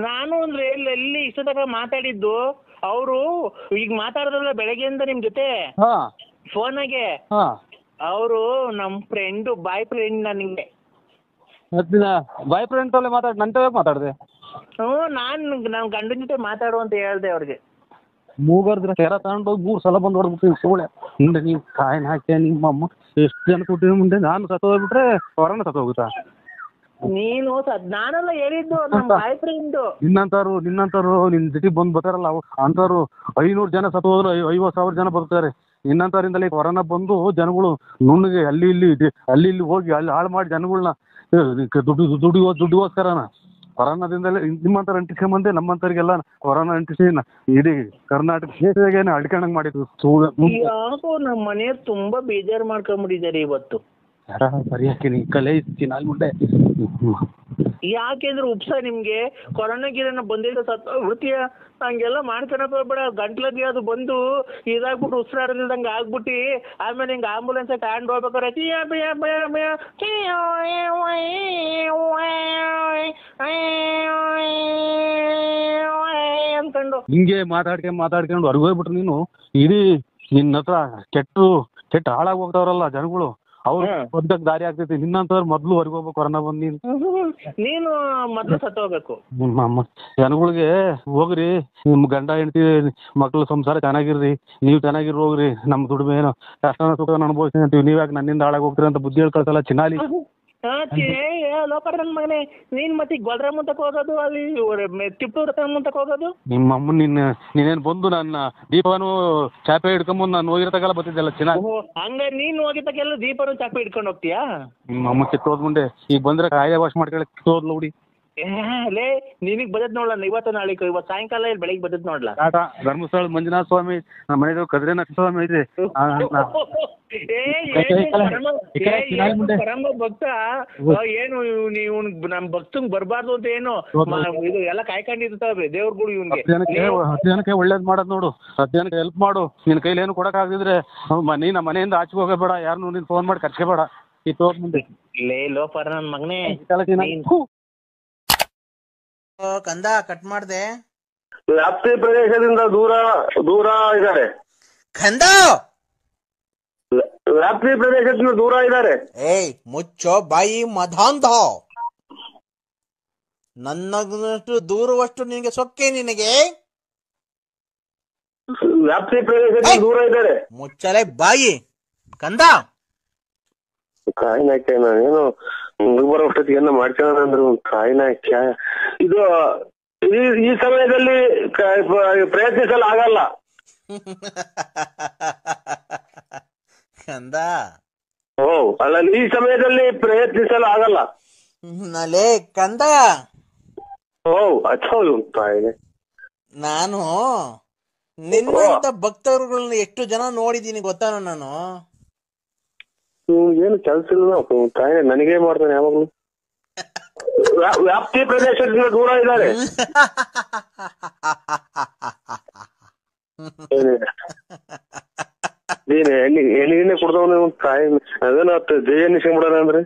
ನಾನು ಅಂದ್ರೆ ಎಲ್ಲಿ ಇಷ್ಟ ತನಕ ಮಾತಾಡಿದ್ದು ಅವರು ಈಗ ಮಾತಾಡಿದ್ರಲ್ಲ ಬೆಳಗ್ಗೆಯಿಂದ ನಿಮ್ ಜೊತೆ ಫೋನಾಗೆ ಅವರು ನಮ್ ಫ್ರೆಂಡ್ ಬಾಯ್ ಫ್ರೆಂಡ್ ನನಗೆ ಬಾಯ್ ಫ್ರೆಂಡ್ ಅಲ್ಲೇ ಮಾತಾಡಿದೆ. ನಾನು ಗಂಡನ ಜೊತೆ ಮಾತಾಡು ಅಂತ ಹೇಳ್ದೆ ಅವ್ರಿಗೆ. ಮೂಗರ್ದ್ರ ಕೆರ ತಗೊಂಡೋಗಿ 3 ಸಲ ಬಂದು ಹೊಡ್ಬಿಡ್ತೀನಿ ಸೋಳೆ ಮುಂದೆ. ನೀವು ಕಾಯಿನ ಹಾಕ್ಯ ನಿಮ್ಮಮ್ಮ ಎಷ್ಟು ಜನ ಕೊಟ್ಟಿನ ಮುಂದೆ ನಾನು ಸತ್ತೋಗ್ಬಿಟ್ರೆ ಹೊರನ ಸತ್ತೋಗುತ್ತಾ? ನೀನು ನಾನೆಲ್ಲ ಹೇಳಿದ್ದು ನಮ್ಮ ಬಾಯ್ ಫ್ರೆಂಡ್. ನಿನ್ನಂತಾರು ನಿನ್ನ ಜೊತೆ ಬಂದು ಬರ್ತಾರಲ್ಲ ಅಂತವ್ರು 500 ಜನ ಸತ್ತು ಹೋದ್ರು 50,000 ಜನ ಬರ್ತಾರೆ. ನಿನ್ನಂತವ್ರಿಂದಲೇ ಕೊರೋನಾ ಬಂದು ಜನಗಳು ನುಣ್ಣಗೆ ಅಲ್ಲಿ ಇಲ್ಲಿ ಹೋಗಿ ಅಲ್ಲಿ ಹಾಳು ಮಾಡಿ ಜನಗಳನ್ನ ದುಡ್ಡಿಗೋಸ್ಕರನ ಕೊರೋನಾದಿಂದಲೇ ನಿಮ್ಮಂತರ ಅಂಟಿಸ್ಕೊಂಬಂದೆ ನಮ್ಮಂತವ್ರಿಗೆಲ್ಲ ಕೊರೋನಾ ಅಂಟಿಸಿ ಇಡೀ ಕರ್ನಾಟಕ ದೇಶದಾಗೇನೆ ಅಡ್ಕೊಂಡಂಗ್ ಮಾಡಿದ್ರು. ಯಾಕೋ ನಮ್ಮ ಮನೆಯವ್ರು ತುಂಬಾ ಬೇಜಾರು ಮಾಡ್ಕೊಂಡ್ಬಿಟ್ಟಿದ್ದಾರೆ ಇವತ್ತು. ಸರಿ ಹಾಕಿನಿ ಕಲೆ ಇರ್ತೀನಿ ಅಲ್ಲಿ ಮುಂದೆ. ಯಾಕೆಂದ್ರೆ ಉಪ್ಸ ನಿಮ್ಗೆ ಕೊರೋನಾ ಗಿರೋನ ಬಂದಿದ್ದ ವೃತ್ತಿಯ ಹಂಗೆಲ್ಲ ಮಾಡ್ಕೊಳಕ್ ಹೋಗ್ಬೇಡ. ಗಂಟ್ಲಲ್ಲಿ ಅದು ಬಂದು ಇದಾಗ್ಬಿಟ್ಟು ಉಸಿರಾಡಲ್ದಂಗೆ ಆಗ್ಬಿಟ್ಟು ಆಮೇಲೆ ಹಿಂಗೆ ಆಂಬುಲೆನ್ಸ್ ತಗೊಂಡು ಹೋಗ್ಬೇಕಾರೆ ಅನ್ಕೊಂಡು ಹಿಂಗೆ ಮಾತಾಡ್ಕೊಂಡು ಹೊರಗೆ ಹೋಗ್ಬಿಟ್ರು ನೀನು. ಇಡೀ ನಿನ್ನ ಹತ್ರ ಕೆಟ್ಟ ಹಾಳಾಗಿ ಹೋಗ್ತಾವ್ರಲ್ಲ ಜನಗಳು, ಅವ್ರು ಬದುಕಕ್ ದಾರಿ ಆಗ್ತೈತಿ. ನಿನ್ನಂತವ್ರು ಮೊದ್ಲು ಹೊರಗೆ ಹೋಗ್ಬೇಕು. ಕೊರೋನಾ ಬಂದ್ ನೀನು ಮೊದ್ಲು ಸತ್ತೋಗ್ಬೇಕು. ಜನಗಳಿಗೆ ಹೋಗ್ರಿ, ನಿಮ್ ಗಂಡ ಹೆಂಡತಿ ಮಕ್ಳು ಸಂಸಾರ ಚೆನ್ನಾಗಿರ್ರಿ, ನೀವ್ ಚೆನ್ನಾಗಿರ್ ಹೋಗ್ರಿ, ನಮ್ ದುಡಿಮೆ ಏನೋ ಕಷ್ಟನ ಸುಖನ ಅನುಭವಿಸ್ತೀನಿ ಅಂತೀವಿ, ನೀವ್ಯಾಕೆ ನನ್ನಿಂದ ಹಾಳಾಗಿ ಹೋಗ್ತೀರಿ ಅಂತ ಬುದ್ಧಿ ಹೇಳ್ಕಳ್ಸಲ್ಲ ಚಿನ್ನಾಲಿ. ಲೋಪರ್ ನನ್ ಮಗನೇ, ನೀನ್ ಮತ್ತೆ ಗೊಲ್ರ ಮುಂತಕ್ ಹೋಗೋದು, ಅಲ್ಲಿ ತಿಪ್ಪೂರ್ ಮುಂತಕ್ ಹೋಗೋದು. ನಿಮ್ಮಮ್ಮ ನೀನೇನ್ ಬಂದು ನನ್ನ ದೀಪನು ಚಾಪೆ ಹಿಡ್ಕೊಂಬಂದು ನಾನು ಹೋಗಿರತಗಲ್ಲ ಬರ್ತಿದ್ದಲ್ಲ ಚೆನ್ನಾಗಿ. ಹಂಗ ನೀನ್ ಹೋಗಿದ್ದಕ್ಕೆಲ್ಲ ದೀಪನು ಚಾಪೆ ಹಿಡ್ಕೊಂಡು ಹೋಗ್ತೀಯಾ? ನಿಮ್ಮಮ್ಮ ಕಿತ್ತೋದ್ ಮುಂದೆ ಈಗ ಬಂದ್ರೆ ಕಾಯಿಲೆ ವಾಶ್ ಮಾಡ್ಕೊಳ್ಳಿ ಕಿತ್ತೋದ್ಲ ಹುಡಿ. ಲೇ ನಿನಗ್ ಬದತ್ ನೋಡ್ಲ ಇವತ್ತು ಸಾಯಂಕಾಲ ಇಲ್ಲಿ ಬೆಳಿಗ್ಗೆ ಬದತ್ ನೋಡ್ಲಾ. ಧರ್ಮಸ್ಥಳ ಮಂಜುನಾಥ ಸ್ವಾಮಿ ನಮ್ಮ ಮನೆ ಕದ್ರೇನಾಥ ಸ್ವಾಮಿ ಐತಿ. ಪರಮ ಭಕ್ತ ಏನು ನೀವು ನಮ್ ಭಕ್ತಂಗ್ ಬರ್ಬಾರ್ದು ಅಂತ ಏನು ಇದು ಎಲ್ಲ ಕಾಯ್ಕೊಂಡಿರ್ತಾವ್ರಿ ದೇವ್ರಗಳು. ಇವ್ನಿಗೆ 10 ಜನಕ್ಕೆ ಒಳ್ಳೇದ್ ಮಾಡೋದ್ ನೋಡು, 10 ಜನಕ್ಕೆ ಹೆಲ್ಪ್ ಮಾಡು. ನಿನ್ ಕೈಲಿ ಏನು ಕೊಡಕ್ ಆಗದಿದ್ರೆ ನೀ ನಮ್ಮ ಮನೆಯಿಂದ ಆಚೆ ಹೋಗಬೇಡ, ಯಾರನ್ನು ನೀನ್ ಫೋನ್ ಮಾಡಿ ಕರ್ಸ್ಕೋಬೇಡ. ಈ ತೋರ್ ಮುಂದೆ ಲೇ ಲೋಪರ್ ನನ್ ಮಗನೇ. ಕಂದ ಕಟ್ ಮಾಡ್ದೆ. ವ್ಯಾಪ್ತಿ ಪ್ರದೇಶದಿಂದ ದೂರ ಇದ್ದಾರೆ. ಕಂದ ವ್ಯಾಪ್ತಿ ಪ್ರದೇಶದಿಂದ ದೂರ ಇದ್ದಾರೆ. ಏಯ್ ಮುಚ್ಚೋ ಬಾಯಿ ಮಧಾಂಧ. ನನ್ನಷ್ಟು ದೂರವಷ್ಟು ನಿನಗೆ ಸೊಕ್ಕೆ ನಿನಗೆ. ವ್ಯಾಪ್ತಿ ಪ್ರದೇಶದಿಂದ ದೂರ ಇದ್ದಾರೆ. ಮುಚ್ಚಲೆ ಬಾಯಿ ಕಂದ. ಕಾಯಿನಾಕೆ ನಾನೇನು ಬರೋಷ್ಟೊತ್ತಿಗೆ ಏನ ಮಾಡ್ಕೊಳ್ಳೋಣ ಅಂದ್ರು ಕಾಯಿನಾಕ್ಯ ಇದು ಈ ಸಮಯದಲ್ಲಿ ಪ್ರಯತ್ನಿಸಲು ಆಗಲ್ಲ ಕಂದ. ಓ ಅಲ್ಲ, ಈ ಸಮಯದಲ್ಲಿ ಪ್ರಯತ್ನಿಸಲು ಆಗಲ್ಲ ನಲೇ ಕಂದ. ಓ ಹೌದು ಕಾಯಿಲೆ. ನಾನು ನಿನ್ನಂತ ಭಕ್ತರುಗಳನ್ನ ಎಷ್ಟು ಜನ ನೋಡಿದೀನಿ ಗೊತ್ತಾನ ನಾನು. ಏನು ಕೆಲಸ ಇಲ್ಲ ಕಾಯಿಲೆ ನನಗೇ ಮಾಡ್ತಾನೆ ಯಾವಾಗ್ಲೂ. ವ್ಯಾಪ್ತಿ ಪ್ರದೇಶದಿಂದ ದೂರ ಇದ್ದಾರೆ. ಎಣ್ಣೆ ಕುಡ್ದವನು ಕಾಯಿ ಅದೇನ ಜಯ ನಿಸ್ಕೊಂಡ್ಬಿಡೋಣ ಅಂದ್ರೆ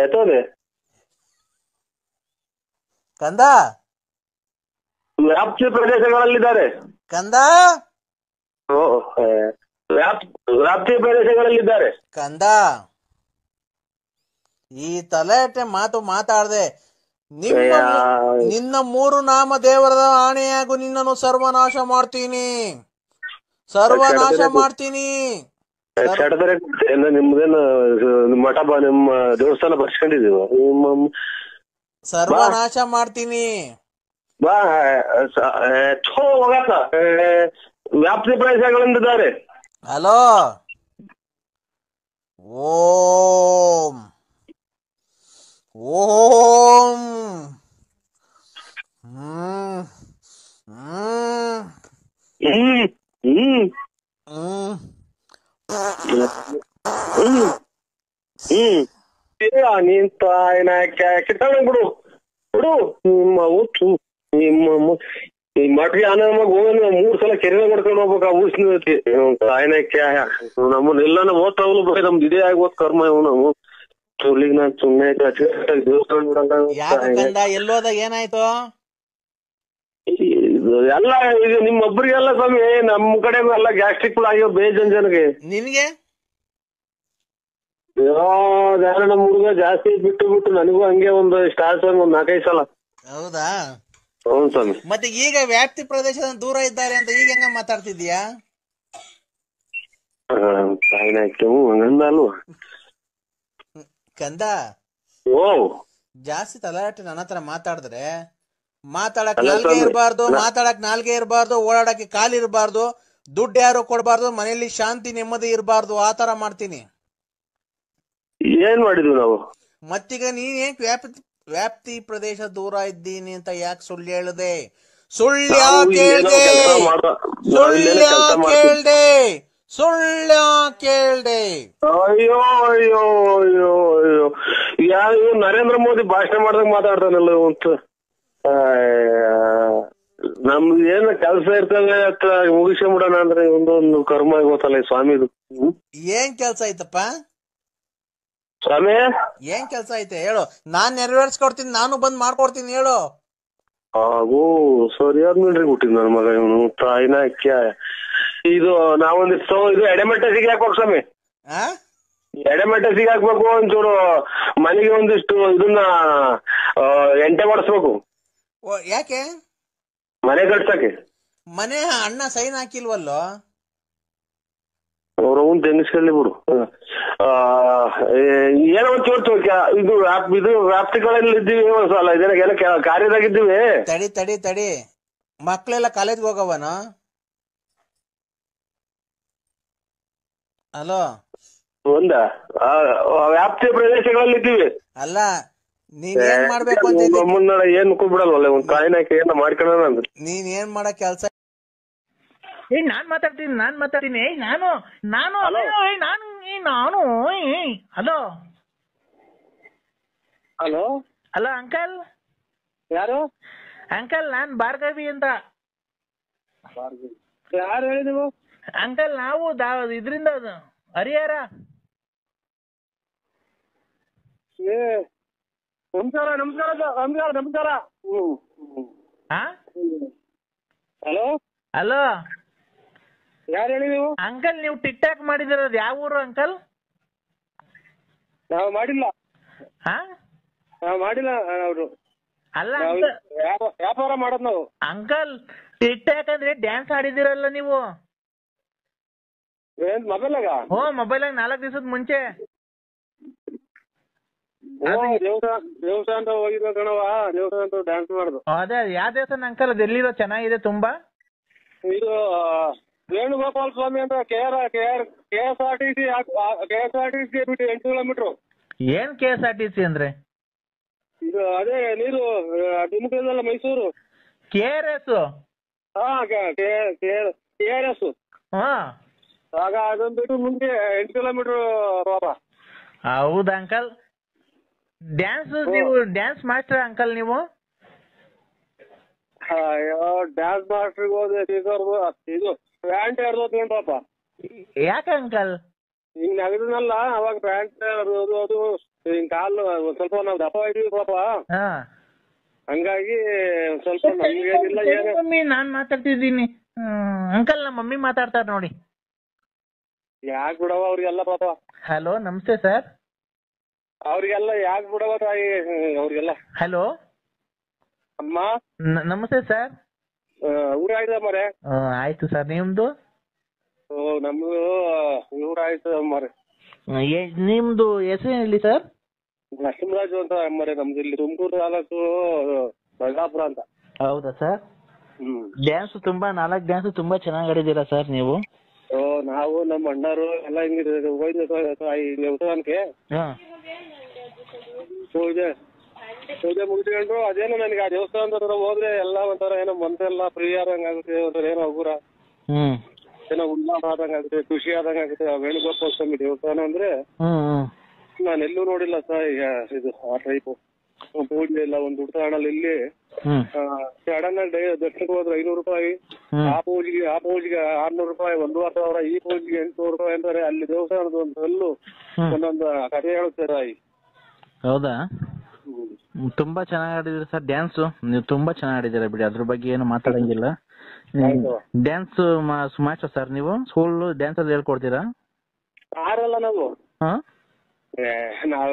ಎತ್ತೋದೆ ಕಂದ. ವ್ಯಾಪ್ತಿ ಪ್ರದೇಶಗಳಲ್ಲಿದ್ದಾರೆ ಕಂದ. ವ್ಯಾಪ್ತಿ ಪ್ರದೇಶಗಳಲ್ಲಿದ್ದಾರೆ ಕಂದ. ಈ ತಲೆಟೆ ಮಾತಾಡದೆ ನಿನ್ನ 3 ನಾಮ ದೇವರದ ಆಣೆಯಾಗು ನಿನ್ನನ್ನು ಸರ್ವನಾಶ ಮಾಡ್ತೀನಿ. ನಿಮ್ದೇನು ಮಠ ನಿಮ್ಮ ದೇವಸ್ಥಾನ ಬರ್ಸ್ಕೊಂಡಿದೀವ, ಸರ್ವನಾಶ ಮಾಡ್ತೀನಿ. ಬಾ ಹೋಗತ್ತ. ವ್ಯಾಪ್ತಿ ಪ್ರದೇಶಗಳಿಂದಿದ್ದಾರೆ. ಹಲೋ ಓಂ ಓಂ ನೀನ್ ಕಿತ್ತಾಣ ಬಿಡು ನಿಮ್ಮ ಊಟು ನಿಮ್ಮ ಈ ಮಟ್ಗೆ ಆನಂದವಾಗಿ ಹೋಗೋಣ. 3 ಸಲ ಕೆರೆ ಮಾಡ್ಕೊಂಡು ಹೋಗ್ಬೇಕು. ಆ ಊರ್ಸ್ನ ಆಯ್ನಕ್ಕೆ ನಮ್ಮನ್ನೆಲ್ಲಾನು ಓದ್ತಾವಲು ನಮ್ದು ಇದೇ ಆಗಿ ಓದ್ ಕರ್ಮ ಇವ್ ನಾವು ತುಳಿಗ್ ನಾನ್ ಸುಮ್ನೆ ದೇವಸ್ಥಾನ ಬಿಡಲ್ಲ. ಯಾಕೆ ಕಂದ ಎಲ್ಲೋದ ಏನಾಯ್ತು? ಎಲ್ಲ ಈಗ ನಿಮ್ಮೊಬ್ರಿಗೆಲ್ಲ ಸ್ವಾಮಿ, ನಮ್ ಕಡೆ ಎಲ್ಲ ಗ್ಯಾಸ್ಟ್ರಿಕ್ ಆಗಿರೋ ಬೇಜನ್ ಜನಗೆ. ನಿನ್ಗೆ ಯಾರು ನಮ್ ಹುಡುಗ ಜಾಸ್ತಿ ಬಿಟ್ಟು ನನಗೂ ಹಂಗೆ ಒಂದು ಸ್ಟಾರ್ಟ್ ಒಂದ್ 4-5 ಸಲ. ಹೌದಾ? ಹೌದು ಸ್ವಾಮಿ. ಮತ್ತೆ ಈಗ ವ್ಯಾಪ್ತಿ ಪ್ರದೇಶದ ದೂರ ಇದ್ದಾರೆ ಅಂತ ಈಗ ಹೆಂಗ ಮಾತಾಡ್ತಿದ್ಯಾ? ಹಂಗಲ್ವಾ ಕಂದ? ಓ ಜಾಸ್ತಿ ತಲಾಟೆ ನನ್ನ ಹತ್ರ ಮಾತಾಡಿದ್ರೆ ಮಾತಾಡಕ್ ನಾಲ್ಗೆ ಇರಬಾರ್ದು, ಓಡಾಡಕ್ಕೆ ಕಾಲಿರಬಾರ್ದು, ದುಡ್ಡು ಯಾರು ಕೊಡಬಾರ್ದು, ಮನೆಯಲ್ಲಿ ಶಾಂತಿ ನೆಮ್ಮದಿ ಇರಬಾರ್ದು, ಆತರ ಮಾಡ್ತೀನಿ. ಏನ್ ಮಾಡಿದ್ವಿ ನಾವು? ಮತ್ತೀಗ ನೀನ್ ಏನ್ ವ್ಯಾಪ್ತಿ ಪ್ರದೇಶ ದೂರ ಇದ್ದೀನಿ ಅಂತ ಯಾಕೆ ಸುಳ್ಳು ಹೇಳ್ದೆ? ಸುಳ್ಳು ಕೇಳ್ದೆ? ಅಯ್ಯೋ ಅಯ್ಯೋ ಅಯ್ಯೋ ಅಯ್ಯೋ, ಯಾವ ನರೇಂದ್ರ ಮೋದಿ ಭಾಷಣ ಮಾಡ್ದಂಗ್ ಮಾತಾಡ್ತಾನಲ್ಲ ಅಂತ. ನಮ್ದು ಏನ ಕೆಲ್ಸ ಇರ್ತವೆ ಮುಗಿಸ್ಕೊಂಬಿಡೋಣ ಅಂದ್ರೆ ಒಂದು ಕರ್ಮ ಗೊತ್ತಲ್ಲ ಈ ಸ್ವಾಮಿದು. ಏನ್ ಕೆಲ್ಸ ಐತಪ್ಪ ಸ್ವಾಮಿ? ಏನ್ ಕೆಲ್ಸ ಐತೆ ಹೇಳು, ನಾನ್ ನೆರವೇರ್ಸ್ಕೊಡ್ತೀನಿ, ನಾನು ಬಂದ್ ಮಾಡ್ಕೊಡ್ತೀನಿ ಹೇಳು. ಹಾಗೂ ಸರಿಯಾದ ಮಿಲ್ರಿ ಹುಟ್ಟಿದ್ ನನ್ ಮಗ ಇವನು. ತಾಯಿನ ಇದು ನಾವೊಂದಿಷ್ಟು ಇದು ಎಡೆಮೆಟ್ಟೆ ಸಿಗಿ ಹಾಕ್ಬೇಕು ಸ್ವಾಮಿ. ಎಡೆಮೆಟ್ಟೆ ಸಿಗಿ ಹಾಕ್ಬೇಕು, ಒಂಚೂರು ಮನೆಗೆ ಒಂದಿಷ್ಟು ಇದನ್ನ ಎಂಟೆ ಮಾಡಿಸ್ಬೇಕು. ಯಾಕೆ? ಮನೆ ಕಟ್ಸಕ್ಕೆ. ಮನೆ ಅಣ್ಣ ಸೈನ್ ಹಾಕಿಲ್ವಲ್ಲೋ? ಅವ್ರವನ್ ತೆಂಗಿಸ್ಕೊಳ್ಳಿ ಬಿಡು. ಏನೋ ಚೋರ್ತು ಇದು ವ್ಯಾಪ್ತಿಗಳಲ್ಲಿ ಇದ್ದೀವಿ, ಒಂದ್ಸಲ ಇದೆಲ್ಲ ಕಾರ್ಯದಾಗಿದ್ದೀವಿ. ತಡಿ ಮಕ್ಳೆಲ್ಲ ಕಾಲೇಜ್ಗೆ ಹೋಗವನ? ಹಲೋ, ಒಂದ ವ್ಯಾಪ್ತಿಯ ಪ್ರದೇಶಗಳಲ್ಲಿ ಇದ್ದೀವಿ. ಅಲ್ಲ, ನೀನ್ ಏನ್ ಮಾಡ್ಬೇಕು ಅಂತ ಏನ್ ಬಿಡಲ್ವಲ್ಲ, ಒಂದ್ ಕಾಯಿನಾಕಿ ಏನ ಮಾಡ್ಕೊಳ್ಳೋಣ ಅಂದ್ರೆ ನೀನ್ ಏನ್ ಮಾಡಕ್ ಕೆಲ್ಸ? ನಾನ್ ಮಾತಾಡ್ತೀನಿ. ನಾನು ಹಲೋ ಹಲೋ ಹಲೋ ಅಂಕಲ್. ಯಾರು? ಅಂಕಲ್ ನಾನ್ ಭಾರ್ಗವಿ ಅಂತ. ಯಾರು ಹೇಳಿ ನೀವು? ಅಂಕಲ್ ನಾವು ಇದ್ರಿಂದ ಹರಿಹರ. ನಮಸ್ಕಾರ. ಹಲೋ ಹಲೋ ಯಾರು ಹೇಳಿ ನೀವು? ಅಂಕಲ್ ನೀವು ಟಿಕ್ ಟಾಕ್ ಮಾಡಿದಿರೋದು ಯಾವ ಊರು ಅಂಕಲ್? ನಾವು ಮಾಡಿಲ್ಲ. ನಾವು ಮಾಡಿಲ್ಲ ಅವರು. ಅಲ್ಲ ವ್ಯಾಪಾರ ಮಾಡೋದು ನಾವು. ಅಂಕಲ್ ಟಿಕ್ ಟಾಕ್ ಅಂದ್ರೆ ಡ್ಯಾನ್ಸ್ ಆಡಿದಿರಲ್ಲ ನೀವು? ಮೊಬೈಲಾಗ? ಮೊಬೈಲಾಗ 4 ದಿವಸದ ಮುಂಚೆ. ದೇವಸ್ಥಾನ ಹೋಗಿದ್ವ ಕಣವ, ದೇವಸ್ಥಾನ ಡ್ಯಾನ್ಸ್ ಮಾಡುದು. ಅದೇ ಯಾವ ದೇವಸ್ಥಾನ ಅಂಕಲ್? ಅದು ಎಲ್ಲಿರೋ? ಚೆನ್ನಾಗಿದೆ ತುಂಬಾ. ಇದು ವೇಣುಗೋಪಾಲ ಸ್ವಾಮಿ ಅಂತ KSRTC ಬಿಟ್ಟು 8 ಕಿಲೋಮೀಟರ್. ಏನ್ KSRTC ಅಂದ್ರೆ? ಇದು ಅದೇ ನೀರು ತುಮಕೂರಲ್ಲ, ಮೈಸೂರು. KRS? KRS. ಆಗ ಅದನ್ನ ಬಿಟ್ಟು ಮುಂದೆ 8 ಕಿಲೋಮೀಟರ್ ಬಾಬಾ. ಹೌದಾ ಅಂಕಲ್? ನೀವು ಡ್ಯಾನ್ಸ್ ಮಾಸ್ಟರ್ ಅಂಕಲ್ ನೀವು? ಅಯ್ಯೋ ಡ್ಯಾನ್ಸ್ ಮಾಸ್ಟರ್ಗೆ ಹೋದ್ರೆ ಇದು ಪ್ಯಾಂಟ್ ಹರಿದೋದು ಪಾಪ. ಯಾಕೆ ಅಂಕಲ್? ಹಿಂಗ್ ನಗದನಲ್ಲ ಅವಾಗ ಪ್ಯಾಂಟ್ ಅದು ಹಿಂಗ್ ಕಾಲು ಸ್ವಲ್ಪ ನಾವು ದಪ್ಪ ಇದೀವಿ ಪಾಪ, ಹಂಗಾಗಿ ಸ್ವಲ್ಪ ನಮ್ಗೇನಿಲ್ಲ. ಮಮ್ಮಿ ನಾನ್ ಮಾತಾಡ್ತಿದ್ದೀನಿ ಅಂಕಲ್, ನಮ್ಮ ಮಮ್ಮಿ ಮಾತಾಡ್ತಾರ ನೋಡಿ. ಯಾಕೆ ಬಿಡವ ಅವ್ರಿಗೆಲ್ಲ ಪಾಪ. ಹಲೋ ನಮಸ್ತೆ ಸರ್. ಅವ್ರಿಗೆಲ್ಲ ಯಾಕೆ ಬಿಡವ ತಾಯಿ ಅವ್ರಿಗೆಲ್ಲ. ಹಲೋ ಅಮ್ಮ ನಮಸ್ತೆ ಸರ್. ಊರ ಆಯ್ತಾ ಮರೆ? ಆಯ್ತು ಸರ್, ನಿಮ್ದು? ನಮ್ದು ಊರ ಆಯ್ತು ಮರೆ. ನಿಮ್ದು ಹೆಸರು ಹೇಳಿ ಸರ್? ನರಸಿಂಹರಾಜು ಅಂತ ಮರೆ. ನಮ್ದು ಇಲ್ಲಿ ತುಮಕೂರು ತಾಲೂಕು ಬಳ್ಳಾಪುರ ಅಂತ. ಹೌದಾ ಸರ್? ಡ್ಯಾನ್ಸ್ ತುಂಬಾ 4 ಡ್ಯಾನ್ಸ್ ತುಂಬಾ ಚೆನ್ನಾಗಿ ಆಡಿದ್ದೀರಾ ಸರ್ ನೀವು. ನಾವು ನಮ್ಮ ಅಣ್ಣರು ಎಲ್ಲ ಹಿಂಗಿದೆ ದೇವಸ್ಥಾನಕ್ಕೆ ಪೂಜೆ ಮುಗಿಸ್ಕೊಂಡ್ರು. ಅದೇನೋ ನನಗೆ ಆ ದೇವಸ್ಥಾನದ ಹತ್ರ ಹೋದ್ರೆ ಎಲ್ಲ ಒಂಥರ ಏನೋ ಮನ್ಸೆಲ್ಲ ಫ್ರೀ ಆದಂಗ ಆಗುತ್ತೆ, ಒಂಥರ ಏನೋ ಹಗುರ ಏನೋ ಉಲ್ಲಾಸ ಆದಂಗ ಆಗುತ್ತೆ, ಖುಷಿ ಆದಂಗ ಆಗುತ್ತೆ. ವೇಣುಗೋಪಾಲ ಸ್ವಾಮಿ ದೇವಸ್ಥಾನ ಅಂದ್ರೆ ನಾನು ಎಲ್ಲೂ ನೋಡಿಲ್ಲ ಸರ್. ಈಗ ಇದು ಆ ಟೈಪ್ ಪೂಜೆ ಎಲ್ಲ ಒಂದು ಉಡ್ತಾಣಲ್ಲಿ ಇಲ್ಲಿ ಸಡನ್ ದರ್ಶನಕ್ಕೆ ಹೋದ್ರೆ 500 ರೂಪಾಯಿ, ಆ ಪೂಜೆಗೆ 600 ರೂಪಾಯಿ, 1,500,000, ಈ ಪೂಜೆಗೆ 800 ರೂಪಾಯಿ ಅಂತಾರೆ. ಅಲ್ಲಿ ದೇವಸ್ಥಾನದ ಒಂದು ಕಲ್ಲು ಒಂದೊಂದು ಕಥೆ ಹೇಳುತ್ತೆ ತಾಯಿ. ಹೌದಾ? ತುಂಬಾ ಚೆನ್ನಾಗಿ ಆಡಿದ್ರಿ ಸರ್ ಡ್ಯಾನ್ಸ್. ನೀವು ತುಂಬಾ ಚೆನ್ನಾಗಿ ಆಡಿದ್ದೀರಾ ಬಿಡಿ, ಅದ್ರ ಬಗ್ಗೆ ಏನು ಮಾತಾಡಂಗಿಲ್ಲ. ಡ್ಯಾನ್ಸ್ ಮಾಸ್ಟರ್ ಸರ್ ನೀವು? ಸ್ಕೂಲ್ ಡ್ಯಾನ್ಸ್ ಅಲ್ಲಿ ಹೇಳ್ಕೊಡ್ತೀರಾ? ಆರಲ್ಲ ನಾವು. ಹಾ, ನಾವು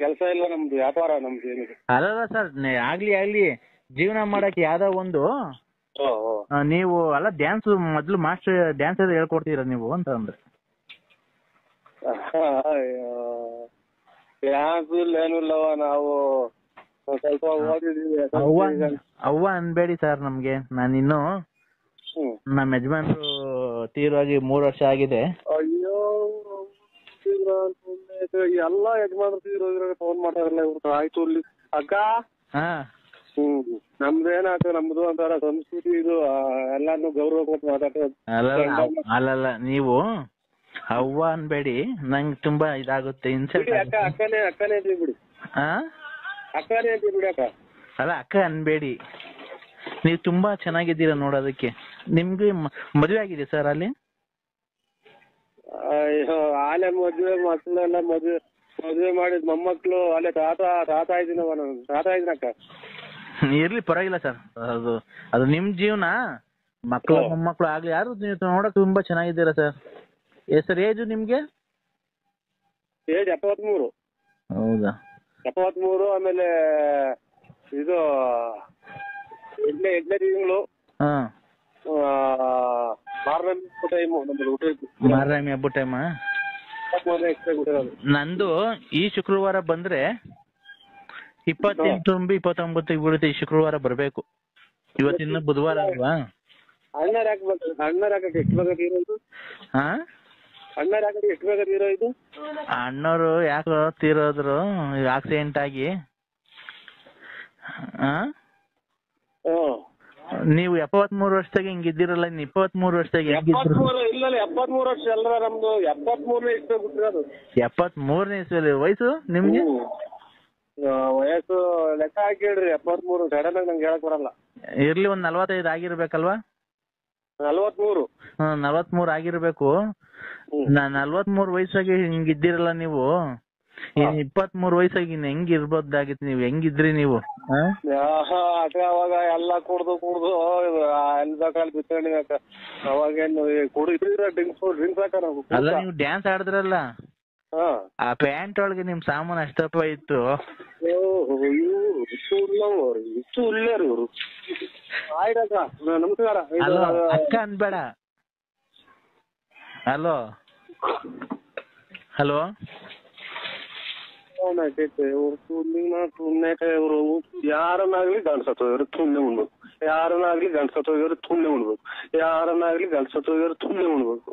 ಕೆಲಸ ಇಲ್ಲ, ನಮ್ದು ವ್ಯಾಪಾರ, ನಮ್ದು ಏನಿದೆ. ಅಲ್ಲ ಸರ್, ಆಗ್ಲಿ ಜೀವನ ಮಾಡಕ್ಕೆ ಯಾವ್ದೋ ಒಂದು ನೀವು ಅಲ್ಲ ಡ್ಯಾನ್ಸ್ ಮೊದ್ಲು ಮಾಸ್ಟರ್ ಡ್ಯಾನ್ಸ್ ಎಲ್ಲ ಹೇಳ್ಕೊಡ್ತೀರಾ ನೀವು ಅಂತ ಅಂದ್ರೆ. ಡ್ಯಾನ್ಸ್ ಏನು ಇಲ್ಲವ, ನಾವು ಸ್ವಲ್ಪ ಓದಿದೀವಿ. ಅವ್ವ ಅನ್ಬೇಡಿ ಸರ್ ನಮ್ಗೆ. ನಾನು ಇನ್ನು ನಮ್ಮ ಯಜಮಾನ್ರು ತೀರೋಗಿ 3 ವರ್ಷ ಆಗಿದೆ. ಅಯ್ಯೋ ಎಲ್ಲ ಯಜಮಾನ್ರು ತೀರೋಗಿರೋ ಫೋನ್ ಮಾಡ್ತಾರಲ್ಲ ಇವ್ರು. ಆಯ್ತು ಅಲ್ಲಿ ಅಕ್ಕ. ನಮ್ದೇನಾಯ್ತು, ನಮ್ದು ಒಂಥರ ಸಂಸ್ಕೃತಿ ಇದು, ಎಲ್ಲಾನು ಗೌರವ ಕೊಟ್ಟು ಮಾತಾಡೋದು. ಅಲ್ಲಲ್ಲ ನೀವು ಅವ್ವ ಅನ್ಬೇಡಿ, ನಂಗೆ ತುಂಬಾ ಇದಾಗುತ್ತೆ. ಅಕ್ಕನೇ ಅಂತೀವಿ ಬಿಡಿ. ಅಕ್ಕನೇ ಅಂತೀವಿ ಬಿಡಿ ಅಕ್ಕ. ಅಲ್ಲ ಅಕ್ಕ ಅನ್ಬೇಡಿ, ನೀವು ತುಂಬಾ ಚೆನ್ನಾಗಿದ್ದೀರಾ ನೋಡೋದಕ್ಕೆ. ನಿಮ್ಗೆ ಮದುವೆ ಆಗಿದೆ ಸರ್ ಅಲ್ಲಿ? ಅಯ್ಯೋ ಆಲೆ ಮದ್ವೆ, ಮಕ್ಕಳೆಲ್ಲ ಮದ್ವೆ ಮಾಡಿದ್ ಮೊಮ್ಮಕ್ಳು ಅಲ್ಲೇ ತಾತ ಇದ್ದೀನವ ನಾನು. ತಾತ ಇದ್ದೀನಕ್ಕ. ಇರ್ಲಿ ಪರವಾಗಿಲ್ಲ ಸರ್, ಅದು ನಿಮ್ ಜೀವನ. ಮಕ್ಕಳು ಮೊಮ್ಮಕ್ಳು ಆಗ್ಲಿ ಯಾರು, ನೀವು ನೋಡಕ್ ತುಂಬಾ ಚೆನ್ನಾಗಿದ್ದೀರಾ ಸರ್. ಸರ್ ಏಜು ನಿಮ್ಗೆ? ಏಜ್ 73. ಹೌದಾ? 73. ಆಮೇಲೆ ಇದು 8ನೇ ತಿಂಗಳು ಮಾರನೇ ಹಬ್ಬ ಟೈಮ್. ನಂದು ಈ ಶುಕ್ರವಾರ ಬಂದ್ರೆ 28 ತುಂಬಿ 29 ಬೀಳುತ್ತೆ. ಈ ಶುಕ್ರವಾರ ಬರ್ಬೇಕು. ಇವತ್ತಿನ ಬುಧವಾರ ಅಲ್ವಾ? ಅಣ್ಣಾರ ಹಾಕಕ್ಕೆ ಎಷ್ಟು ಬೇಗ ತೀರೋದು? ಅಣ್ಣಾರ ಹಾಕಕ್ಕೆ ಎಷ್ಟು ಬೇಗ ತೀರೋದು? ಅಣ್ಣವರು ಯಾಕೋ ತೀರೋದ್ರು ಆಕ್ಸಿಡೆಂಟ್ ಆಗಿ. ನೀವು 73 ವರ್ಷದಾಗ ಹಿಂಗಿದ್ದೀರಲ್ಲ, 23 ವರ್ಷದಾಗ ಹೆಂಗಿದ್ರು? 73 ವರ್ಷ ಅಲ್ಲ ನಮ್ದು, 73ನೇ ಇಸ್ವಿ ಬಿಟ್ಟಿರೋದು. 73ನೇ ಇಸ್ವಿಯಲ್ಲಿ ವಯಸ್ಸು ನಿಮ್ಗೆ? ವಯಸ್ಸು ಲೆಕ್ಕ ಹಾಕಿ ಹೇಳ್ರಿ. 73 ಸಡನ್ ಆಗಿ ನಂಗೆ ಹೇಳಕ್ ಬರಲ್ಲ. ಇರ್ಲಿ, ಒಂದ್ 45 ಆಗಿರ್ಬೇಕಲ್ವಾ? 43. 43 ಆಗಿರ್ಬೇಕು. 43 ವಯಸ್ಸಾಗಿ ಹಿಂಗಿದ್ದೀರಲ್ಲ ನೀವು, 23 ವಯಸ್ಸಾಗಿ ಹೆಂಗ್ ಇರ್ಬೋದಾಗಿತ್ತು? ನೀವು ಹೆಂಗಿದ್ರಿ ನೀವು? ಅವಾಗ ಎಲ್ಲ ಕುಡ್ದು ಎಲ್ಬೇಕಾಲ್ ಬಿತ್ತಣಿ ಅವಾಗೇನು ಕುಡಿದ್ರೆ ಡ್ರಿಂಕ್ಸ್ ಹಾಕ. ಅಲ್ಲ ನೀವು ಡ್ಯಾನ್ಸ್ ಆಡಿದ್ರಲ್ಲ, ಆ ಪ್ಯಾಂಟ್ ಒಳಗೆ ನಿಮ್ ಸಾಮಾನು ಅಷ್ಟಪ್ಪ ಇತ್ತು. ಇಷ್ಟು ಒಳ್ಳೆಯರು ಇವರು. ಆಯ್ತಕ್ಕ, ನಮಸ್ಕಾರ. ಅಕ್ಕ ಅನ್ಬೇಡ. Hello hello. ಇವರು ಯಾರನ್ನಾಗ್ಲಿ ಗಂಡ್ಸತ್ತೋಗಿರು ತುಣ್ಣೆ ಉಣ್ಬೇಕು, ಯಾರನ್ನಾಗ್ಲಿ ಗಂಡ್ಸತ್ತೋಗಿರು ತುಣ್ಣೆ ಉಣ್ಬೇಕು, ಯಾರನ್ನಾಗ್ಲಿ ಗಂಡ್ಸತ್ತೋಗಿರು ತುಣ್ಣೆ ಉಣ್ಬೇಕು.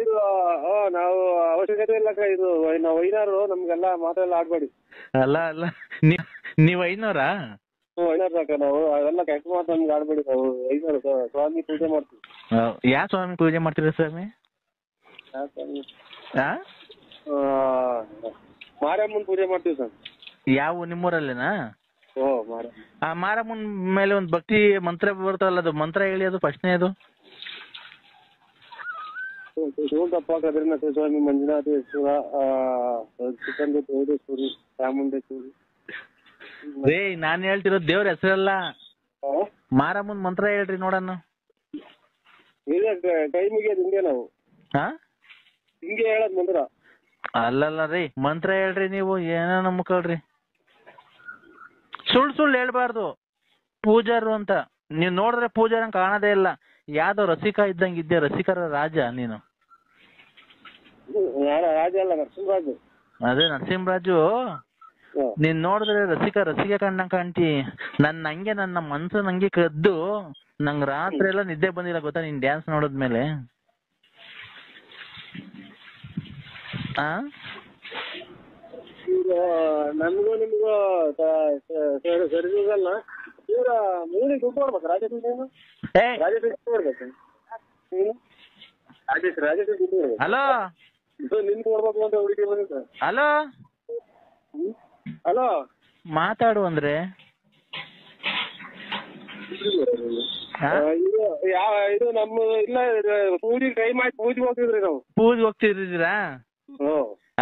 ಇದು ನಾವು ಅವಶ್ಯಕತೆ ಇಲ್ಲಕ್ಕ. ಇದು ನಾವು ಐನಾರು, ನಮ್ಗೆಲ್ಲ ಮಾತೆಲ್ಲ ಆಡ್ಬೇಡಿ. ಅಲ್ಲ ನೀವ್ ಐನೂರಾ? ಐನಾರು ನಾವು ಅವೆಲ್ಲ ಕೆಟ್ಟ ಮಾತು ನಮ್ಗೆ ಆಡ್ಬೇಡಿ. ನಾವು ಐನಾರು ಸ್ವಾಮಿ ಪೂಜೆ ಮಾಡ್ತೀವಿ. ಯಾವ ಸ್ವಾಮಿ ಪೂಜೆ ಮಾಡ್ತೀರಾ ಸ್ವಾಮಿ? ಮಾರಮ್ಮನ್ ಪೂಜೆ ಮಾಡ್ತೀವಿ ಸರ್. ಯಾವ ನಿಮ್ಮೂರಲ್ಲೇನಾ? ಆ ಮಾರಮ್ಮನ್ ಮೇಲೆ ಒಂದು ಭಕ್ತಿ ಮಂತ್ರ ಬರ್ತಾವಲ್ಲ, ಅದು ಮಂತ್ರ ಹೇಳಿ, ಅದು ಫಸ್ಟ್ನೇದು. ಶಿವಪ್ಪ ಕದ್ರಿನಾಥ ಸ್ವಾಮಿ, ಮಂಜುನಾಥೇಶ್ವರ, ಸಿಕಂದೇಶ್ವರಿ, ಚಾಮುಂಡೇಶ್ವರಿ. ನಾನ್ ಹೇಳ್ತಿರೋದು ದೇವ್ರ ಹೆಸರಲ್ಲ, ಮಾರಮ್ಮನ್ ಮಂತ್ರ ಹೇಳ್ರಿ ನೋಡೋಣ. ಕೈ ಮುಗಿಯೋದು ಹಿಂಗೆ, ನಾವು ಹಿಂಗೆ ಹೇಳದ್ ಮಂತ್ರ. ಅಲ್ಲಲ್ಲ ರೀ, ಮಂತ್ರ ಹೇಳ್ರಿ ನೀವು. ಏನೋ ನಂಬ್ಕೊಳ್ರಿ, ಸುಳ್ಳು ಹೇಳ್ಬಾರ್ದು. ಪೂಜಾರು ಅಂತ ನೀವ್ ನೋಡಿದ್ರೆ ಪೂಜಾರ ಕಾಣದೇ ಇಲ್ಲ. ಯಾವ್ದೋ ರಸಿಕ ಇದ್ದಂಗ ಇದ್ದೆ, ರಸಿಕರ ರಾಜ ನೀನು. ರಾಜ ಅಲ್ಲ, ನರಸಿಂಹರಾಜು. ಅದೇ ನರಸಿಂಹರಾಜು. ನೀನ್ ನೋಡಿದ್ರೆ ರಸಿಕ ಕಂಡಂಗ್ ಕಾಣ್ತಿ. ನನ್ನ ಮನ್ಸು ನಂಗೆ ಕದ್ದು, ನಂಗ್ ರಾತ್ರಿ ಎಲ್ಲ ನಿದ್ದೆ ಬಂದಿಲ್ಲ ಗೊತ್ತಾ ನೀನ್ ಡ್ಯಾನ್ಸ್ ನೋಡಿದ್ಮೇಲೆ. ನನ್ಗೂ ನಿಮ್ಗೂ ಸರಿದಲ್ಲ. ಇವ್ರ ಮೂರಿಗೆ ದುಡ್ಡು ಕೊಡ್ಬೇಕು. ರಾಜೇಶ್ ದುಡ್ಡು. ಹಲೋ, ನಿನ್ ಕೊಡ್ಬೇಕು ಅಂತ ಹುಡುಗಿ ಬಂದಿದ್ದ. ಹಲೋ ಹಲೋ, ಮಾತಾಡು ಅಂದ್ರೆ ಇದು ನಮ್ಮ ಇಲ್ಲ ಪೂಜೆಗೆ ಟೈಮ್ ಆಯ್ತು. ಪೂಜೆಗೆ ಹೋಗ್ತಿದ್ರಿ ನಾವು. ಪೂಜೆಗೆ ಹೋಗ್ತಿದ್ದೀರಾ?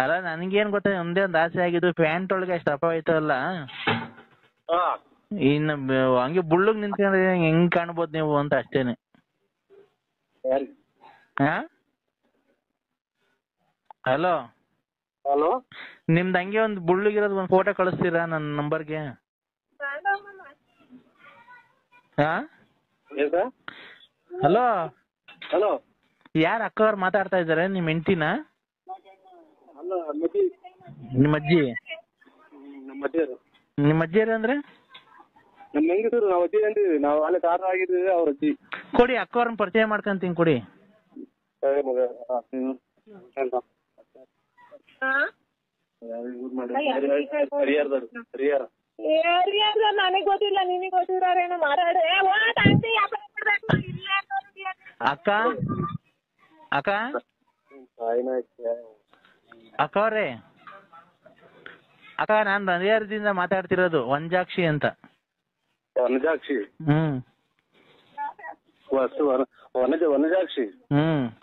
ಅಲ್ಲ ನನ್ಗೇನ್ ಗೊತ್ತಾ ಒಂದೇ ಒಂದ್ ಆಸೆ ಆಗಿದ್ದು ಪ್ಯಾಂಟ್ ಒಳಗೆ ಅಷ್ಟು ದಪ್ಪ ಆಯ್ತಲ್ಲ ಹಾ ಇನ್ನು ಹಂಗೆ ಬುಳ್ಳಗ್ ನಿಂತ್ಕೊಂಡ್ರೆ ಹೆಂಗ್ ಕಾಣ್ಬೋದು ನೀವು ಅಂತ ಅಷ್ಟೇನೆ. ಹಾ ಹಲೋ ಹಲೋ ನಿಮ್ದು ಹಂಗೆ ಒಂದು ಬುಳ್ಳಗಿರೋದು ಒಂದು ಫೋಟೋ ಕಳಿಸ್ತೀರಾ ನನ್ನ ನಂಬರ್ಗೆ? ಹಾ ಹಲೋ ಹಲೋ ಯಾರ ಅಕ್ಕವ್ರು ಮಾತಾಡ್ತಾ ಇದಾರೆ? ನಿಮ್ ಹೆಂಡ್ತಿನ? ನಿಮ್ಮ ಅಜ್ಜಿ? ನಿಮ್ಮ ಅಜ್ಜಿಯರು ಅಂದ್ರೆ ನಮ್ಮ ಹೆಂಗಸರು ನಾವು ಅಜ್ಜಿ ಅಂತೀವಿ. ನಾವು ಅಲ್ಲಿ ಕಾರಣ ಆಗಿದ್ದೀವಿ ಅವ್ರ ಅಜ್ಜಿ. ಕೊಡಿ ಅಕ್ಕವ್ರನ್ನ ಪರಿಚಯ ಮಾಡ್ಕೊಂತೀನಿ ಕೊಡಿ. ನನಗ್ ಗೊತ್ತಿಲ್ಲ, ನಿನಗ್ ಗೊತ್ತಿರೋರೇನು ಮಾತಾಡ. ಅಕ್ಕ ಅಕ್ಕ ಅಕ್ಕವ್ರೆ ಅಕ್ಕ ನಾನ್ ಹರಿಹರದಿಂದ ಮಾತಾಡ್ತಿರೋದು, ವಂಜಾಕ್ಷಿ ಅಂತ. ವನಜಾಕ್ಷಿ? ವನಜಾಕ್ಷಿ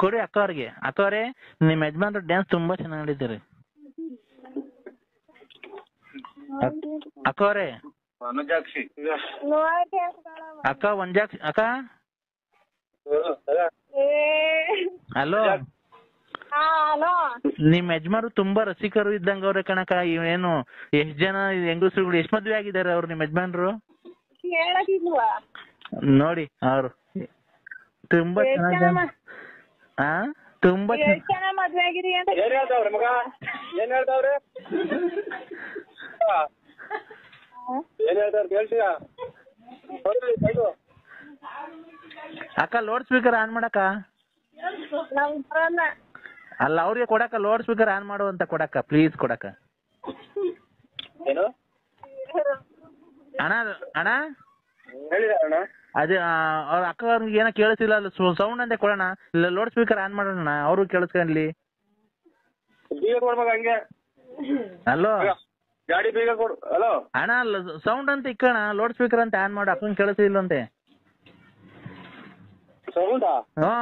ಕೊಡಿ ಅಕ್ಕವ್ರಿಗೆ. ಅಕ್ಕವ್ರೆ ನಿಮ್ ಯಜಮಾನ್ರು ಡ್ಯಾನ್ಸ್ ತುಂಬಾ ಚೆನ್ನಾಗಿ ಆಡಿದ್ದಾರೆ. ಅಕ್ಕವ್ರೆ ವನಜಾಕ್ಷಿ ಅಕ್ಕ ವಂಜಾಕ್ಷಿ ಅಕ್ಕ. ಹಲೋ ನಿಮ್ ಯಜಮಾನ್ರು ತುಂಬಾ ರಸಿಕರು ಇದ್ದಂಗ ಅವ್ರೆ ಕಣಕ. ಇವೇನು ಎಷ್ಟ್ ಜನ ಹೆಂಗಸರುಗಳು ಎಷ್ಟ್ ಮದ್ವೆ ಆಗಿದ್ದಾರೆ ಅವ್ರು ನಿಮ್ ಯಜಮಾನ್ರು? ನೋಡಿ ಅವ್ರು ತುಂಬಾ ಚೆನ್ನಾಗಿ ತುಂಬಾ ಮದ್ವೆ ಆಗಿರಿ ಅಂತ ಏನ್ ಹೇಳ್ತಾವ್ರೆ ಮಗ? ಏನ್ ಹೇಳ್ತಾವ್ರೆ? ಏನ್ ಹೇಳ್ತಾವ್ರೆ ಕೇಳ್ತೀಯ? ಅಕ್ಕ ಲೌಡ್ ಸ್ಪೀಕರ್ ಆನ್ ಮಾಡಕ್ಕ. ಅಲ್ಲ ಅವ್ರಿಗೆ ಕೊಡಕ್ಕ ಲೌಡ್ ಸ್ಪೀಕರ್ ಆನ್ ಮಾಡು ಅಂತ ಕೊಡಕ್ಕ, ಪ್ಲೀಸ್ ಕೊಡಕ್ಕ. ಏನು ಅಣ್ಣ ಅಣ್ಣ ಹೇಳಿದ ಅಣ್ಣ? ಅದೇ ಅವ್ರ ಅಕ್ಕ ಅವ್ರಿಗೆ ಏನೋ ಕೇಳಿಸಿಲ್ಲ, ಸೌಂಡ್ ಅಂತ ಕೊಡೋಣ. ಇಲ್ಲ ಲೌಡ್ ಸ್ಪೀಕರ್ ಆನ್ ಮಾಡೋಣ, ಅವರು ಕೇಳಿಸ್ಕೊಂಡ್ಲಿ. ಬೀಗ ಕೊಡ್ಬೇಕ ಹಂಗೆ. ಹಲೋ ಗಾಡಿ ಬೀಗ ಕೊಡು. ಹಲೋ ಅಣ್ಣ ಸೌಂಡ್ ಅಂತ ಇಕ್ಕಣ, ಲೌಡ್ ಸ್ಪೀಕರ್ ಅಂತ ಆನ್ ಮಾಡು, ಅಕ್ಕಂಗೆ ಕೇಳಿಸಿಲ್ಲಂತೆ. ಸೌಂಡಾ? ಹಾ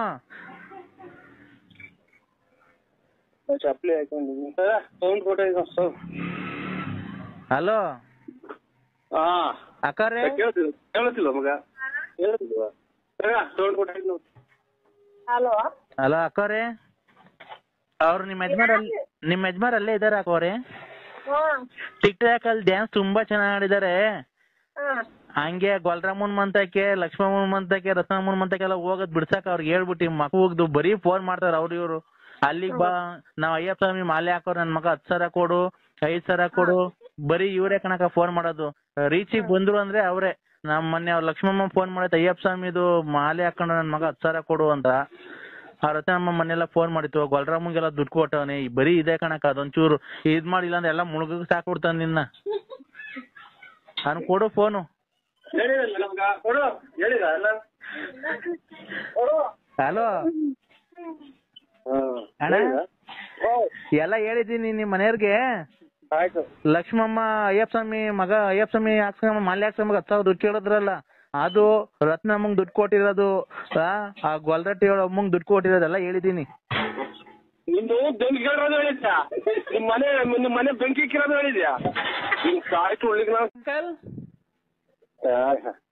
ಚಪ್ಪಲಿ ಹಾಕೊಂಡು ಸೌಂಡ್ ಕೊಟ್ಟು. ಹಲೋ ಹಾ ಅಕ್ಕರೇ ಕೇಳುತ್ತಿಲ್ಲ ಮಗ? ಕೇಳುತ್ತಿಲ್ವಾ? ಸೌಂಡ್ ಕೊಟ್ಟು. ಹಲೋ ಹಲೋ ಅಕ್ಕವ್ರೆ, ಅವ್ರು ನಿಮ್ಮ ಯಜಮಾನ್ ಅಲ್ಲೇ ಇದಾರೆ ಅಕ್ಕವ್ರೆ. ಟಿಕ್ ಟಾಕ್ ಅಲ್ಲಿ ಡ್ಯಾನ್ಸ್ ತುಂಬಾ ಚೆನ್ನಾಗಿ ಆಡಿದ್ದಾರೆ. ಹಂಗೆ ಗೊಲ್ರಾಮನ್ ಮಂತಕ್ಕೆ, ಲಕ್ಷ್ಮಮ್ಮನ್ ಮಂತಕ್ಕೆ, ರತ್ನಮ್ಮನ್ ಮಂತಕ್ಕೆ ಎಲ್ಲ ಹೋಗೋದ್ ಬಿಡ್ಸಕ್ ಅವ್ರಿಗೆ ಹೇಳ್ಬಿಟ್ಟು ಮಕ್ಕ ಹೋಗ್ದು ಬರೀ ಫೋನ್ ಮಾಡ್ತಾರ ಅವ್ರು ಇವ್ರು. ಅಲ್ಲಿಗ್ ಬಾ, ನಾವ್ ಅಯ್ಯಪ್ಪ ಸ್ವಾಮಿ ಮಾಲೆ ಹಾಕೋರ್ ನನ್ ಮಗ 10 ಸಾವಿರ ಕೊಡು, 5 ಸಾವಿರ ಕೊಡು, ಬರೀ ಇವ್ರೇ ಕಣಕ ಫೋನ್ ಮಾಡೋದು. ರೀಚಿಗೆ ಬಂದ್ರು ಅಂದ್ರೆ ಅವ್ರೆ. ನಮ್ ಮೊನ್ನೆ ಅವ್ರ ಲಕ್ಷ್ಮಮ್ಮ ಫೋನ್ ಮಾಡೈತೆ, ಅಯ್ಯಪ್ಪ ಸ್ವಾಮಿದು ಮಾಲೆ ಹಾಕೊಂಡು ನನ್ ಮಗ 10 ಸಾವಿರ ಕೊಡು ಅಂತ. ಆ ರತ್ನಮ್ಮ ಮೊನ್ನೆಲ್ಲ ಫೋನ್ ಮಾಡಿತ್ತು, ಗೊಲ್ರಾಮಂಗೆಲ್ಲ ದುಡ್ಡು ಕೊಟ್ಟವನೆ. ಬರೀ ಇದೆ ಕಣಕ, ಅದೊಂಚೂರು ಇದ್ ಮಾಡಿಲ್ಲ ಅಂದ್ರೆ ಎಲ್ಲ ಮುಳುಗ ಸಾಕ್ಬಿಡ್ತಾನ ನಿನ್ನ. ಅವ್ನು ಕೊಡು ಫೋನು. ಹಲೋ ಅಣ್ಣ, ಎಲ್ಲ ಹೇಳಿದೀನಿ ನಿಮ್ ಮನೆಯವ್ರಿಗೆ. ಲಕ್ಷ್ಮಮ್ಮ ಅಯ್ಯಪ್ಪ ಸ್ವಾಮಿ ಮಗ, ಅಯ್ಯಪ್ಪ ಸ್ವಾಮಿ ಹಾಕ್ಸ್ಕೊಂಡ್ ಮಾಲೆ ಹಾಕ್ಸ್ಕೊಂಡ್ 10 ಸಾವಿರ ದುಡ್ಡು ಕೇಳಿದ್ರಲ್ಲ, ಅದು ರತ್ನಮ್ಮಂಗ್ ದುಡ್ಡು ಕೊಟ್ಟಿರೋದು, ಆ ಗೊಲ್ರಟ್ಟಿ ಅಮ್ಮಂಗ್ ದುಡ್ಡು ಕೊಟ್ಟಿರೋದೆಲ್ಲ ಹೇಳಿದೀನಿ. ನಿಮ್ದು ಬೆಂಕಿ ಕೇಳೋದು ಹೇಳಿದ್ಯಾ? ನಿಮ್ ಮನೆ ಬೆಂಕಿ ಕಿರೋದು ಹೇಳಿದ್ಯಾ? ಸಾಯ್ತು ಉಳ್ಳಿಗ್ ನಾವು. ಅಂಕಲ್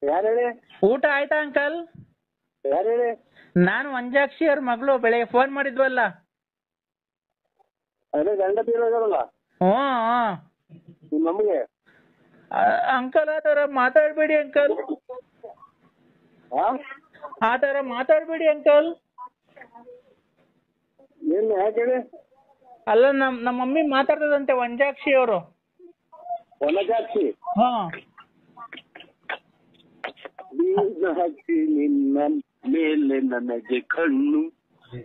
ಯಾರು ಹೇಳಿ? ಊಟ ಆಯ್ತಾ ಅಂಕಲ್? ಯಾರು ಹೇಳಿ? ನಾನು ವಂಜಾಕ್ಷಿ ಅವ್ರ ಮಗಳು, ಬೆಳಗ್ಗೆ ಫೋನ್ ಮಾಡಿದ್ವಲ್ಲ. ಅದೇ ಗಂಡ ತೀರೋದಲ್ಲ ನಮ್ಗೆ. ಅಂಕಲ್ ಆ ತರ ಮಾತಾಡ್ಬೇಡಿ ಅಂಕಲ್, ಆ ತರ ಮಾತಾಡ್ಬೇಡಿ ಅಂಕಲ್. ಏನ್ ಯಾಕೆ ಹೇಳಿ? ಅಲ್ಲ ನಮ್ಮ ಮಮ್ಮಿ ಮಾತಾಡ್ತದಂತೆ, ವಂಜಾಕ್ಷಿ ಅವರು. ವನಜಾಕ್ಷಿ? ಹಾ ಮೀನಾಕ್ಷಿ ನಿನ್ನ ಮೇಲೆ ನನಗೆ ಕಣ್ಣು,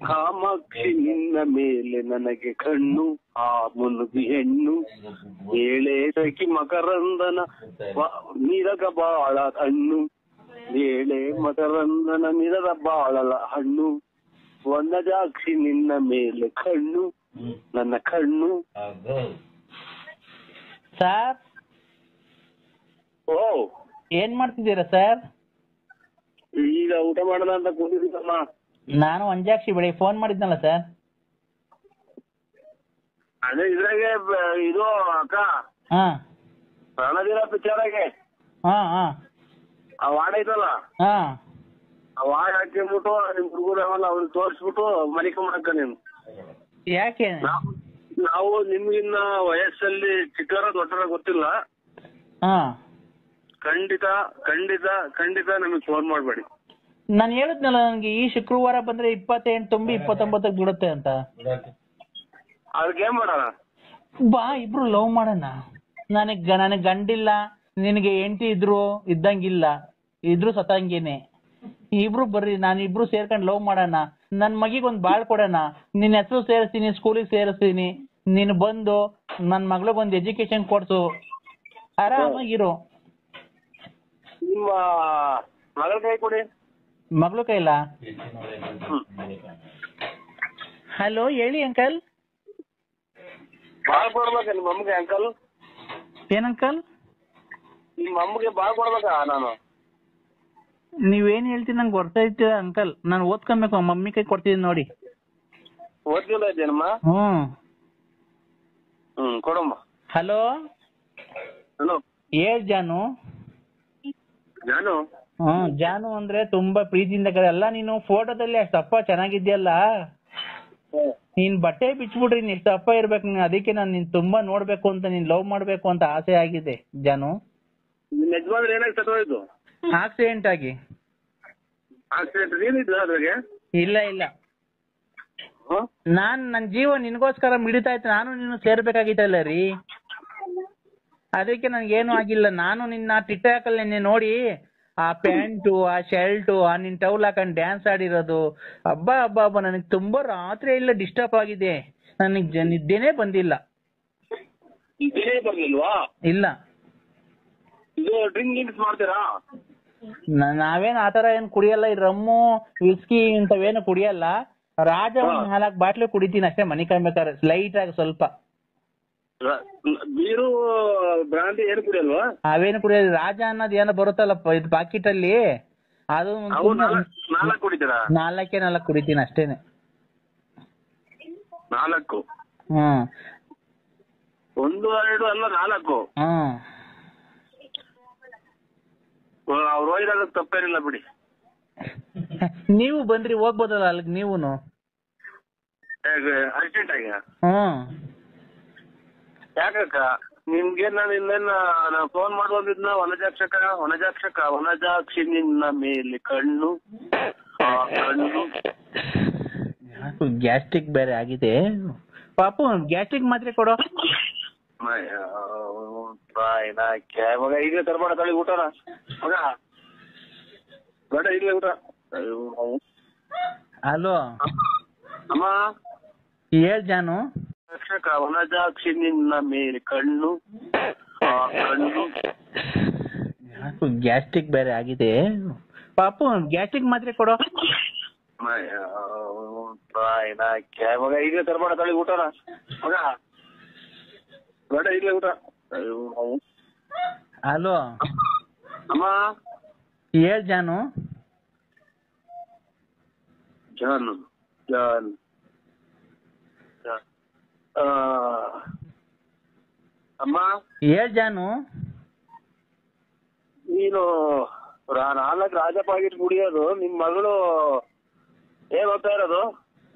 ಕಾಮಾಕ್ಷಿ ನಿನ್ನ ಮೇಲೆ ನನಗೆ ಕಣ್ಣು, ಆ ಮುನುಗಿ ಹೆಣ್ಣು ಏಳೆ ಸಖಿ ಮಕರಂದನ ನಿರಗ ಬಾಳ ಹಣ್ಣು, ಏಳೆ ಮಕರಂದನ ನಿರದ ಬಾಳಲ ಹಣ್ಣು, ವನಜಾಕ್ಷಿ ನಿನ್ನ ಮೇಲೆ ಕಣ್ಣು, ನನ್ನ ಕಣ್ಣು. ಸರ್ ಓ ಏನ್ ಮಾಡ್ತಿದ್ದೀರಾ ಸರ್? ಈಗ ಊಟ ಮಾಡೋಣ ಅಂತ ಕೂತಿದ್ದೀನಮ್ಮ. ನಾನು ವಂಜಾಕ್ಷಿ ಬೆಳಿಗ್ಗೆ ಫೋನ್ ಮಾಡಿದ್ನಲ್ಲ ಸರ್. ಅದೇ ಇದ್ರಾಗೆ ಇದು ಅಕ್ಕ ಹಾ ರಣಧೀರ ಪಿಕ್ಚರಾಗೆ ಹಾ ಹಾ ಆ ವಾರ್ಡ್ ಐತಲ್ಲ ಹಾ ಆ ವಾರ್ಡ್ ಹಾಕಿಬಿಟ್ಟು ನಿಮ್ ಹುಡುಗರವಲ್ಲ ಅವ್ರಿಗೆ ತೋರಿಸ್ಬಿಟ್ಟು ಮನಿಕೊಂಬಿಡಕ್ಕ ನೀನು. ಯಾಕೆ? ನಾವು ನಿಮ್ಗಿನ್ನ ವಯಸ್ಸಲ್ಲಿ ಚಿಕ್ಕರ ದೊಡ್ಡರ ಗೊತ್ತಿಲ್ಲ. ಹಾ ಖಂಡಿತ ಖಂಡಿತ ಖಂಡಿತ ನಮಗೆ ಫೋನ್ ಮಾಡಬೇಡಿ. ನಾನು ಹೇಳಿದ್ನಲ್ಲ ನನಗೆ ಈ ಶುಕ್ರವಾರ ಬಂದ್ರೆ 28 ತುಂಬಿ 29ಕ್ಕೆ ಬಿಡುತ್ತೆ ಅಂತ. ಅದಕ್ಕೆ ಏನ್ ಮಾಡೋಣ? ಬಾ ಇಬ್ರು ಲವ್ ಮಾಡೋಣ. ನನಗೆ ಗಂಡಿಲ್ಲ, ನಿನಗೆ ಹೆಂಡತಿ ಇದ್ದಂಗಿಲ್ಲ, ಇದ್ರು ಸತ್ತಂಗೇನೆ. ಇಬ್ರು ಬರ್ರಿ, ನಾನಿಬ್ರು ಸೇರ್ಕೊಂಡು ಲವ್ ಮಾಡೋಣ. ನನ್ ಮಗಿಗೊಂದ್ ಬಾಳ್ ಕೊಡೋಣ. ನಿನ್ನ ಹೆಸರು ಸೇರಿಸ್ತೀನಿ, ಸ್ಕೂಲಿಗೆ ಸೇರಿಸ್ತೀನಿ. ನೀನು ಬಂದು ನನ್ ಮಗಳಿಗೊಂದು ಎಜುಕೇಶನ್ ಕೊಡ್ಸು, ಆರಾಮಾಗಿರು. ನಿಮ್ಮ ಮಗಳ ಕೈ ಕೊಡಿ. ಮಗಳು ಕೈಲ? ಹಲೋ ಹೇಳಿ ಅಂಕಲ್. ಬಾಳ್ ಕೊಡ್ಬೇಕ ನಿಮ್ಮ ಅಮ್ಮಗೆ ಅಂಕಲ್? ಏನ್ ಅಂಕಲ್? ನಿಮ್ಮ ಅಮ್ಮಗೆ ಬಾಳ್ ಕೊಡ್ಬೇಕಾ ನಾನು? ನೀವೇನ್ ಹೇಳ್ತೀನಿ ನಂಗೆ ಗೊತ್ತೈತೆ ಅಂಕಲ್. ನಾನು ಓದ್ಕೊಬೇಕು, ಮಮ್ಮಿ ಕೈ ಕೊಡ್ತಿದ್ದೀನಿ ನೋಡಿ. ಓದ್ತಿಲ್ಲ ಇದ್ದೇನಮ್ಮ? ಕೊಡಮ್ಮ. ಹಲೋ ಹಲೋ ಹೇಳ್ ಜಾನು. ಜಾನು? ಜಾನು ಅಂದ್ರೆ ತುಂಬಾ ಪ್ರೀತಿಯಿಂದ ಅಲ್ಲ. ನೀನು ಫೋಟೋದಲ್ಲಿ ಅಷ್ಟಪ್ಪ ಚೆನ್ನಾಗಿದ್ಯಲ್ಲ, ನೀನ್ ಬಟ್ಟೆ ಬಿಚ್ಬಿಟ್ರಿ, ನೀನ್ ಇಷ್ಟಪ್ಪ ಇರ್ಬೇಕು ನೀನು. ಅದಕ್ಕೆ ನಾನು ನಿನ್ ತುಂಬಾ ನೋಡ್ಬೇಕು ಅಂತ, ನೀನ್ ಲವ್ ಮಾಡ್ಬೇಕು ಅಂತ ಆಸೆ ಆಗಿದೆ ಜಾನು. ನಿಮ್ಮ ಯಜಮಾನ್ರು ಏನಾಗಿ ಸತ್ತೋಯ್ತು? ಆಕ್ಸಿಡೆಂಟ್ ಆಗಿ. ಆಕ್ಸಿಡೆಂಟ್ ಏನಿದ್ರು ಅದ್ರಾಗೆ? ಇಲ್ಲ ಇಲ್ಲ, ನನ್ ಜೀವ ನಿನ್ಗೋಸ್ಕರ ಮಿಡಿತಾ ಇತ್ತು. ನಾನು ನೀನು ಸೇರ್ಬೇಕಾಗಿತ್ತಲ್ಲ ರೀ, ಅದಕ್ಕೆ ನನ್ಗೇನು ಆಗಿಲ್ಲ. ನಾನು ನಿನ್ನ ಟಿಕ್ಟಾಕಲ್ಲಿ ನಿನ್ನೆ ನೋಡಿ ಆ ಪ್ಯಾಂಟು, ಆ ಶರ್ಟು, ಆ ನಿನ್ ಟೌಲ್ ಹಾಕೊಂಡು ಡ್ಯಾನ್ಸ್ ಆಡಿರೋದು, ಹಬ್ಬ ನನಗೆ ತುಂಬಾ ರಾತ್ರಿ ಎಲ್ಲ ಡಿಸ್ಟರ್ಬ್ ಆಗಿದೆ. ನನಗೆ ನಿದ್ದೆನೇ ಬಂದಿಲ್ಲ. ಬರ್ಲಿಲ್ವಾ? ಇಲ್ಲ. ಇದು ಡ್ರಿಂಕ್ ಮಾಡ್ತೀರಾ? ನಾವೇನ್ ಆತರ ಏನ್ ಕುಡಿಯಲ್ಲ. ಈ ರಮ್ಮು, ವಿಸ್ಕಿ ಇಂಥವೇನು ಕುಡಿಯಲ್ಲ. ರಾಜ 4 ಬಾಟ್ಲು ಕುಡಿತೀನಿ ಅಷ್ಟೇ, ಮನೆ ಕಾಯ್ಬೇಕಾದ್ರೆ ಲೈಟ್ ಆಗಿ ಸ್ವಲ್ಪ. ಬೀರು ಬ್ರಾಂಡಿ ಏನು ಕುಡಿಯಲ್ವಾ? ಅವೇನು ಕುಡಿಯೋದು. ರಾಜ ಅನ್ನೋದು ಏನೋ ಬರುತ್ತಲ್ಲ ಇದು ಪಾಕಿಟ್ ಅಲ್ಲಿ, ಅದು 4 ಕುಡಿತೀರಾ? 4 ಕುಡಿತೀನಿ ಅಷ್ಟೇನೆ. 4? 1 2 ಅಲ್ಲ 4. ಅವ್ರು ಹೋಗಿದಾಗ ತಪ್ಪೇನಿಲ್ಲ ಬಿಡಿ. ನೀವು ಬಂದ್ರಿ ಹೋಗ್ಬೋದಲ್ಲ ಅಲ್ಲಿಗೆ ನೀವುನು. ಅರ್ಜೆಂಟ್ ಆಗಿ ಯಾಕಕ್ಕ ನಿಮ್ಗೆ ನಾನು ಫೋನ್ ಮಾಡುವಂತಿದ್ನ ವನಜಾಕ್ಷಿ ನಿನ್ನ ಮೇಲೆ ಕಣ್ಣು ಗ್ಯಾಸ್ಟ್ರಿಕ್ ಬೇರೆ ಆಗಿದೆ ಪಾಪು. ಗ್ಯಾಸ್ಟ್ರಿಕ್ ಮಾತ್ರೆ ಕೊಡೋ. ಮಗ ಈಗಲೇ ತರ್ಬೇಡ ತಳಿ ಊಟನ ಮಗ, ಬೇಡ ಈಗಲೇ ಊಟ. ಹಲೋ ಅಮ್ಮ ಹೇಳ್ ಜಾನು. ವನಜಾಕ್ಷಿ ನಿನ್ನ ಮೇಲೆ ಕಣ್ಣು ಗ್ಯಾಸ್ಟ್ರಿಕ್ ಬೇರೆ ಆಗಿದೆ ಪಾಪು. ಗ್ಯಾಸ್ಟ್ರಿಕ್ ಮಾತ್ರೆ ಕೊಡೋ. ಮಗ ಈಗಲೇ ತರ್ಬೇಡ ತಳಿ ಊಟನ ಮಗ, ಬೇಡ ಈಗಲೇ ಊಟ. ಹಲೋ ಅಮ್ಮ ಹೇಳ್ ಜಾನು. ಜಾನು ಅಮ್ಮ ಹೇಳ್ ಜಾನು. ನೀನು 4 ರಾಜ ಪಾಕೆಟ್ ಕುಡಿಯೋದು, ನಿಮ್ ಮಗಳು ಏನ್ ಓದ್ತಾ ಇರೋದು?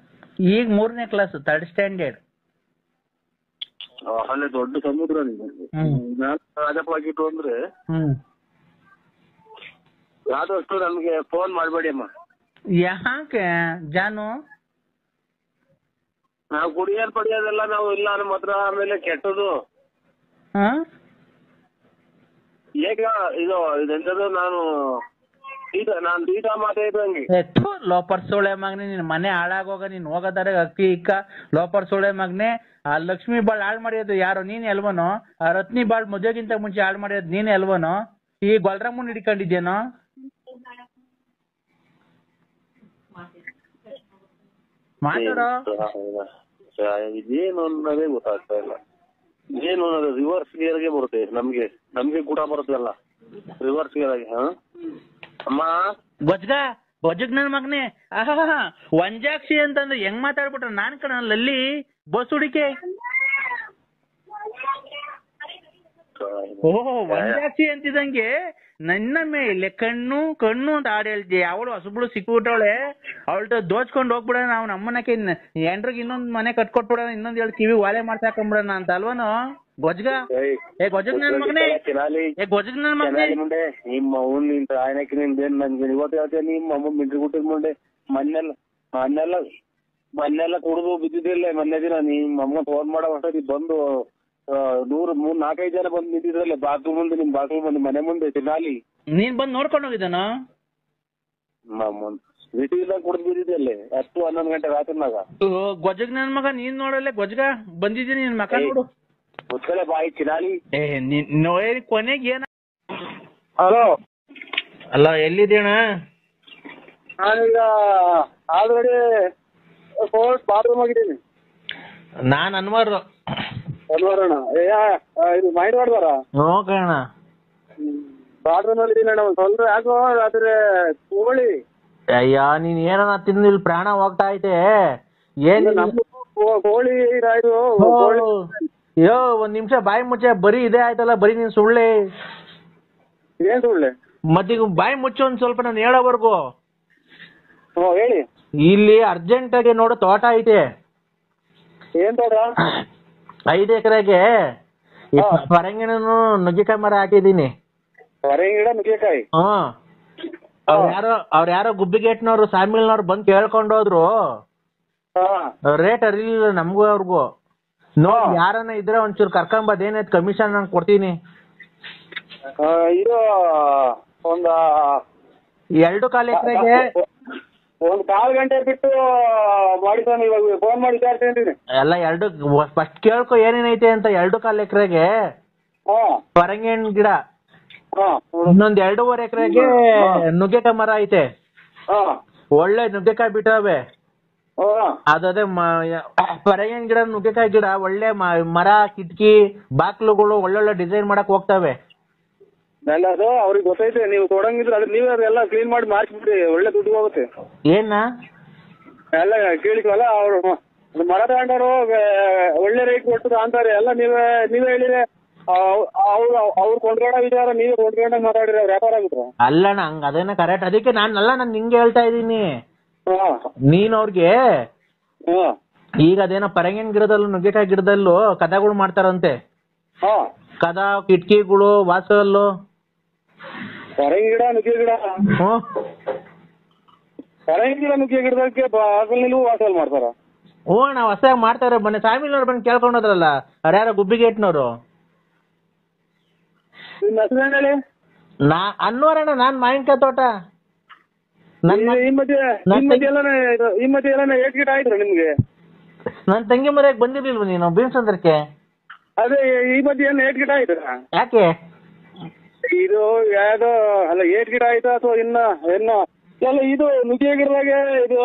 ಈಗ 3ನೇ ಕ್ಲಾಸ್, 3rd ಸ್ಟ್ಯಾಂಡರ್ಡ್. ಅಲ್ಲೇ ದೊಡ್ಡ ಸಮುದ್ರ. ನೀವು 4 ರಾಜ ಪಾಕೆಟ್ ಅಂದ್ರೆ ಯಾವ್ದಷ್ಟು ನಮ್ಗೆ ಫೋನ್ ಮಾಡ್ಬೇಡಿ ಅಮ್ಮ. ಯಾಕೆ ಜಾನು? ನಾವು ಪಡಿಯೋದೆಲ್ಲ ನಾವು ಇಲ್ಲ ನಮ್ಮ ಹತ್ರ. ಆಮೇಲೆ ಕೆಟ್ಟದು ಈಗ ಇದೆಂತದ್ದು, ನಾನು ತೀಟ ಮಾತಾಡಿದಂಗೆ. ಲೋಪರ್ ಸೋಳೆ ಮಗನೆ, ನಿನ್ ಮನೆ ಹಾಳಾಗೋಗ. ನೀನ್ ಹೋಗೋದಾರೆ ಅಕ್ಕಿ ಇಕ್ಕ ಲೋಪರ್ ಸೋಳೆ ಮಗನೆ. ಆ ಲಕ್ಷ್ಮಿ ಬಾಳ್ ಹಾಳು ಮಾಡಿರೋದು ಯಾರು? ನೀನ್ ಎಲ್ವನೋ? ಆ ರತ್ನಿ ಬಾಳ್ ಮದುವೆಗಿಂತ ಮುಂಚೆ ಹಾಳು ಮಾಡಿರೋದು ನೀನ್ ಎಲ್ವನೋ? ಈ ಗೊಲ್ರಮ್ಮನ್ ಹಿಡ್ಕೊಂಡಿದ್ಯೇನೋ? ಮಾತಾಡೋ. ಇದೇನು ಅನ್ನೋದೇ ಗೊತ್ತಾಗ್ತಾ ಇಲ್ಲ. ಏನು ಅನ್ನೋದು ರಿವರ್ಸ್ ಗೇರ್ಗೆ ಬರುತ್ತೆ. ನಮ್ಗೆ ಕೂಡ ಬರುತ್ತಲ್ಲ ರಿವರ್ಸ್ ಗೇರ್ ಆಗಿ. ಅಮ್ಮ ಗೊಜ್ಗ ನನ್ ಮಗನೆ. ವಂಜಾಕ್ಷಿ ಅಂತಂದ್ರೆ ಹೆಂಗ್ ಮಾತಾಡ್ಬಿಟ್ರ? ನಾನ್ ಕಣ ಲಲ್ಲಿ ಬಸ್ ಹುಡಿಕೆ. ಓಹೋ ವಂಜಾಕ್ಷಿ ಅಂತಿದಂಗೆ ನನ್ನ ಮೇಲೆ ಕಣ್ಣು ಕಣ್ಣು ಅಂತ ಹಾಡು ಹೇಳ್ತಿ. ಅವಳು ಹೊಸಬ್ಳು ಸಿಕ್ಬಿಟ್ಟವಳೆ, ಅವಳ ದೋಚ್ಕೊಂಡು ಹೋಗ್ಬಿಡ. ನಾವು ನಮ್ಮನಕ್ಕೆ ಎಂಡ್ರಿಗೆ ಇನ್ನೊಂದ್ ಮನೆ ಕಟ್ಕೊಟ್ಬಿಡ, ಇನ್ನೊಂದ್ ಹೇಳಿ ಕಿವಿ ವಾಲೆ ಮಾಡ್ಸಾಕೊಂಬಿಡೋಣ ಅಂತ ಅಲ್ವನು ಗೊಜ್ಗ? ಗೊಜ್ಜಗ್ ನನ್ ಮಗನೇ, ಗೊಜ್ಗ ನನ್ ಮಗನೇ. ನಿಮ್ಮ ಅವ್ನು ನಿಂತ ಆಯ್ನಕ್ಕೆ ನಿಂದೇನು ನನ್ಗೆ ಇವತ್ತು ಹೇಳ್ತೇನೆ. ನಿಮ್ಮ ಅಮ್ಮ ಮಿಂಟ್ರಿ ಕೊಟ್ಟಿದ್ ಮುಂದೆ ಮೊನ್ನೆಲ್ಲ ಕುಡಿದು ಬಿದ್ದಿದ್ದಿಲ್ಲ. ಮೊನ್ನೆ ದಿನ ನಿಮ್ಮ ಅಮ್ಮ ಫೋನ್ ಮಾಡೋ ಹೊಸದಿ ಬಂದು 4-5 ಜನ ಬಂದು ನಿಂತಿದ್ರಲ್ಲ ಬಾಕ್ಲು ಮುಂದೆ, ನಿಮ್ ಬಾಕ್ಲು ಮುಂದೆ ಮನೆ ಮುಂದೆ ತಿನ್ನಾಲಿ. ನೀನ್ ಬಂದ್ ನೋಡ್ಕೊಂಡು ಹೋಗಿದ್ದಾನ? ಬಿಸಿದಾಗ ಕುಡಿದು ಬಿದ್ದಿದ್ದಲ್ಲೇ 10-11 ಗಂಟೆ ರಾತ್ರಿನಾಗ. ಗೊಜ್ಜಗ್ ನನ್ ಮಗ, ನೀನ್ ನೋಡಲ್ಲ ಗೊಜ್ಗ ಬಂದಿದ್ದೀನಿ ನಿನ್ ಮಕ ನೋಡು. ಗೊತ್ತಲ್ಲ ಬಾಯಿ ಚಿನಾಲಿ. ಕೊನೆಗೆ ಏನ? ಹಲೋ, ಅಲ್ಲ ಎಲ್ಲಿದ್ದೀಣ? ನಾನೀಗ ಆಲ್ರೆಡಿ ಬಾತ್ರೂಮ್ ಆಗಿದ್ದೀನಿ. ನಾನ್ ಅನ್ವಾರ ಅಣ್ಣ, ಇದು ಮೈಂಡ್ ಮಾಡ್ದಾರ ನೋಕಣ ಬಾತ್ರೂಮ್ ಅಲ್ಲಿ ಇದೀನಿ ಅಣ್ಣ. ಒಂದ್ ಸ್ವಲ್ಪ ಯಾಕೋ ರಾತ್ರಿ ಕೋಳಿ. ಅಯ್ಯ ನೀನ್ ಏನನ್ನ ತಿಂದು ಇಲ್ಲಿ ಪ್ರಾಣ ಹೋಗ್ತಾ ಐತೆ. ಏನ್ ಕೋಳಿ ಇದಾಯ್ತು. ಅಯ್ಯೋ ಒಂದ್ ನಿಮಿಷ ಬಾಯಿ ಮುಚ್ಚೆ. ಬರೀ ಇದೇ ಆಯ್ತಲ್ಲ, ಬರೀ ನೀನ್ ಸುಳ್ಳೆ. ಏನ್ ಸುಳ್ಳೆ? ಮತ್ತೀಗ ಬಾಯಿ ಮುಚ್ಚು ಒಂದ್ ಸ್ವಲ್ಪ ನಾನು ಹೇಳೋವರ್ಗು. ಹೇಳಿ. ಇಲ್ಲಿ ಅರ್ಜೆಂಟ್ ಆಗಿ ನೋಡು ತೋಟ ಐತೆ. ಏನ್ ತೋಟ? 5 ಎಕರೆಗೆ ಪರಂಗಿನೂ ನುಗ್ಗೆಕಾಯಿ ಮರ ಹಾಕಿದೀನಿ. ಗಿಡ ನುಗ್ಗೆಕಾಯಿ? ಹ್ಮ್. ಅವ್ರ ಯಾರೋ ಗುಬ್ಬಿಗೇಟ್ನವ್ರು ಸಾಮಿಲ್ನವ್ರು ಬಂದ್ ಕೇಳ್ಕೊಂಡ್ ಹೋದ್ರು. ರೇಟ್ ಅರಿಲಿಲ್ಲ ನಮ್ಗೂ ಅವ್ರಿಗೂ. ನೋಡಿ ಯಾರನ್ನ ಇದ್ರೆ ಒಂಚೂರು ಕರ್ಕೊಂಬದ್, ಏನಾಯ್ತು ಕಮಿಷನ್ ನಾನು ಕೊಡ್ತೀನಿ. ಇದು ಒಂದ 2.25 ಎಕರೆಗೆ 1/4 ಗಂಟೆ ಬಿಟ್ಟು ಮಾಡಿದ್ದಾನೆ. ಇವಾಗ ಫೋನ್ ಮಾಡಿ ವಿಚಾರಿಸ್ತೀನಿ. ಎಲ್ಲ ಫಸ್ಟ್ ಕೇಳ್ಕೊ ಏನೇನೈತೆ ಅಂತ. 2.25 ಎಕರೆಗೆ ಪರಂಗಿನ ಗಿಡ, ಇನ್ನೊಂದ್ 2.5 ಎಕರೆಗೆ ನುಗ್ಗೆಕಾಯಿ ಮರ ಐತೆ. ಒಳ್ಳೆ ನುಗ್ಗೆಕಾಯಿ ಬಿಟ್ಟವೆ. ಅದೇ ಪರಂಗಿನ ಗಿಡ, ನುಗ್ಗೆಕಾಯಿ ಗಿಡ ಒಳ್ಳೆ ಮರ, ಕಿಟಕಿ, ಬಾಕ್ಲುಗಳು ಒಳ್ಳೊಳ್ಳೆ ಡಿಸೈನ್ ಮಾಡಕ್ ಹೋಗ್ತವೆ. ಅದು ಅವ್ರಿಗೆ ಗೊತ್ತೈತೆ. ನೀವು ಕೊಡಂಗಿದ್ರೆ ಅದ್ರ ನೀವೇ ಅದೆಲ್ಲ ಕ್ಲೀನ್ ಮಾಡಿ ಮಾರ್ಕ್ಬಿಡಿ, ಒಳ್ಳೆ ದುಡ್ಡು ಹೋಗುತ್ತೆ. ಏನ ಎಲ್ಲ ಕೇಳಿದ್ವಲ್ಲ, ಅವ್ರು ಮರ ತಗೊಂಡವರು ಒಳ್ಳೆ ರೇಟ್ ಕೊಟ್ಟು ಅಂತಾರೆ. ಎಲ್ಲ ನೀವೇ ಹೇಳಿದ್ರೆ ಅವ್ರು ಕೊಂಡ್ಕೊಂಡ ವಿಚಾರ ನೀವೇ ಕೊಂಡ್ಕೊಂಡಾಗ ಮಾತಾಡಿದ್ರೆ ಅವ್ರು ವ್ಯಾಪಾರ ಆಗುತ್ತ? ಅಲ್ಲಣ್ಣ, ಹಂಗ ಅದೇನ ಕರೆಕ್ಟ್. ಅದಕ್ಕೆ ನಾನು ನಿಂಗೆ ಹೇಳ್ತಾ ಇದೀನಿ. ನೀನ್ ಅವ್ರಿಗೆ ಈಗ ಅದೇನೋ ಪರಂಗಿನ ಗಿಡದಲ್ಲೂ ನುಗ್ಗೆಕಾಯಿ ಗಿಡದಲ್ಲೂ ಕದಗಳು ಮಾಡ್ತಾರಂತೆ. ಕದ, ಕಿಟಕಿಗಳು, ವಾಸಲ್ಲು. ಪರಂಗಿ ಗಿಡ, ನುಗ್ಗೆ ಗಿಡ, ಪರಂಗಿ ಗಿಡ, ನುಗ್ಗೆ ಗಿಡದಕ್ಕೆ ಬಾಗಲಿನೂ ವಾಸಲ್ ಮಾಡ್ತಾರ. ಹ್ಞೂ ಅಣ್ಣ, ಹೊಸದಾಗಿ ಮಾಡ್ತಾರೆ. ಮೊನ್ನೆ ಸಾಮಿಲ್ನವ್ರು ಬಂದು ಕೇಳ್ಕೊಂಡೋದ್ರಲ್ಲ, ಅವ್ರು ಯಾರೋ ಗುಬ್ಬಿಗೇಟ್ನವ್ರು. ನಿಮ್ಮ ಹೆಸರು ಹೇಳಿ? ಅನ್ವರಣ್ಣ, ನಾನ್ ಮಾವಿನಕಾಯಿ ತೋಟ. ಈ ಮಧ್ಯೆ ಎಲ್ಲ ಏಟ್ ಗಿಡ ಆಯ್ತು ನಿಮ್ಗೆ? ನನ್ ತಂಗಿ ಮರ್ಯಾಗ ಬಂದಿರ್ಲಿಲ್ವ ನೀನು ಬೀನ್ಸಂದ್ರಕ್ಕೆ? ಅದೇ ಈ ಮಧ್ಯೆ ಏನು ಏಟ್ ಗಿಡ ಆಯ್ತು? ಯಾಕೆ ಇದು ಯಾವ್ದೋ ಅಲ್ಲ, ಏಟ್ ಗಿಡ ಆಯ್ತಾ ಅಥವಾ ಇನ್ನ ಎಲ್ಲ ಇದು ನುಗ್ಗೆ ಗಿಡದಾಗೆ ಇದು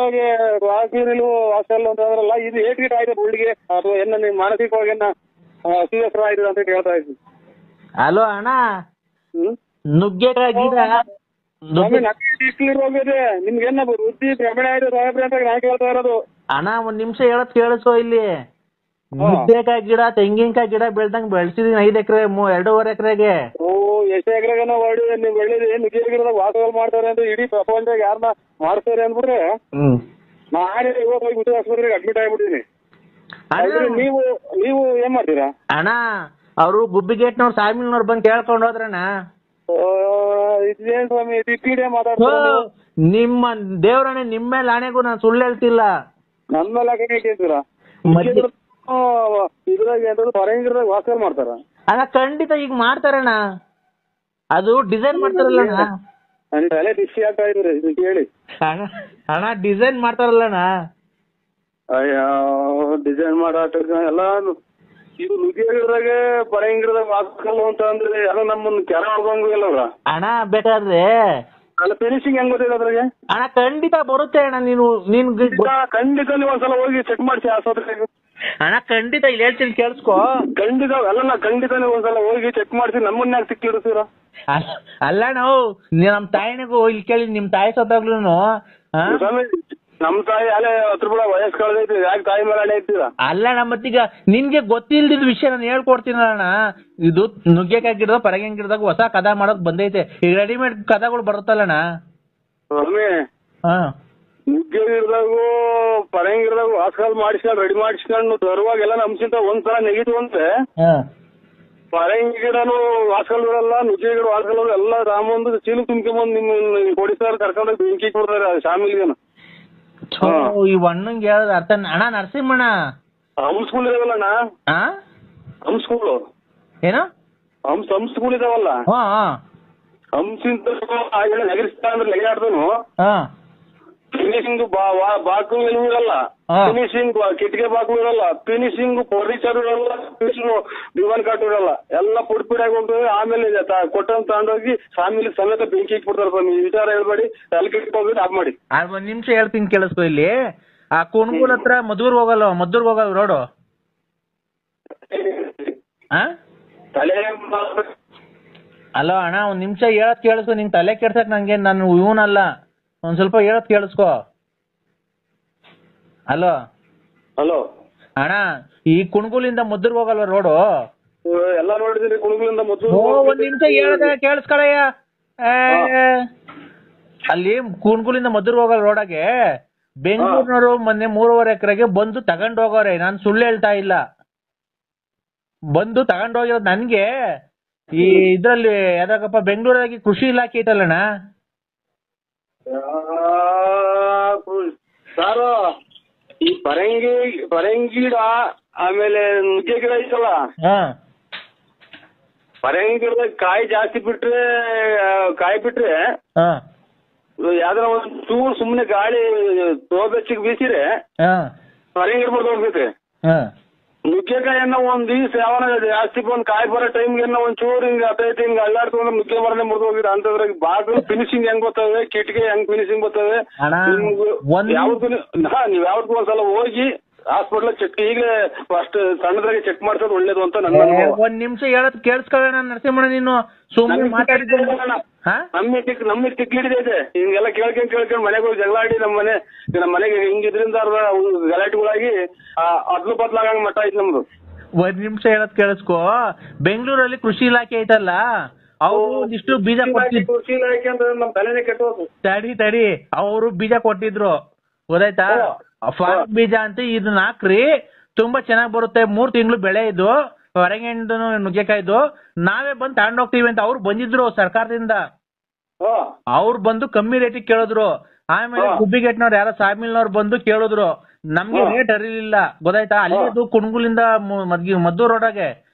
ವಾಸಲು ವಾಸಲ್ ಅಂತ ಅಂದ್ರಲ್ಲ, ಇದು ಏಟ್ ಗಿಡ ಆಯ್ತು ಹುಡುಗಿಗೆ ಅಥವಾ ಏನ ನಿಮ್ ಮಾನಸಿಕವಾಗಿ ಸೀರಿಯಸ್ ಆಯ್ತು ಅಂತ ಹೇಳ್ತಾ ಇದ್ವಿ. ಹಲೋ ಅಣ್ಣ, ನುಗ್ಗೆಕಾಯಿ ಗಿಡ ಹೋಗಿದೆ ನಿಮ್ಗೇನ ಬುದ್ಧಿ ಭ್ರಮಣೆ ಆಯ್ತು ಸಾಹೇಬ್ರೆ ಅಂತ ನಾ ಕೇಳ್ತಾ ಇರೋದು. ಅಣ್ಣ ಒಂದ್ ನಿಮಿಷ ಹೇಳತ್ ಕೇಳಿಸೋ. ಇಲ್ಲಿ ನುಗ್ಗೆಕಾಯಿ ಗಿಡ, ತೆಂಗಿನಕಾಯಿ ಗಿಡ ಬೆಳ್ದಂಗ್ ಬೆಳ್ಸಿದೀನಿ 5 ಎಕರೆ 2.5 ಎಕರೆಗೆ. ಎಷ್ಟು ಎಕರೆಗೆ ಹೊಡಿ ನೀವು ಬೆಳೆದಿ ನುಗ್ಗೆ ಗಿಡದಾಗ ವಾಸಗಳು ಮಾಡ್ತಾರೆ ಅಂತ ಇಡೀ ಪ್ರಪಂಚದಾಗ ಯಾರನ್ನ ಮಾಡ್ತಾರೆ ಅಂದ್ಬಿಟ್ರೆ ನಾನೇ ಇವತ್ತು ಹೋಗಿ ಉತ್ತರ ಆಸ್ಪತ್ರೆಗೆ ಅಡ್ಮಿಟ್ ಆಗ್ಬಿಟ್ಟಿನಿ. ನೀವು ಏನ್ ಮಾಡ್ತೀರಾ? ಅಣ್ಣ ಅವ್ರು ಗುಬ್ಬಿಗೇಟ್ನವ್ರು ಸಾಮಿಲ್ನವ್ರು ಬಂದು ಕೇಳ್ಕೊಂಡ್ ಹೋದ್ರಣ್ಣ. ಇದೇನ್ ಸ್ವಾಮಿ ತಿಕ್ಕಿಡೆ ಮಾತಾಡ್ತಾರೆ? ನಿಮ್ಮ ದೇವ್ರಣ್ಣ, ನಿಮ್ಮ ಮೇಲೆ ಆಣೆಗೂ ನಾನು ಸುಳ್ಳು ಹೇಳ್ತಿಲ್ಲ. ನಮ್ಮ ಮೇಲೆ ಕೇಳ್ತೀರಾ? ಇದ್ರಾಗ ಪರಂಗಿರದಾಗ ವಾಸಲ್ ಮಾಡ್ತಾರ? ಅಣ್ಣ ಖಂಡಿತ ಈಗ ಮಾಡ್ತಾರಣ್ಣ. ಅದು ಡಿಸೈನ್ ಮಾಡ್ತಾರಲ್ಲಣ್ಣ. ನನ್ ತಲೆ ಬಿಸಿ ಆಗ್ತಾ ಇದ್ರಿ ಇದು ಕೇಳಿ. ಅಣ್ಣ ಡಿಸೈನ್ ಮಾಡ್ತಾರಲ್ಲಣ್ಣ. ಅಯ್ಯೋ ಡಿಸೈನ್ ಮಾಡಾಟ ಎಲ್ಲ ಇದು ನುಗ್ಗೆ ಗಿಡದಾಗೆ ಪರಂಗಿರದಾಗ ವಾಸಕಲ್ಲು ಅಂತ ಅಂದ್ರೆ ಎಲ್ಲ ನಮ್ಮನ್ನ ಕೆರ ಹೊಡ್ದಂಗು ಎಲ್ಲವ್ರ. ಅಣ್ಣ ಬೇಕಾದ್ರೆ ಅಲ್ಲ ಫಿನಿಶಿಂಗ್ ಹೆಂಗ್ ಗೊತ್ತಿದೆ ಅದ್ರಾಗೆ? ಅಣ್ಣ ಖಂಡಿತ ಬರುತ್ತೆ ಅಣ್ಣ. ನೀನ್ ಖಂಡಿತ ನೀವು ಒಂದ್ಸಲ ಹೋಗಿ ಚೆಕ್ ಮಾಡಿಸಿ ಆಸ್ಪತ್ರೆಗೆ. ಅಣ್ಣ ಖಂಡಿತ ಇಲ್ಲಿ ಹೇಳ್ತೀನಿ ಕೇಳಿಸ್ಕೊ. ಖಂಡಿತ ಅಲ್ಲ, ಖಂಡಿತ ನೀವು ಒಂದ್ಸಲ ಹೋಗಿ ಚೆಕ್ ಮಾಡಿಸಿ ನಮ್ಮನ್ನ ಯಾಕೆ ಸಿಕ್ಕಿಡ್ತೀರ? ಅಲ್ಲ ನಾವು ನಮ್ ತಾಯಿನಿಗೂ ಇಲ್ಲಿ ಕೇಳಿ, ನಿಮ್ ತಾಯಿ ಸತ್ತಾಗ್ಲೂ ನಮ್ ತಾಯಿ ಅಲ್ಲೇ ಹತ್ರ ಬಿಡ ವಯಸ್ಸು ಕಳೆದೈತಿ, ಯಾಕೆ ತಾಯಿ ಮೇಲೆ ಅಡೆ ಐತಿದ? ಅಲ್ಲ ಮತ್ತೀಗ ನಿನ್ಗೆ ಗೊತ್ತಿಲ್ದಿದ್ ವಿಷಯ ನಾನು ಹೇಳ್ಕೊಡ್ತೀನಣ್ಣ. ಇದು ನುಗ್ಗೆಕಾಯಿ ಗಿಡದ ಪರಂಗಿ ಗಿಡದಾಗ ಹೊಸ ಕದ ಮಾಡೋಕ್ ಬಂದೈತೆ. ಈಗ ರೆಡಿಮೇಡ್ ಕದಗಳು ಬರುತ್ತಲ್ಲಣ್ಣ. ಸ್ವಾಮಿ, ಹಾ, ನುಗ್ಗೆ ಗಿಡದಾಗು ಪರಂಗಿ ಗಿಡದಾಗು ವಾಸ್ಕಾಲ್ ಮಾಡಿಸ್ಕೊಂಡು ರೆಡಿ ಮಾಡಿಸ್ಕೊಂಡು ತರುವಾಗೆಲ್ಲ ನಮ್ಸಿಂತ ಒಂದ್ಸಲ ನೆಗಿತು ಅಂದ್ರೆ ಪರಂಗಿ ಗಿಡನು ವಾಸ್ಕಲ್ ಬಿಡಲ್ಲ, ನುಗ್ಗೆ ಗಿಡ ವಾಸ್ಕಲ್ ಎಲ್ಲ ರಾಮೊಂದು ಚೀಲು ತುಂಬ್ಕೊಂಬಂದು ನಿಮ್ ಕೊಡಿಸ್ತಾರೆ, ಕರ್ಕೊಂಡೋಗಿ ಬೆಂಕಿ ಕೊಡ್ತಾರೆ ಶಾಮಿಲ್ಗೆನ. ಈ ಹಣ್ಣಂಗೆ ಹೇಳೋದು ಅರ್ಥ ಅಣ್ಣ. ನರಸಿಂಹಣ್ಣ ಹಂಸ್ ಸ್ಕೂಲ್ ಇದಾವಲ್ಲಣ್ಣ, ಹಂಸ್ ಸ್ಕೂಲು ಏನು ಹಂಸ್ ಸ್ಕೂಲ್ ಇದಾವಲ್ಲ, ಹಂಸಿಂತ ನೆಗರಿಸ್ತಾ ಅಂದ್ರೆ ಲೆಗಾಡ್ದನು ಫಿನಿಶಿಂಗ್ ಬಾಕು ಏನು ಇರಲ್ಲ, ಫಿನಿಶಿಂಗ್ ಕಿಟಿಕೆ ಬಾಕು ಇರಲ್ಲ, ಫಿನಿಶಿಂಗ್ ಫರ್ನಿಚರ್ ಇರಲ್ಲ, ಫಿನಿಶಿಂಗ್ ದಿವಾನ್ ಕಾಟು ಇರಲ್ಲ, ಎಲ್ಲ ಪುಡಿ ಪುಡಿಯಾಗಿ ಹೋಗ್ತದೆ. ಆಮೇಲೆ ಕೊಟ್ಟಂತ ತಗೊಂಡೋಗಿ ಫ್ಯಾಮಿಲಿ ಸಮೇತ ಬೆಂಕಿ ಇಟ್ಬಿಡ್ತಾರೆ ಸ್ವಾಮಿ. ಈ ವಿಚಾರ ಹೇಳ್ಬೇಡಿ, ತಲೆ ಹೋಗ್ಬಿಟ್ಟು ಆಫ್ ಮಾಡಿ. ಒಂದ್ ನಿಮಿಷ ಹೇಳ್ತೀನಿ ಕೇಳಿಸ್ಕೊ. ಇಲ್ಲಿ ಆ ಕುಣಗೂಲ್ ಹತ್ರ ಮದ್ದೂರ್ಗ್ ಹೋಗಲ್ಲ ರೋಡು. ಅಲೋ ಅಣ್ಣ, ಒಂದ್ ನಿಮಿಷ ಹೇಳತ್ ಕೇಳಿಸ್ಕೊ. ನಿಂಗ್ ತಲೆ ಕೆಡ್ಸಕ್ ನಂಗೆ ನಾನು ಇವನಲ್ಲ, ಒಂದ್ ಸ್ವಲ್ಪ ಹೇಳತ್ ಕೇಳಿಸ್ಕೊ. ಹಲೋ ಹಲೋ ಅಣ್ಣ, ಈ ಕುಣಗೂಲಿಂದ ಮದ್ದೂರ್ಗ್ ಹೋಗಲ್ವ ರೋಡು? ಎಲ್ಲ ನೋಡಿದ್ರಿ ಕುಣಗೂಲಿಂದ ಮದ್ದೂರು. ಒಂದ್ ನಿಮಿಷ ಹೇಳ್ದೆ ಕೇಳಿಸ್ಕೊಳಯ್ಯ. ಅಲ್ಲಿ ಕುಣಗೂಲಿಂದ ಮದ್ದೂರ್ಗ್ ಹೋಗಲ್ ರೋಡಾಗೆ ಬೆಂಗಳೂರಿನವರು ಮೊನ್ನೆ 3.5 ಎಕರೆಗೆ ಬಂದು ತಗೊಂಡ್ ಹೋಗೋರೆ. ನಾನ್ ಸುಳ್ಳು ಹೇಳ್ತಾ ಇಲ್ಲ. ಬಂದು ತಗೊಂಡ್ ಹೋಗಿರೋದು ನನ್ಗೆ. ಈ ಇದ್ರಲ್ಲಿ ಯಾವ್ದಾಗಪ್ಪ ಬೆಂಗಳೂರಾಗಿ ಕೃಷಿ ಇಲಾಖೆ ಐತಲ್ಲಣ್ಣ, ಸಾರು ಈ ಪರಂಗಿ ಗಿಡ ಆಮೇಲೆ ನುಗ್ಗೆ ಗಿಡ ಐತಲ್ಲ, ಪರಂಗಿ ಗಿಡದಾಗ ಕಾಯಿ ಜಾಸ್ತಿ ಬಿಟ್ರೆ ಯಾವ್ದಾರ ಒಂದ್ ಚೂರು ಸುಮ್ನೆ ಗಾಳಿ ತೋಬೆಚ್ಚಿಗೆ ಬೀಸಿರೆ ಪರಂಗಿ ಗಿಡ ಬರ್ದು ಹೋಗ್ತೈತೆ. ನುಗ್ಗೆಕಾಯನ್ನ ಒಂದ್ ದಿವ್ಸ ಯಾವನ ಜಾಸ್ತಿ ಬಂದ್ ಕಾಯಿ ಬರೋ ಟೈಮ್ಗೆ ಒಂದ್ ಚೂರು ಹಿಂಗ ಹತ್ತೈತಿ ಹಿಂಗ ಅಲ್ಲಾಡ್ತಂದ್ರೆ ನುಗ್ಗೆ ಮರನೇ ಮುರಿದು ಹೋಗಿದೆ. ಅಂತದ್ರಾಗ ಬಾಗಿಲು ಫಿನಿಶಿಂಗ್ ಹೆಂಗ್ ಬರ್ತವೆ, ಕಿಟಕಿ ಹೆಂಗ್ ಫಿನಿಶಿಂಗ್ ಬರ್ತವೆ. ಯಾವ್ದು ನೀವ್ ಯಾವ್ದು ಒಂದ್ಸಲ ಹೋಗಿ ಹಾಸ್ಪಿಟ್ಲ್ ಚೆಕ್ ಈಗಲೇ ಫಸ್ಟ್ ಸಣ್ಣದ್ರಾಗೆ ಚೆಕ್ ಮಾಡ್ಸೋದು ಒಳ್ಳೇದು ಅಂತ ನನ್ನ ಅನುಭವ. ಒಂದ್ ನಿಮಿಷ ಹೇಳೋದ್ ಕೇಳಿಸ್ಕೊಳ್ಳೋಣ ನರಸಿಂಹಣ್ಣ. ನೀನು ಸುಮ್ಮನೆ ಮಾತಾಡಿದ್ದೆ ನಮ್ಗೆ ತಿಕ್ಲಿಡಿದೈತೆ ಹಿಂಗೆಲ್ಲ ಕೇಳ್ಕೊಂಡ್ ಮನೆಗೆ ಹೋಗಿ ಜಗಳ ಆಡಿ ನಮ್ಮ ಮನೆಗೆ ಹಿಂಗಿದ್ರಿಂದ ಗಲಾಟೆಗಳಾಗಿ ಅದ್ಲು ಬದ್ಲಾಗಂಗ್ ಮಟ್ಟ ಐತಿ ನಮ್ದು. ಒಂದ್ ನಿಮಿಷ ಹೇಳೋದ್ ಕೇಳಿಸ್ಕೊ. ಬೆಂಗಳೂರಲ್ಲಿ ಕೃಷಿ ಇಲಾಖೆ ಐತಲ್ಲ, ಅವರು ಒಂದಿಷ್ಟು ಬೀಜ ಕೊಟ್ಟಿದ್ರು. ಕೃಷಿ ಇಲಾಖೆ ಅಂತ ನಮ್ ತಲೆನೇ ಕೆಟ್ಟೋದು. ತಡಿ ಅವರು ಬೀಜ ಕೊಟ್ಟಿದ್ರು, ಗೊತ್ತಾಯ್ತಾ? ಫಾರ್ಮ್ ಬೀಜ ಅಂತ ಇದನ್ನ ಹಾಕ್ರಿ, ತುಂಬಾ ಚೆನ್ನಾಗ್ ಬರುತ್ತೆ, 3 ತಿಂಗಳು ಬೆಳೆ ಇದು, ಹೊರಗೆಂಡು ನುಗ್ಗೆಕಾಯ್ದು, ನಾವೇ ಬಂದು ತಗೊಂಡೋಗ್ತೀವಿ ಅಂತ ಅವ್ರು ಬಂದಿದ್ರು ಸರ್ಕಾರದಿಂದ. ಅವ್ರು ಬಂದು ಕಮ್ಮಿ ರೇಟಿಗೆ ಕೇಳಿದ್ರು. ಆಮೇಲೆ ಗುಬ್ಬಿಗೇಟ್ನವ್ರು ಯಾರೋ ಸಾಮಿಲ್ನವ್ರು ಬಂದು ಕೇಳಿದ್ರು, ನಮ್ಗೆ ರೇಟ್ ಅರಿಲಿಲ್ಲ, ಗೊತ್ತಾಯ್ತಾ? ಅಲ್ಲಿದು ಕುಣಗುಲಿಂದ ಮದ್ದೂರ್ ರೋಡಾಗೆ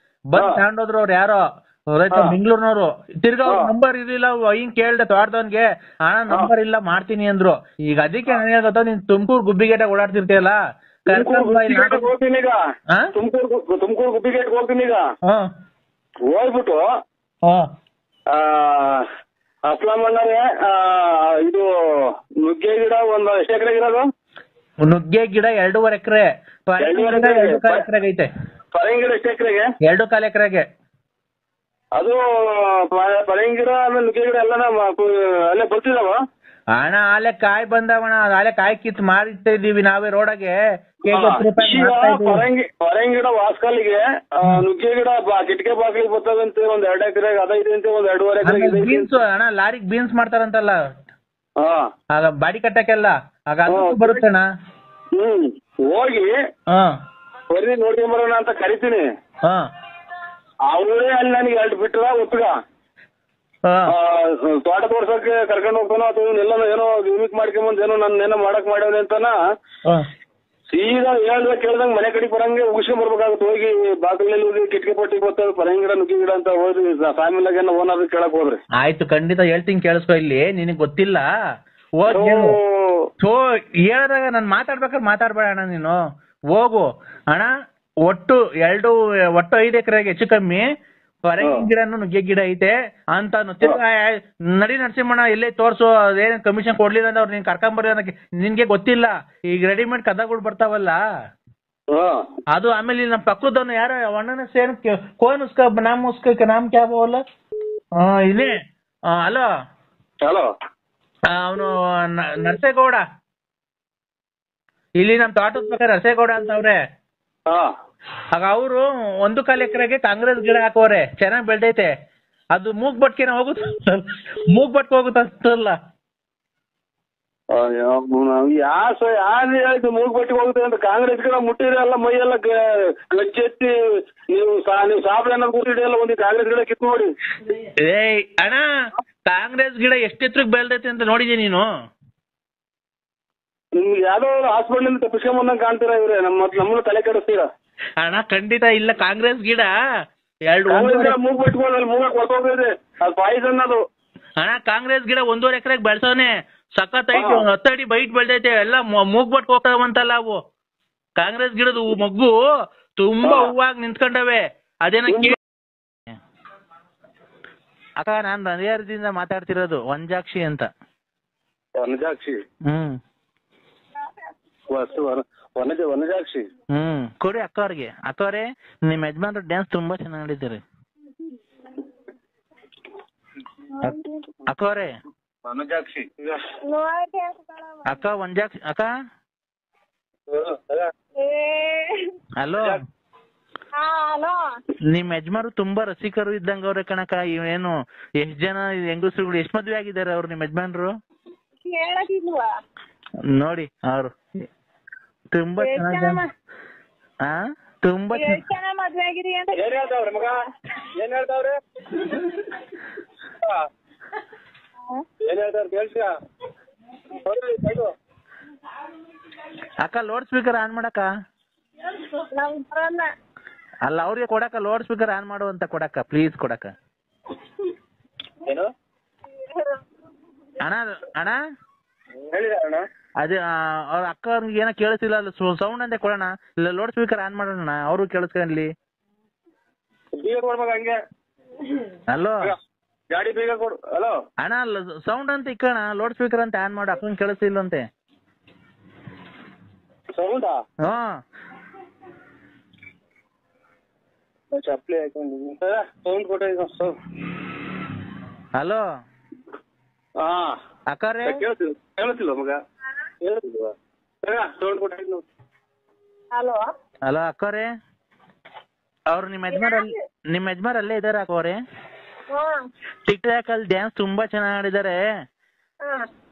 ಬಂದ್ ತಗೊಂಡೋದ್ರು ಅವ್ರು ಯಾರೋ, ಗೊತ್ತಾಯ್ತಾ? ಬೆಂಗಳೂರಿನವ್ರು. ತಿರ್ಗಾ ಅವ್ರ ನಂಬರ್ ಇರ್ಲಿಲ್ಲ, ಹಿಂಗ್ ಕೇಳ್ದೆ ತೋಟದವನ್ಗೆ, ಅಣ್ಣ ನಂಬರ್ ಇಲ್ಲ ಮಾಡ್ತೀನಿ ಅಂದ್ರು. ಈಗ ಅದಕ್ಕೆ ನಾನು ಹೇಳ್ತಾ, ನೀನ್ ತುಮಕೂರು ಗುಬ್ಬಿಗೇಟಾಗ ಓಡಾಡ್ತಿರ್ತೀಯಲ್ಲ, ತುಮಕೂರು ಗುಬ್ಬಿಗೇಟ್ ಹೋಗ್ತೀನಿ ಈಗ. ಹೋಗ್ಬಿಟ್ಟು ಅಸ್ಲಾಂ ಅಣ್ಣರೇ, ಇದು ನುಗ್ಗೆ ಗಿಡ ಒಂದ್ ಎಷ್ಟು ಎಕರೆ ಇರೋದು? ನುಗ್ಗೆ ಗಿಡ 2.5 ಎಕರೆ, 2.5 ಎಕರೆಗೆ ಐತೆ. ಪರಂಗಿ ಗಿಡ ಎಷ್ಟು ಎಕರೆಗೆ? 2.25 ಎಕರೆಗೆ. ಅದು ಪರಂಗಿ ಗಿಡ ಆಮೇಲೆ ನುಗ್ಗೆ ಗಿಡ ಎಲ್ಲ ಅಲ್ಲೇ ಬರ್ತಿದಾವ ಅಣ್ಣ? ಆಲೆ ಕಾಯಿ ಬಂದವಣ, ಆಲೆ ಕಾಯಿ ಕಿತ್ ಮಾರಿತಾ ಇದೀವಿ ನಾವೇ ರೋಡಾಗೆ. ಪರಂಗಿ ಗಿಡ ವಾಸ್ಕಲ್ಲಿಗೆ, ನುಗ್ಗೆ ಗಿಡ ಕಿಟಕೆ ಬಾಗಿಲಿಗೆ ಬರ್ತದಂತೆ ಒಂದ್ 2 ಎಕರೆಗೆ ಅದೈತೆ ಅಂತೆ, ಒಂದ್ 2.5 ಎಕರೆ. ಬೀನ್ಸ್ ಅಣ್ಣ, ಲಾರಿಗೆ ಬೀನ್ಸ್ ಮಾಡ್ತಾರಂತಲ್ಲ, ಆಗ ಬಾಡಿ ಕಟ್ಟಕ್ಕೆಲ್ಲ ಆಗ ಬರುತ್ತಣ್ಣ. ಹೋಗಿ ಬರೀ ನೋಡ್ಕೊಂಬರೋಣ ಅಂತ ಕರಿತೀನಿ. ಅವರೇ ಅಲ್ಲಿ ನನಗೆ 2 ಬಿಟ್ರ ಒತ್ತಗ ತೋಟ ತೋರ್ಸಕ್ಕೆ ಕರ್ಕೊಂಡು ಹೋಗ್ತಾನೋ ಅಥವಾ ಎಲ್ಲ ಏನೋ ಯೂನಿಕ್ ಮಾಡ್ಕೊಂಬಂದ್ ಏನೋ ನನ್ನ ಏನೋ ಮಾಡಕ್ ಮಾಡ್ಯಾವ ಅಂತಾನ ಸೀದಾ ಕೇಳ್ದಂಗ್ ಮನೆ ಕಡೆ ಬರಂಗೆ ಉಗಿಸ್ಕೊಂಡ್ ಬರ್ಬೇಕಾಗುತ್ತೆ. ಹೋಗಿ ಬಾಗಿಲಲ್ಲಿ ಹೋಗಿ ಕಿಟಕಿ ಪಟ್ಟಿಗೆ ಬರ್ತವೆ ಪರಂಗಿ ಗಿಡ ನುಗ್ಗಿ ಗಿಡ ಅಂತ ಹೋದ್ರಿ ಫ್ಯಾಮಿಲಿಯಾಗ ಓನರ್ ಕೇಳಕ್ ಹೋದ್ರಿ. ಆಯ್ತು, ಖಂಡಿತ ಹೇಳ್ತೀನಿ ಕೇಳಿಸ್ಕೊ. ಇಲ್ಲಿ ನಿನಗ್ ಗೊತ್ತಿಲ್ಲ ಹೇಳಿದಾಗ ನಾನು ಮಾತಾಡ್ಬೇಕಾದ್ರೆ ಮಾತಾಡ್ಬೇಡ ಅಣ್ಣ ನೀನು. ಹೋಗು ಅಣ್ಣ, ಒಟ್ಟು 5 ಎಕರೆಗೆ ಹೆಚ್ಚು ಕಮ್ಮಿ ಪರಂಗಿ ಗಿಡನು ನುಗ್ಗೆ ಗಿಡ ಐತೆ ಅಂತ ನಡಿ ನರಸಿಂಹಣ್ಣ, ಎಲ್ಲೇ ತೋರ್ಸು, ಅದೇನ್ ಕಮಿಷನ್ ಕೊಡ್ಲಿಲ್ಲ ಅಂದ್ರೆ ಅವ್ರು ನೀನ್ ಕರ್ಕೊಂಬರ್ರಿ ಅನ್ನಕ್ಕೆ ನಿನ್ಗೆ ಗೊತ್ತಿಲ್ಲ. ಈಗ ರೆಡಿಮೇಡ್ ಕದಗಳು ಬರ್ತಾವಲ್ಲ ಅದು. ಆಮೇಲೆ ನಮ್ಮ ಪಕ್ಕದವನು ಯಾರ ಅಣ್ಣನ ಸೇನ್ ಕೋನ್ ಉಸ್ಕ ನಾಮ್ ಕ್ಯಾ ಬೋಲ ಇಲ್ಲಿ. ಹಲೋ, ಅವನು ನರಸೇಗೌಡ ಇಲ್ಲಿ ನಮ್ ತೋಟದ ಪಕ್ಕ ರಸೇಗೌಡ ಅಂತವ್ರೆ. ಹಾ ಆಗ ಅವರು 1 ಎಕರೆಗೆ ಕಾಂಗ್ರೆಸ್ ಗಿಡ ಹಾಕೋರೆ, ಚೆನ್ನಾಗ್ ಬೆಳ್ದೈತೆ. ಅದು ಮೂಗ್ಬಟ್ಕೆನ ಹೋಗುತ್ತ ಹೋಗುತ್ತಲ್ಲ. ಯಾರು ಹೇಳಿದ್ದು ಮೂಗ್ಬಟ್ಟಿಗೆ ಹೋಗುತ್ತೆ ಅಂತ? ಕಾಂಗ್ರೆಸ್ ಗಿಡ ಮುಟ್ಟಿದ್ರೆ ಎಲ್ಲ ಮೈಯೆಲ್ಲ ಗಚ್ಚೆತ್ತಿ ನೀವು ಸಾಬ್ ಏನಾದ್ರು ಕೂತಿಡಿ ಎಲ್ಲ ಒಂದು ಕಾಂಗ್ರೆಸ್ ಗಿಡ ಕಿತ್ತು ನೋಡಿ. ಏಯ್ ಅಣ್ಣ, ಕಾಂಗ್ರೆಸ್ ಗಿಡ ಎಷ್ಟೆತ್ರಕ್ಕೆ ಬೆಳ್ದೈತೆ ಅಂತ ನೋಡಿದೀನಿ ನೀನು? ನಿಮ್ಗೆ ಯಾವ್ದೋ ಹಾಸ್ಪಿಟಲ್ ತಪ್ಪಿಸ್ಕೊಂಬಂದಂಗೆ ಕಾಣ್ತೀರಾ ಇವ್ರೆ. ನಮ್ಮನ್ನು ತಲೆ ಕೆಡಿಸ್ತೀರಾ ಅಣ್ಣ? ಖಂಡಿತ ಇಲ್ಲ. ಕಾಂಗ್ರೆಸ್ ಗಿಡ ಮೂಗ್ ಬಿಟ್ಕೊಂಡು ಮೂಗಕ್ಕೆ ಹೊರಟೋಗಿದೆ, ಅದು ಪಾಯ್ಸನ್ ಅದು. ಅಣ್ಣ ಕಾಂಗ್ರೆಸ್ ಗಿಡ 1.5 ಎಕರೆಗೆ ಬೆಳ್ಸವನೆ, ಸಖತ್ ಐತಿ. 10 ಅಡಿ ಬೈಟ್ ಬೆಳ್ದೈತೆ. ಎಲ್ಲ ಮೂಗ್ ಬಟ್ ಹೋಗ್ತಾವಂತಲ್ಲ ಅವು. ಕಾಂಗ್ರೆಸ್ ಗಿಡದ ಮಗ್ಗು ತುಂಬಾ ಹೂವಾಗಿ ನಿಂತ್ಕೊಂಡವೆ. ಅದೇನ ಅಕ್ಕ, ನಾನ್ ಹರಿಹರದಿಂದ ಮಾತಾಡ್ತಿರೋದು, ವಂಜಾಕ್ಷಿ ಅಂತ. ವನಜಾಕ್ಷಿ? ವನಜಾಕ್ಷಿ. ಕೊಡಿ ಅಕ್ಕ ಅವ್ರಿಗೆ. ಅಕ್ಕ ಅವ್ರೆ, ನಿಮ್ ಯಜಮಾನ್ರು ಡ್ಯಾನ್ಸ್ ತುಂಬಾ ಚೆನ್ನಾಗಿ ಆಡಿದ್ದಾರೆ. ಅಕ್ಕ ಅವ್ರೆ, ವನಜಾಕ್ಷಿ ಅಕ್ಕ ವಂಜಾಕ್ಷಿ ಅಕ್ಕ. ಹಲೋ, ನಿಮ್ ಯಜಮಾನ್ರು ತುಂಬಾ ರಸಿಕರು ಇದ್ದಂಗ ಅವ್ರೆ ಕಣಕ. ಇವೇನು ಎಷ್ಟ್ ಜನ ಹೆಂಗಸ್ರುಗಳು ಎಷ್ಟ್ ಮದ್ವೆ ಆಗಿದ್ದಾರೆ ಅವ್ರು ನಿಮ್ ಯಜಮಾನ್ರು? ನೋಡಿ ಅವ್ರು ತುಂಬಾ ಚೆನ್ನಾಗಿ ತುಂಬಾ ಮದ್ವೆ ಆಗಿರಿ ಅಂತ ಏನ್ ಹೇಳ್ತಾವ್ರೆ ಮಗ? ಏನ್ ಹೇಳ್ತಾವ್ರೆ? ಏನ್ ಹೇಳ್ತಾವ್ರೆ ಕೇಳ್ತೀಯಾ? ಅಕ್ಕ ಲೌಡ್ ಸ್ಪೀಕರ್ ಆನ್ ಮಾಡಕ್ಕ. ಅಲ್ಲ, ಅವ್ರಿಗೆ ಕೊಡಕ್ಕ ಲೌಡ್ ಸ್ಪೀಕರ್ ಆನ್ ಮಾಡು ಅಂತ ಕೊಡಕ್ಕ, ಪ್ಲೀಸ್ ಕೊಡಕ್ಕ. ಏನು ಅಣ್ಣ ಅಣ್ಣ ಹೇಳಿದಾರಣ್ಣ? ಅದೇ ಅವ್ರ ಅಕ್ಕ ಅವ್ರಿಗೆ ಏನೋ ಕೇಳಿಸಿಲ್ಲ, ಸೌಂಡ್ ಅಂತ ಕೊಡೋಣ. ಇಲ್ಲ ಲೌಡ್ ಸ್ಪೀಕರ್ ಆನ್ ಮಾಡೋಣ, ಅವರು ಕೇಳಿಸ್ಕೊಳ್ಳಿ. ಬೀಗ ಕೊಡ್ಬೇಕು ಹಂಗೆ. ಹಲೋ, ಗಾಡಿ ಬೀಗ ಕೊಡು. ಹಲೋ ಅಣ್ಣ, ಸೌಂಡ್ ಅಂತ ಇಕ್ಕಣ, ಲೌಡ್ ಸ್ಪೀಕರ್ ಅಂತ ಆನ್ ಮಾಡು. ಅಕ್ಕಂಗೆ ಕೇಳಿಸಿಲ್ಲಂತೆ. ಸೌಂಡಾ? ಹಾ, ಚಪ್ಪಲಿ ಹಾಕೊಂಡಿದ್ದೀನಿ. ಸೌಂಡ್ ಕೊಟ್ಟ. ಹಲೋ ಹಾ ಅಕ್ಕರೇ, ಕೇಳಿಸ್ತಿಲ್ವ ಮಗ? ಕೇಳಿಸ್ತಿಲ್ವಾ? ಸೌಂಡ್ ಕೊಟ್ಟ. ಹಲೋ ಹಲೋ ಅಕ್ಕರೇ, ಅವ್ರು ನಿಮ್ಮ ಯಜಮಾರ್ ಅಲ್ಲೇ ಇದಾರೆ ಅಕ್ಕವ್ರೆ. ಟಿಕ್ ಟಾಕ್ ಅಲ್ಲಿ ಡ್ಯಾನ್ಸ್ ತುಂಬಾ ಚೆನ್ನಾಗಿ ಆಡಿದ್ದಾರೆ.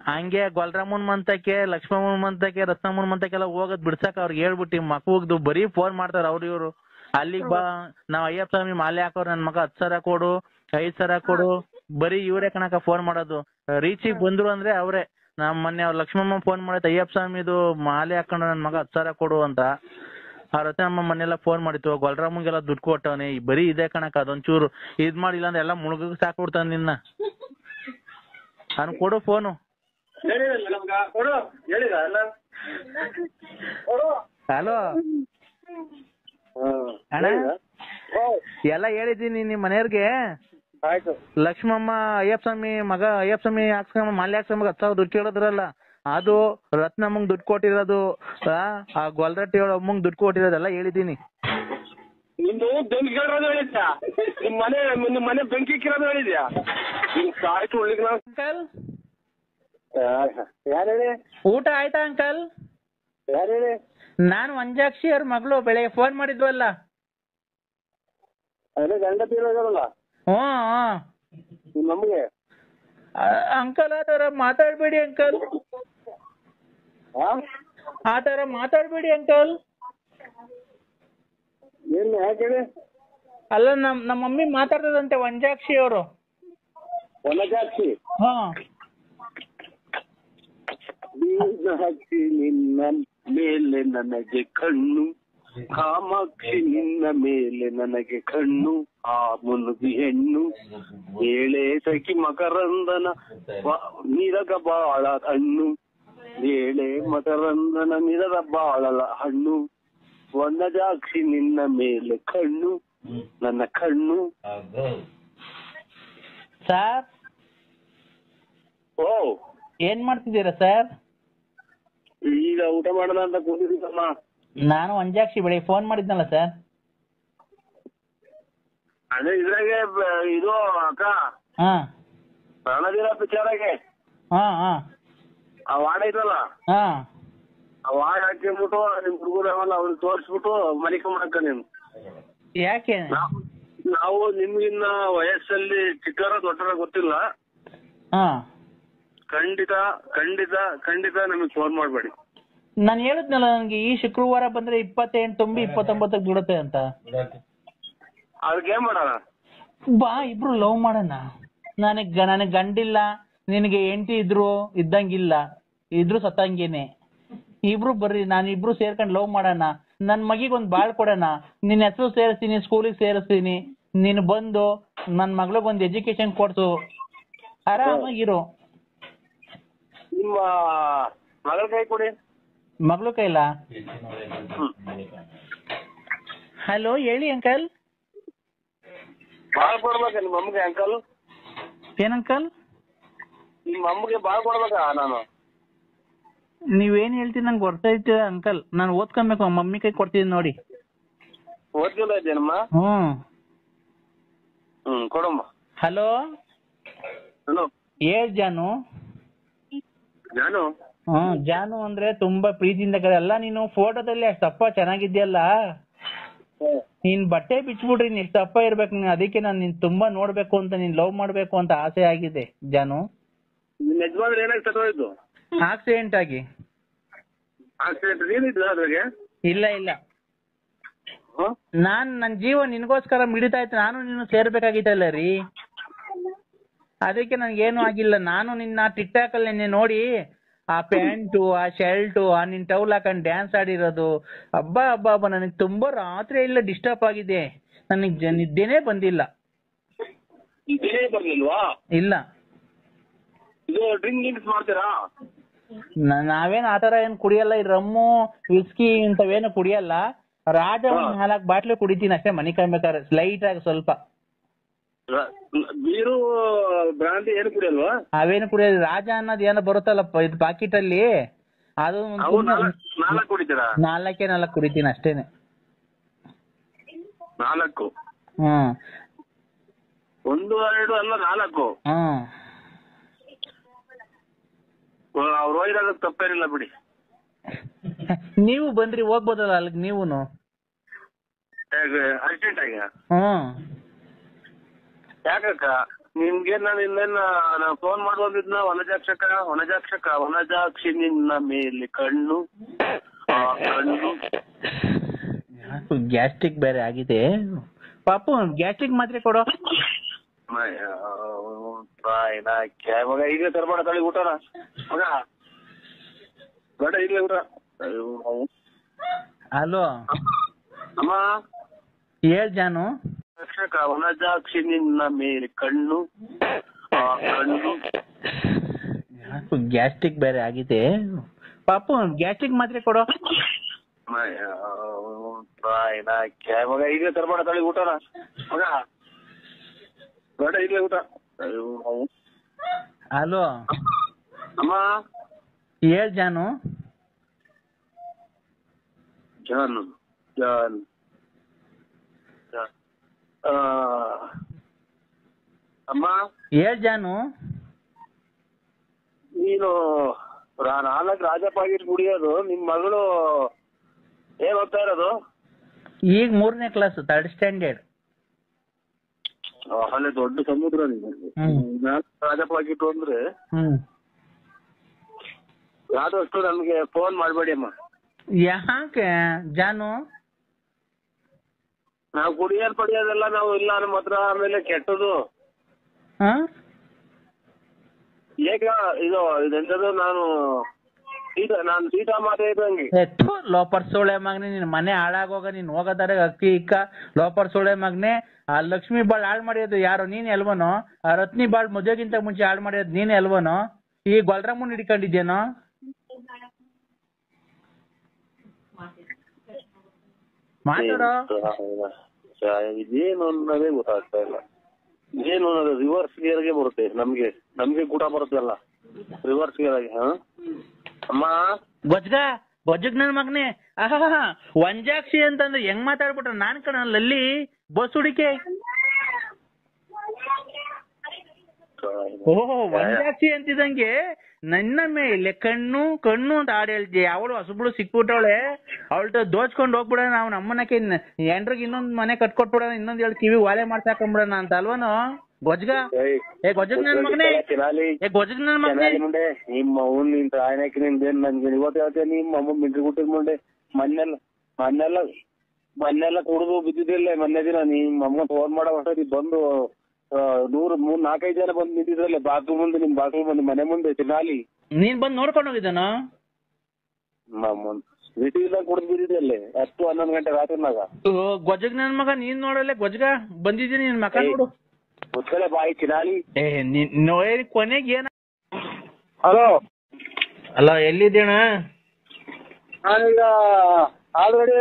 ಹಂಗೆ ಗೊಲ್ರಾಮನ್ ಮಂತಕ್ಕೆ, ಲಕ್ಷ್ಮಮ್ಮನ್ ಮಂತಕ್ಕೆ, ರತ್ನಮ್ಮನ್ ಮಂತಕ್ಕೆಲ್ಲ ಹೋಗೋದ್ ಬಿಡ್ಸಕ್ ಅವ್ರಿಗೆ ಹೇಳ್ಬಿಟ್ಟು ಮಕ್ಕಳು ಬರೀ ಫೋನ್ ಮಾಡ್ತಾರ ಅವ್ರು ಇವ್ರು. ಅಲ್ಲಿಗ್ ಬಾ, ನಾವ್ ಅಯ್ಯಪ್ಪ ಸ್ವಾಮಿ ಮಾಲೆ ಹಾಕೋರ್ ನನ್ ಮಗ 10,000 ಕೊಡು, 5,000 ಕೊಡು, ಬರೀ ಇವರೇ ಕಣಕ ಫೋನ್ ಮಾಡೋದು. ರೀಚಿಗೆ ಬಂದ್ರು ಅಂದ್ರೆ ಅವ್ರೆ. ನಮ್ ಮೊನ್ನೆ ಅವ್ರ ಲಕ್ಷ್ಮಮ್ಮ ಫೋನ್ ಮಾಡೈತೆ, ಅಯ್ಯಪ್ಪ ಸ್ವಾಮಿದು ಮಾಲೆ ಹಾಕೊಂಡು ನನ್ ಮಗ 10,000 ಕೊಡು ಅಂತ. ಆ ರತ್ನಮ್ಮ ಮೊನ್ನೆಲ್ಲ ಫೋನ್ ಮಾಡಿತ್ತು, ಗೊಲ್ರಾಮಂಗೆಲ್ಲ ದುಡ್ಡು ಕೊಟ್ಟವನೆ. ಬರೀ ಇದೆ ಕಣಕ, ಅದೊಂಚೂರು ಇದ್ ಮಾಡಿಲ್ಲ ಅಂದ್ರೆ ಎಲ್ಲ ಮುಳುಗ ಸಾಕ್ಬಿಡ್ತಾನೆ ನಿನ್ನ. ಅವ್ನು ಕೊಡು ಫೋನು. ಹಲೋ ಅಣ್ಣ, ಎಲ್ಲ ಹೇಳಿದ್ದೀನಿ ನಿಮ್ ಮನೆಯವ್ರಿಗೆ. ಲಕ್ಷ್ಮಮ್ಮ ಅಯ್ಯಪ್ಪ ಸ್ವಾಮಿ ಮಗ, ಅಯ್ಯಪ್ಪ ಸ್ವಾಮಿ ಹಾಕ್ಸ್ಕೊಂಬ ಮಾಲೆ ಹಾಕ್ಸ್ಕೊಂಬ 10,000 ದುಡ್ಡು ಕೇಳಿದ್ರಲ್ಲ, ಅದು ರತ್ನಮ್ಮಂಗ್ ದುಡ್ಡು ಕೊಟ್ಟಿರೋದು, ಆ ಗೊಲ್ರಟ್ಟಿ ಅಮ್ಮಂಗ್ ದುಡ್ಡು ಕೊಟ್ಟಿರೋದೆಲ್ಲ ಹೇಳಿದ್ದೀನಿ. ನಿಂದು ಬೆಂಕಿ ಕೇಳೋದು ಹೇಳಿದ್ಯಾ? ನಿಮ್ಮ ಮನೆ ಬೆಂಕಿ ಕಿರೋದು ಹೇಳಿದ್ಯಾ? ಸಾಯ್ತು ಉಳ್ಳಿಗ್ ನಾವು. ಅಂಕಲ್, ಯಾರು ಹೇಳಿ? ಊಟ ಆಯ್ತಾ ಅಂಕಲ್? ಯಾರು ಹೇಳಿ? ನಾನು ವಂಜಾಕ್ಷಿ ಅವ್ರ ಮಗಳು, ಬೆಳಗ್ಗೆ ಫೋನ್ ಮಾಡಿದ್ವಲ್ಲ. ಅದೇ ಗಂಡ ತೀರೋದಲ್ಲ ನಮ್ಗೆ. ಅಂಕಲ್ ಆ ತರ ಮಾತಾಡ್ಬೇಡಿ ಅಂಕಲ್, ಆ ತರ ಮಾತಾಡ್ಬೇಡಿ ಅಂಕಲ್. ಏನ್ ಯಾಕೆ? ಅಲ್ಲ, ನಮ್ಮ ಮಮ್ಮಿ ಮಾತಾಡ್ತದಂತೆ, ವಂಜಾಕ್ಷಿ ಅವರು. ವನಜಾಕ್ಷಿ? ಹಾ. ಹಚ್ಚಿ ನಿನ್ನ ಮೇಲೆ ನನಗೆ ಕಣ್ಣು, ಕಾಮಾಕ್ಷಿ ನಿನ್ನ ಮೇಲೆ ನನಗೆ ಕಣ್ಣು, ಆ ಮುನುಗಿ ಹೆಣ್ಣು ಏಳೆ ಸಖಿ ಮಕರಂದನ ನಿರಗ ಬಾಳ ಹಣ್ಣು, ಏಳೆ ಮಕರಂದನ ನಿರದ ಬಾಳಲ ಹಣ್ಣು, ವನಜಾಕ್ಷಿ ನಿನ್ನ ಮೇಲೆ ಕಣ್ಣು, ನನ್ನ ಕಣ್ಣು. ಸರ್, ಓ ಏನ್ ಮಾಡ್ತಿದ್ದೀರಾ ಸರ್? ಈಗ ಊಟ ಮಾಡೋಣ ಅಂತ ಕೂತಿದ್ದೀನಮ್ಮ. ನಾನು ವಂಜಾಕ್ಷಿ, ಬೆಳಿಗ್ಗೆ ಫೋನ್ ಮಾಡಿದ್ನಲ್ಲ ಸರ್. ಅದೇ ಇದ್ರಾಗೆ ಇದು ಅಕ್ಕ, ರಣಧೀರ ಪಿಕ್ಚರಾಗೆ ಆ ವಾಡ ಐತಲ್ಲ, ವಾರ್ಡ್ ಹಾಕಿಬಿಟ್ಟು ನಿಮ್ ಹುಡುಗರು ಅವೆಲ್ಲ ಅವ್ರಿಗೆ ತೋರಿಸ್ಬಿಟ್ಟು ಮಲಿಕೊಂಬಕ್ಕ ನೀನು. ಯಾಕೆ? ನಾವು ನಿಮ್ಗಿನ್ನ ವಯಸ್ಸಲ್ಲಿ ಚಿಕ್ಕರ ದೊಡ್ಡರ ಗೊತ್ತಿಲ್ಲ. ಹಾ, ಖಂಡಿತ ಖಂಡಿತ ಖಂಡಿತ ನಮಗೆ ಫೋನ್ ಮಾಡಬೇಡಿ. ನಾನು ಹೇಳಿದ್ನಲ್ಲ ನನ್ಗೆ ಈ ಶುಕ್ರವಾರ ಬಂದ್ರೆ 28 ತುಂಬಿ 29ಕ್ಕೆ ಬಿಡುತ್ತೆ ಅಂತ. ಅದಕ್ಕೆ ಏನ್ ಮಾಡೋಣ? ಬಾ ಇಬ್ರು ಲವ್ ಮಾಡೋಣ. ನನಗೆ ಗಂಡಿಲ್ಲ, ನಿನಗೆ ಹೆಂಡತಿ ಇದ್ದಂಗಿಲ್ಲ, ಇದ್ರು ಸತ್ತಂಗೇನೆ. ಇಬ್ರು ಬರ್ರಿ, ನಾನಿಬ್ರು ಸೇರ್ಕೊಂಡು ಲವ್ ಮಾಡೋಣ. ನನ್ ಮಗಿಗೊಂದ್ ಬಾಳ್ ಕೊಡೋಣ. ನಿನ್ನ ಹೆಸರು ಸೇರಿಸ್ತೀನಿ, ಸ್ಕೂಲಿಗೆ ಸೇರಿಸ್ತೀನಿ. ನೀನು ಬಂದು ನನ್ ಮಗಳಿಗೊಂದು ಎಜುಕೇಶನ್ ಕೊಡ್ಸು, ಆರಾಮಾಗಿರು. ನಿಮ್ಮ ಮಗಳ ಕೈ ಕೊಡಿ. ಮಗಳು ಕೈಲ? ಹಲೋ, ಹೇಳಿ ಅಂಕಲ್. ಬಾಳ್ ಕೊಡ್ಬೇಕ ನಿಮ್ಮ ಅಮ್ಮಗೆ ಅಂಕಲ್? ಏನ್ ಅಂಕಲ್? ನಿಮ್ಮ ಅಮ್ಮಗೆ ಬಾಳ್ ಕೊಡ್ಬೇಕಾ ನಾನು? ನೀವೇನ್ ಹೇಳ್ತೀನಿ ನಂಗೆ ಗೊತ್ತೈತೆ ಅಂಕಲ್. ನಾನು ಓದ್ಕೊಬೇಕು, ಮಮ್ಮಿ ಕೈ ಕೊಡ್ತೀನಿ ನೋಡಿ. ಓದ್ಕೊಂಡ ಇದ್ದೇನಮ್ಮ? ಕೊಡಮ್ಮ. ಹಲೋ, ಹಲೋ, ಹೇಳ್ ಜಾನು. ಜಾನು? ಜಾನು ಅಂದ್ರೆ ತುಂಬಾ ಪ್ರೀತಿಯಿಂದ ಅಲ್ಲ. ನೀನು ಫೋಟೋದಲ್ಲಿ ಅಷ್ಟು ದಪ್ಪ ಚೆನ್ನಾಗಿದ್ಯಲ್ಲ, ನೀನ್ ಬಟ್ಟೆ ಬಿಚ್ಬಿಟ್ರಿ ನೀನ್ ಎಷ್ಟು ದಪ್ಪ ಇರ್ಬೇಕು ನೀನು. ಅದಕ್ಕೆ ನಾನು ನಿನ್ ತುಂಬಾ ನೋಡ್ಬೇಕು ಅಂತ, ನೀನ್ ಲವ್ ಮಾಡ್ಬೇಕು ಅಂತ ಆಸೆ ಆಗಿದೆ ಜಾನು. ನಿನ್ನ ಯಜಮಾನ್ರು ಏನಾಗಿ ಸತ್ತೋಯ್ತು? ಆಕ್ಸಿಡೆಂಟ್ ಆಗಿ. ಆಕ್ಸಿಡೆಂಟ್ ಏನಿಲ್ಲ ಅದ್ರಾಗೆ? ಇಲ್ಲ ಇಲ್ಲ, ನನ್ ಜೀವ ನಿನ್ಗೋಸ್ಕರ ಮಿಡಿತಾ ಇತ್ತು. ನಾನು ನೀನು ಸೇರ್ಬೇಕಾಗಿತ್ತಲ್ಲ ರೀ, ಅದಕ್ಕೆ ನನ್ಗೇನು ಆಗಿಲ್ಲ. ನಾನು ನಿನ್ನ ಟಿಕ್ಟಾಕ್ ಅಲ್ಲಿ ನಿನ್ನೆ ನೋಡಿ, ಆ ಪ್ಯಾಂಟು, ಆ ಶರ್ಟು, ಆ ನಿನ್ ಟೌಲ್ ಹಾಕೊಂಡ್ ಡ್ಯಾನ್ಸ್ ಆಡಿರೋದು, ಹಬ್ಬ ಹಬ್ಬ ಹಬ್ಬ, ನನಗೆ ತುಂಬಾ ರಾತ್ರಿ ಎಲ್ಲ ಡಿಸ್ಟರ್ಬ್ ಆಗಿದೆ. ನನಗೆ ನಿದ್ದೆನೇ ಬಂದಿಲ್ಲ. ಬರ್ಲಿಲ್ವಾ? ಇಲ್ಲ. ಇದು ಡ್ರಿಂಕ್ಸ್ ಮಾಡ್ತೀರಾ? ನಾವೇನ್ ಆತರ ಏನ್ ಕುಡಿಯಲ್ಲ. ಈ ರಮ್ಮು, ವಿಸ್ಕಿ ಇಂಥವೇನು ಕುಡಿಯಲ್ಲ. ರಾಜ 4 ಬಾಟ್ಲು ಕುಡಿತೀನಿ ಅಷ್ಟೇ, ಮನೆ ಕಾಯ್ಬೇಕಾದ್ರೆ ಲೈಟ್ ಆಗಿ ಸ್ವಲ್ಪ. ಬೀರು ಬ್ರಾಂಡಿ ಏನು ಕುಡಿಯಲ್ವಾ? ಅವೇನು ಕುಡಿಯೋದು. ರಾಜ ಅನ್ನೋದು ಏನೋ ಬರುತ್ತಲ್ಲಪ್ಪ ಇದು ಪಾಕಿಟ್ ಅಲ್ಲಿ, ಅದು 4 ಕುಡಿತೀರಾ? 4 ಕುಡಿತೀನಿ ಅಷ್ಟೇನೆ. 4? 1 2 ಅಲ್ಲ 4. ಅವ್ರು ಹೋಗಿರೋದು ತಪ್ಪೇನಿಲ್ಲ ಬಿಡಿ. ನೀವು ಬಂದ್ರಿ ಹೋಗ್ಬೋದಲ್ಲ ಅಲ್ಲಿಗೆ ನೀವುನು. ಅರ್ಜೆಂಟ್ ಆಗಿ? ಯಾಕಕ್ಕ ನಿಮ್ಗೆ ನಾನು ಇನ್ನೇನ ಫೋನ್ ಮಾಡುವಂತಿದ್ನ? ವನಜಾಕ್ಷಿ ನಿನ್ನ ಮೇಲೆ ಕಣ್ಣು ಕಣ್ಣು. ಗ್ಯಾಸ್ಟ್ರಿಕ್ ಬೇರೆ ಆಗಿದೆ ಪಾಪು. ಗ್ಯಾಸ್ಟ್ರಿಕ್ ಮಾತ್ರೆ ಕೊಡೋ. ಮಗ ಈಗ ತರಬೇಡ ತಳಿ ಊಟನ ಮಗ, ಬೇಡ ಈಗಲೇ ಊಟ. ಹಲೋ ಅಮ್ಮ, ಹೇಳ್ ಜಾನು. ವನಜಾಕ್ಷಿ ನಿನ್ನ ಮೇಲೆ ಕಣ್ಣು ಕಣ್ಣು. ಗ್ಯಾಸ್ಟ್ರಿಕ್ ಬೇರೆ ಆಗಿದೆ ಪಾಪು. ಗ್ಯಾಸ್ಟ್ರಿಕ್ ಮಾತ್ರೆ ಕೊಡೋ. ಮಗ ಈಗ ತರಬೇಡ ತಳಿ ಊಟನ ಮಗ, ಬೇಡ ಈಗಲೇ ಊಟ. ಹಲೋ ಅಮ್ಮ, ಹೇಳ್ ಜಾನು. ಜಾನು ಜಾನ್ ಅಮ್ಮ, ಹೇಳ್ ಜಾನು. ನೀನು 4 ರಾಜ ಪಾಕಿಟ್ ಕುಡಿಯೋದು, ನಿಮ್ ಮಗಳು ಏನ್ ಓದ್ತಾ ಇರೋದು? ಈಗ 3ನೇ ಕ್ಲಾಸ್, 3rd ಸ್ಟ್ಯಾಂಡರ್ಡ್. ಅಲ್ಲೇ ದೊಡ್ಡ ಸಮುದ್ರ. ನೀವು 4 ರಾಜ ಪಾಕಿಟ್ ಅಂದ್ರೆ ಆದಷ್ಟು ನಮ್ಗೆ ಫೋನ್ ಮಾಡ್ಬೇಡಿ ಅಮ್ಮ. ಯಾಕೆ ಜಾನು? ನಾವು ಪಡಿಯೋದೆಲ್ಲ ನಾವು ಇಲ್ಲ ನಮ್ಮ ಹತ್ರ. ಆಮೇಲೆ ಕೆಟ್ಟದು ಈಗ ಇದೆಂತದ್ದು, ನಾನು ಸೀತಾ ಮಾತೆ ಇದ್ದಂಗೆ. ಲೋಪರ್ ಸೋಳೆ ಮಗನೆ, ನಿನ್ ಮನೆ ಹಾಳಾಗೋಗ. ನೀನ್ ಹೋಗೋದಾರೆ ಅಕ್ಕಿ ಇಕ್ಕ ಲೋಪರ್ ಸೋಳೆ ಮಗನೆ. ಆ ಲಕ್ಷ್ಮಿ ಬಾಳ್ ಹಾಳು ಮಾಡಿರೋದು ಯಾರು? ನೀನ್ ಎಲ್ವನೋ? ಆ ರತ್ನಿ ಬಾಳ್ ಮದುವೆಗಿಂತ ಮುಂಚೆ ಹಾಳು ಮಾಡಿರೋದು ನೀನ್ ಎಲ್ವನೋ? ಈ ಗೊಲ್ರಮ್ಮನ್ ಹಿಡ್ಕೊಂಡಿದ್ಯೇನೋ? ಮಾತಾಡೋ. ಇದೇನು ಅನ್ನೋದೇ ಗೊತ್ತಾಗ್ತಾ ಇಲ್ಲ. ಏನು ಅನ್ನೋದು ರಿವರ್ಸ್ ಗೇರ್ಗೆ ಬರುತ್ತೆ. ನಮ್ಗೆ ಕೂಟ ಬರುತ್ತಲ್ಲ ರಿವರ್ಸ್ ಗೇರ್ ಆಗಿ. ಅಮ್ಮ, ಗೊಜ್ಜಗ್ ನನ್ ಮಗನೆ. ವಂಜಾಕ್ಷಿ ಅಂತಂದ್ರೆ ಹೆಂಗ್ ಮಾತಾಡ್ಬಿಟ್ರ? ನಾನ್ ಕಣಲ್ಲಿ ಬಸ್ ಹುಡಿಕೆ. ಓಹೋ, ವಂಜಾಕ್ಷಿ ಅಂತಿದಂಗೆ ನನ್ನ ಮೇಲೆ ಕಣ್ಣು ಕಣ್ಣು ಅಂತ ಹಾಡು ಹೇಳ್ತಿ. ಅವಳು ಹೊಸಬ್ಳು ಸಿಕ್ಬಿಟ್ಟವಳೆ, ಅವಳ್ತ ದೋಚ್ಕೊಂಡು ಹೋಗ್ಬಿಡೋಣ, ನಾವು ನಮ್ಮನಕ್ಕೆ ಎಂಡ್ರಿಗೆ ಇನ್ನೊಂದ್ ಮನೆ ಕಟ್ಕೊಟ್ಬಿಡೋಣ, ಇನ್ನೊಂದ್ ಹೇಳಿ ಕಿವಿ ವಾಲೆ ಮಾಡ್ಸಾಕೊಂಬಿಡೋಣ ಅಂತ ಅಲ್ವನು ಗೊಜ್ಗ? ಏ ಗೊಜ್ಜಗ್ ನನ್ ಮಗನೇ, ಏ ಗೊಜ್ಜಗ್ ನನ್ ಮಗನೇ, ನಿಮ್ಮ ಅವ್ನ್ ನಿಂತ ಆಯ್ನಕ್ಕೆ ನಿಂದೇನ್ ನನ್ಗೆ ಇವತ್ತು ಹೇಳ್ತೇ ನಿಮ್ಮ ಅಮ್ಮ ಮಿಂಟ್ರಿ ಗುಟ್ಟಿದ್ ಮುಂದೆ ಮೊನ್ನೆಲ್ಲ ಕುಡಿದು ಬಿದ್ದಿದ್ದಿಲ್ಲ. ಮೊನ್ನೆ ದಿನ ನಿಮ್ಮ ಅಮ್ಮ ಫೋನ್ ಮಾಡೋ ಹೊಸದಿ ಬಂದು 4-5 ಜನ ಬಂದು ನಿಂತಿದ್ರಲ್ಲ ಬಾಕ್ಲು ಮುಂದೆ, ನಿಮ್ ಬಾಕ್ಲು ಮುಂದೆ ಮನೆ ಮುಂದೆ ತಿನ್ನಾಲಿ. ನೀನ್ ಬಂದ್ ನೋಡ್ಕೊಂಡು ಹೋಗಿದ್ದಾನ? ಸಿಟಿದಾಗ ಕುಡಿದು ಬಿದ್ದಿದ್ದಲ್ಲೇ 10-11 ಗಂಟೆ ರಾತ್ರಿನಾಗ. ಗೊಜ್ಜಗ್ ನನ್ ಮಗ, ನೀನ್ ನೋಡಲ್ಲ ಗೊಜ್ಗ ಬಂದಿದ್ದೀನಿ ನಿನ್ ಮಕ ನೋಡು. ಗೊತ್ತಲ್ಲ ಬಾಯಿ ಚಿನಾಲಿ. ಕೊನೆಗೆ ಏನ? ಹಲೋ, ಅಲ್ಲ ಎಲ್ಲಿದ್ದೀಣ? ನಾನೀಗ ಆಲ್ರೆಡಿ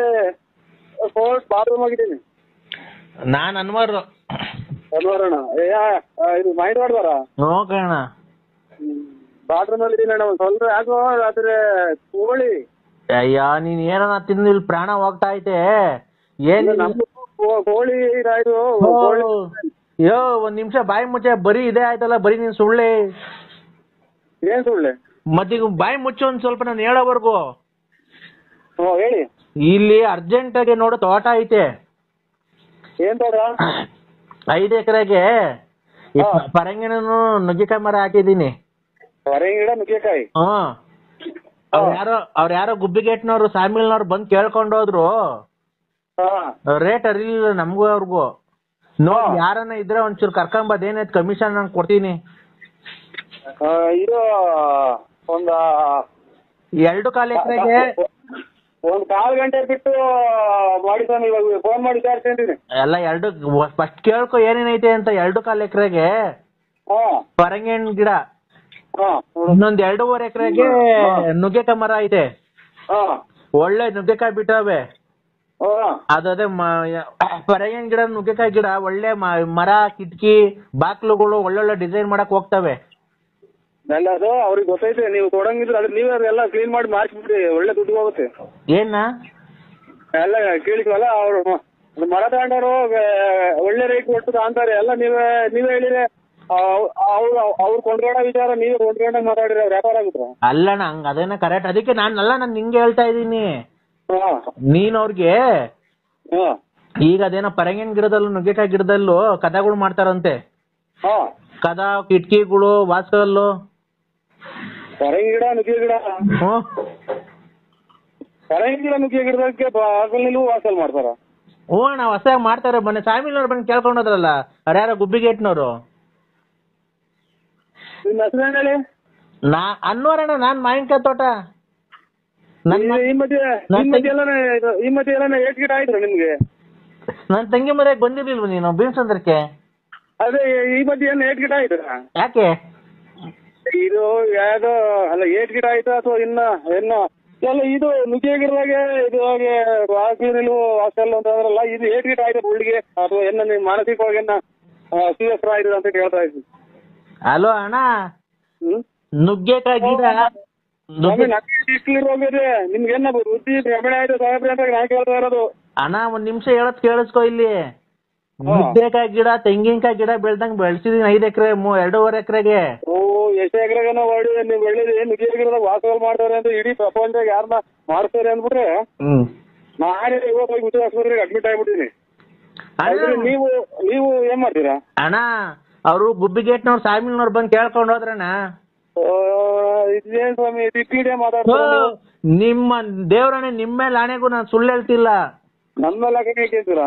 ಬಾತ್ರೂಮ್ ಆಗಿದ್ದೀನಿ. ನಾನ್ ಅನ್ವಾರ ಅಣ್ಣ, ಇದು ಮೈಂಡ್ ಮಾಡ್ದಾರ ನೋಕಣ ಬಾತ್ರೂಮ್ ಅಲ್ಲಿ ಇದೀನಿ ಅಣ್ಣ. ಒಂದ್ ಸ್ವಲ್ಪ ಯಾಕೋ ರಾತ್ರಿ ಕೋಳಿ. ಅಯ್ಯ ನೀನ್ ಏನನ ತಿಂದು ಇಲ್ಲಿ ಪ್ರಾಣ ಹೋಗ್ತಾ ಐತೆ. ಏನ್ ಕೋಳಿ ಇದಾಯ್ತು. ಅಯ್ಯೋ ಒಂದ್ ನಿಮಿಷ ಬಾಯಿ ಮುಚ್ಚೆ, ಬರೀ ಇದೇ ಆಯ್ತಲ್ಲ, ಬರೀ ನೀನ್ ಸುಳ್ಳೆ. ಏನ್ ಸುಳ್ಳೆ? ಮತ್ತೀಗ ಬಾಯಿ ಮುಚ್ಚು ಒಂದ್ ಸ್ವಲ್ಪ ನಾನು ಹೇಳೋವರ್ಗು. ಹೇಳಿ. ಇಲ್ಲಿ ಅರ್ಜೆಂಟ್ ಆಗಿ ನೋಡು ತೋಟ ಐತೆ. ಏನ್ ತೋಟ? 5 ಎಕರೆಗೆ ಪರಂಗಿನೂ ನುಗ್ಗೆಕಾಯಿ ಮರ ಹಾಕಿದೀನಿ. ಪರಂಗಿ ಗಿಡ ನುಗ್ಗೆಕಾಯಿ? ಅವ್ರ ಯಾರೋ ಗುಬ್ಬಿಗೇಟ್ನವ್ರು ಸಾಮಿಲ್ನವ್ರು ಬಂದ್ ಕೇಳ್ಕೊಂಡೋದ್ರು. ರೇಟ್ ಅರಿಲಿಲ್ಲ ನಮ್ಗೂ ಅವ್ರಿಗೂ. ನೋಡ್ ಯಾರನ್ನ ಇದ್ರೆ ಒಂಚೂರು ಕರ್ಕೊಂಬದ್, ಏನೈತ್ ಕಮಿಷನ್ ನಾನು ಕೊಡ್ತೀನಿ. ಇದು ಒಂದ 2.25 ಎಕರೆಗೆ ಒಂದ್ 1/4 ಗಂಟೆ ಬಿಟ್ಟು ಮಾಡಿ ಇವಾಗ ಫೋನ್ ಮಾಡಿ ವಿಚಾರಿಸ್ತೀನಿ. ಎಲ್ಲ ಫಸ್ಟ್ ಕೇಳ್ಕೊ ಏನೇನೈತೆ ಅಂತ. 2.25 ಎಕರೆಗೆ ಪರಂಗಿನ ಗಿಡ, ಇನ್ನೊಂದ್ 2.5 ಎಕರೆಗೆ ನುಗ್ಗೆಕಾಯಿ ಮರ ಐತೆ. ಒಳ್ಳೆ ನುಗ್ಗೆಕಾಯಿ ಬಿಟ್ಟವೆ. ಅದೇ ಪರಂಗಿನ ಗಿಡ, ನುಗ್ಗೆಕಾಯಿ ಗಿಡ ಒಳ್ಳೆ ಮರ, ಕಿಟಕಿ, ಬಾಕ್ಲುಗಳು ಒಳ್ಳೊಳ್ಳೆ ಡಿಸೈನ್ ಮಾಡಕ್ ಹೋಗ್ತವೆ. ಎಲ್ಲ ಅದು ಅವ್ರಿಗೆ ಗೊತ್ತೈತೆ. ನೀವು ಕೊಡಂಗಿದ್ರೆ ಅದ್ರ ನೀವೇ ಎಲ್ಲ ಕ್ಲೀನ್ ಮಾಡಿ ಮಾಡಿಸ್ಬಿಡ್ರಿ, ಒಳ್ಳೆ ದುಡ್ಡು ಹೋಗುತ್ತೆ. ಏನ ಎಲ್ಲ ಕೇಳಿದ್ವಲ್ಲ, ಅವ್ರು ಮರ ತಗೊಂಡವ್ರು ಒಳ್ಳೆ ರೇಟ್ ಕೊಟ್ಟು ಅಂತಾರೆ. ಎಲ್ಲ ನೀವೇ ಹೇಳಿದ್ರೆ ಅವ್ರು ಕೊಂಡ್ಕೊಂಡ ವಿಚಾರ ನೀವೇ ಕೊಂಡ್ಕೊಂಡ ಮಾತಾಡಿದ್ರೆ ಅವ್ರು ವ್ಯಾಪಾರ ಆಗುತ್ತ? ಅಲ್ಲಣ್ಣ, ಹಂಗ ಅದೇನ ಕರೆಕ್ಟ್. ಅದಕ್ಕೆ ನಾನು ನಿಂಗೆ ಹೇಳ್ತಾ ಇದ್ದೀನಿ. ನೀನ್ ಅವ್ರಿಗೆ ಈಗ ಅದೇನೋ ಪರಂಗಿನ ಗಿಡದಲ್ಲೂ ನುಗ್ಗೆಕಾಯಿ ಗಿಡದಲ್ಲೂ ಕದಗಳು ಮಾಡ್ತಾರಂತೆ. ಕದ, ಕಿಟಕಿಗಳು, ವಾಸ್ಕಲ್ಲು. ಪರಂಗಿ ಗಿಡ ನುಗ್ಗೆ ಗಿಡ? ಪರಂಗಿ ಗಿಡ ನುಗ್ಗೆ ಗಿಡದಕ್ಕೆ ಬಾಗಲ್ನಲ್ಲೂ ವಾಸಲ್ ಮಾಡ್ತಾರ? ಹ್ಞೂ ಅಣ್ಣ, ಹೊಸದಾಗಿ ಮಾಡ್ತಾರೆ. ಮೊನ್ನೆ ಸಾಮಿಲ್ನವ್ರು ಬಂದು ಕೇಳ್ಕೊಂಡೋದ್ರಲ್ಲ, ಅವ್ರ್ಯಾರೋ ಗುಬ್ಬಿಗೇಟ್ನವ್ರು. ನಿಮ್ಮ ಹೆಸರು ಹೇಳಿ? ಅನ್ನೋರಣ್ಣ, ನಾನ್ ಮಾವಿನಕಾಯಿ ತೋಟ. ಈ ಮಧ್ಯೆ ಎಲ್ಲ 8 ಗಿಡ ಆಯ್ತು ನಿಮ್ಗೆ? ನನ್ ತಂಗಿ ಮರ್ಯಾಗ ಬಂದಿರ್ಲಿಲ್ವ ನೀನು ಬೀನ್ಸಂದ್ರಕ್ಕೆ? ಅದೇ ಈ ಮಧ್ಯೆ 8 ಗಿಡ ಆಯ್ತು. ಯಾಕೆ ಇದು ಯಾವ್ದೋ ಅಲ್ಲ 8 ಗಿಡ ಆಯ್ತು ಅಥವಾ ಇನ್ನ ಎಲ್ಲ ಇದು ನುಗ್ಗೆ ಗಿಡದಾಗೆ ಇದು ನೀವು ಹಾಸ್ಟೆಲ್ ಅಂತ ಅಂದ್ರಲ್ಲ, ಇದು 8 ಗಿಡ ಆಯ್ತು ಹುಡುಗಿಗೆ ಅಥವಾ ನೀವು ಮಾನಸಿಕವಾಗಿ ಸೀರಿಯಸ್ ಆಯ್ತು ಅಂತ ಕೇಳ್ತಾ ಇದ್ವಿ. ಹಲೋ ಅಣ್ಣ, ನುಗ್ಗೆಕಾಯಿ ಗಿಡ ನಿಮ್ಗೇನ ಬುದ್ಧಿ ಭ್ರಮಣೆ ಆಯ್ತು ಸಾಹೇಬ್ರೆ ಅಂತ ನಾ ಕೇಳ್ತಾ ಇರೋದು. ಅಣ್ಣ ಒಂದ್ ನಿಮಿಷ ಹೇಳೋದ್ ಕೇಳಿಸ್ಕೊ. ಇಲ್ಲಿ ನುಗ್ಗೆಕಾಯಿ ಗಿಡ, ತೆಂಗಿನಕಾಯಿ ಗಿಡ ಬೆಳ್ದಂಗ್ ಬೆಳ್ಸಿದೀನಿ 5 ಎಕರೆ 2.5 ಎಕರೆಗೆ. ಎಷ್ಟು ಎಕರೆಗನ ಮಾಡಿ ನೀವು ಒಳ್ಳೇದು ನುಗ್ಗೆ ಗಿಡದಾಗ ವಾಸಗಳು ಮಾಡ್ತಾರೆ ಅಂತ ಇಡೀ ಪ್ರಪಂಚದಾಗ ಯಾರನ್ನ ಮಾಡ್ತಾರೆ ಅಂದ್ಬಿಟ್ರೆ ನಾನೇ ಇವತ್ತು ಉತ್ತರ ಆಸ್ಪತ್ರೆಗೆ ಅಡ್ಮಿಟ್ ಆಗ್ಬಿಟ್ಟಿನಿ. ನೀವು ಏನ್ ಮಾಡ್ತೀರಾ ಅಣ್ಣ? ಅವರು ಗುಬ್ಬಿಗೇಟ್ನವ್ರು ಸಾಮಿಲ್ನವ್ರು ಬಂದು ಕೇಳ್ಕೊಂಡು ಹೋದ್ರಣ್ಣ. ಇದೇನ್ ಸ್ವಾಮಿ ದಿಕ್ಕಿಡೆ ಮಾತಾಡ್ತಾರೆ? ನಿಮ್ಮ ದೇವ್ರಣ್ಣ, ನಿಮ್ಮ ಮೇಲೆ ಆಣೆಗೂ ನಾನು ಸುಳ್ಳು ಹೇಳ್ತಿಲ್ಲ. ನನ್ನ ಮೇಲೆ ಕೇಳ್ತೀರಾ?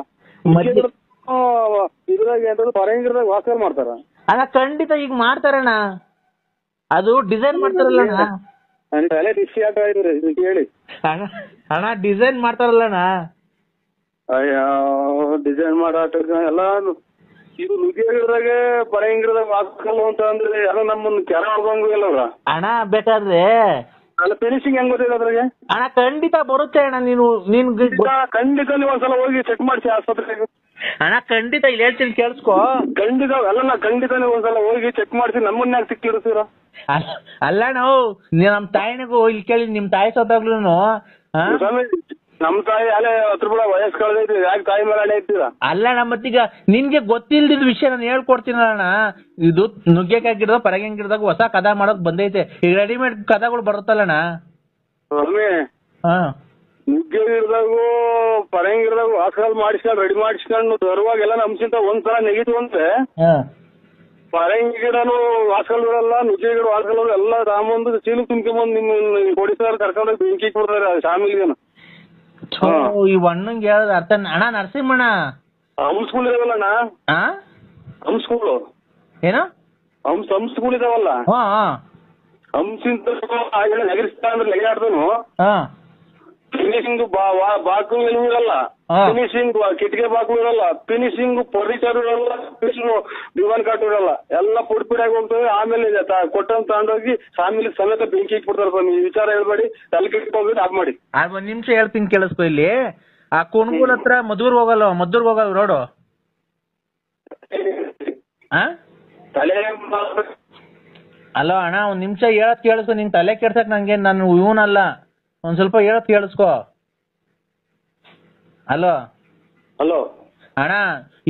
ಇದ್ರಾಗ ಪರಂಗಿರದಾಗ ವಾಸಗಳು ಮಾಡ್ತಾರ? ಅಣ್ಣ ಖಂಡಿತ ಈಗ ಮಾಡ್ತಾರಣ್ಣ. ಅದು ಡಿಸೈನ್ ಮಾಡ್ತಾರಲ್ಲ ತಲೆ ಡಿಶಿ ಆಟ ಆಯ್ತು ಹೇಳಿ. ಅಣ್ಣ ಡಿಸೈನ್ ಮಾಡ್ತಾರಲ್ಲಣ್ಣ. ಅಯ್ಯೋ ಡಿಸೈನ್ ಮಾಡೋ ಆಟ ಎಲ್ಲ ಇದು ನುಗ್ಗೆ ಗಿಡದಾಗ ಪರಂಗಿ ಗಿಡದಾಗ ವಾಸಗಳು ಅಂತ ಅಂದ್ರೆ ಎಲ್ಲ ನಮ್ಮನ್ನ ಕೆರ ಹೊಡ್ದಂಗು ಇಲ್ಲ. ಅಣ್ಣ ಬೇಕಾದ್ರೆ ಅಲ್ಲ ಫಿನಿಶಿಂಗ್ ಹೆಂಗ್ ಗೊತ್ತಿಲ್ಲ ಅದ್ರಾಗೆ? ಅಣ್ಣ ಖಂಡಿತ ಬರುತ್ತೆ ಅಣ್ಣ. ನೀನು ಖಂಡಿತ ನೀವು ಒಂದ್ಸಲ ಹೋಗಿ ಚೆಕ್ ಮಾಡಿಸಿ ಆಸ್ಪತ್ರೆಗೆ. ಅಣ್ಣ ಖಂಡಿತ ಇಲ್ಲಿ ಹೇಳ್ತೀನಿ ಕೇಳಿಸ್ಕೊ. ಖಂಡಿತ ಅಲ್ಲ, ಖಂಡಿತ ನೀವು ಒಂದ್ಸಲ ಹೋಗಿ ಚೆಕ್ ಮಾಡಿಸಿ ನಮ್ಮನ್ನ ಯಾಕೆ ಸಿಕ್ಕಿಡ್ತೀರ? ಅಲ್ಲ ನಾವು ನಮ್ ತಾಯಿನಿಗೂ ಇಲ್ಲಿ ಕೇಳಿ, ನಿಮ್ ತಾಯಿ ಸತ್ತಾಗ್ಲೂ ನಮ್ ತಾಯಿ ಅಲ್ಲೇ 10 ರೂಪಾಯಿ ವಯಸ್ಸು ಕಳೆದೈತಿ, ಯಾಕೆ ತಾಯಿ ಮೇಲೆ ಹಣೆ ಇರ್ತೀರಾ? ಅಲ್ಲ ಮತ್ತೀಗ ನಿನ್ಗೆ ಗೊತ್ತಿಲ್ದಿದ್ ವಿಷಯ ನಾನು ಹೇಳ್ಕೊಡ್ತೀನಿ ಅಣ್ಣ. ಇದು ನುಗ್ಗೆಕಾಯಿ ಗಿಡದಾಗ ಪರಂಗಿ ಗಿಡದಾಗ ಹೊಸ ಕದ ಮಾಡೋಕ್ ಬಂದೈತೆ. ಈಗ ರೆಡಿಮೇಡ್ ಕದಗಳು ಬರುತ್ತಲ್ಲಣ್ಣ. ನುಗ್ಗೆ ಗಿಡದಾಗು ಪರಂಗಿ ಗಿಡದಾಗು ವಾಸ್ಕಲ್ ಮಾಡಿಸ್ಕೊಂಡು ರೆಡಿ ಮಾಡಿಸ್ಕೊಂಡು ತರುವಾಗೆಲ್ಲ ನಮ್ಸಿಂತ ಒಂದ್ಸಲ ನೆಗಿತು ಅಂದ್ರೆ ಪರಂಗಿ ಗಿಡನು ವಾಸ್ಕಲ್ ಬಿಡಲ್ಲ, ನುಗ್ಗೆ ಗಿಡ ವಾಸ್ಕಲ್ ಎಲ್ಲ ರಾಮಂದು ಚೀಲು ತುಂಬ್ಕೊಂಬಂದು ನಿಮ್ಮ ಕೊಡಿಸಾರ ಕರ್ಕೊಂಡೋಗಿ ಬೆಂಕಿ ಕೊಡ್ತಾರೆ ಶಾಮಿಲ್ಗೇನು. ಈ ಹಣ್ಣಂಗೆ ಹೇಳೋದು ಅರ್ಥ ಅಣ್ಣ. ನರಸಿಂಹಣ್ಣ ಹಂಸ್ಕೂಲ್ ಇದಾವಲ್ಲಣ್ಣ, ಹಂಸ್ಕೂಲು ಏನೋ ಹಂಸ್ಕೂಲ್ ಇದಾವಲ್ಲ, ಹಂಸಿಂತ ನಗರಿಸ್ತಾ ಅಂದ್ರೆ ಲೆಗಾಡ್ದನು ಫಿನಿಶಿಂಗ್ ಬಾಕ್ಲು ಇರಲ್ಲ, ಫಿನಿಶಿಂಗ್ ಕಿಟಕಿ ಬಾಕ್ಲು ಇರಲ್ಲ, ಫಿನಿಶಿಂಗ್ ಫರ್ನಿಚರ್ ಇರಲ್ಲ, ಫಿನಿಶಿಂಗ್ ದಿವಾನ್ ಕಾಟ್ ಇರಲ್ಲ, ಎಲ್ಲ ಪುಡಿ ಪುಡಿಯಾಗಿ ಹೋಗ್ತವೆ. ಆಮೇಲೆ ಕೊಟ್ಟಂತ ತಗೊಂಡೋಗಿ ಸಾಮಿಲಿ ಸಮೇತ ಬೆಂಕಿ ಇಟ್ಬಿಡ್ತಾರೆ. ನೀವು ವಿಚಾರ ಹೇಳ್ಬೇಡಿ, ತಲೆ ಹೋಗ್ಬಿಟ್ಟು ಆಫ್ ಮಾಡಿ. ಒಂದ್ ನಿಮಿಷ ಹೇಳ್ತೀನಿ ಕೇಳಿಸ್ಕೊ. ಇಲ್ಲಿ ಆ ಕುಣಗೂಲ್ ಹತ್ರ ಮದ್ದೂರ್ಗ್ ಹೋಗಲ್ಲ ರೋಡು. ಅಲೋ ಅಣ್ಣ, ಒಂದ್ ನಿಮಿಷ ಹೇಳತ್ ಕೇಳಿಸ್ಕೊ. ನಿಂಗೆ ತಲೆ ಕೆಡ್ಸಕ್ ನಂಗೆ ನಾನು ಇವನಲ್ಲ, ಒಂದ್ ಸ್ವಲ್ಪ ಹೇಳತ್ ಕೇಳಿಸ್ಕೊ. ಹಲೋ ಅಣ್ಣ,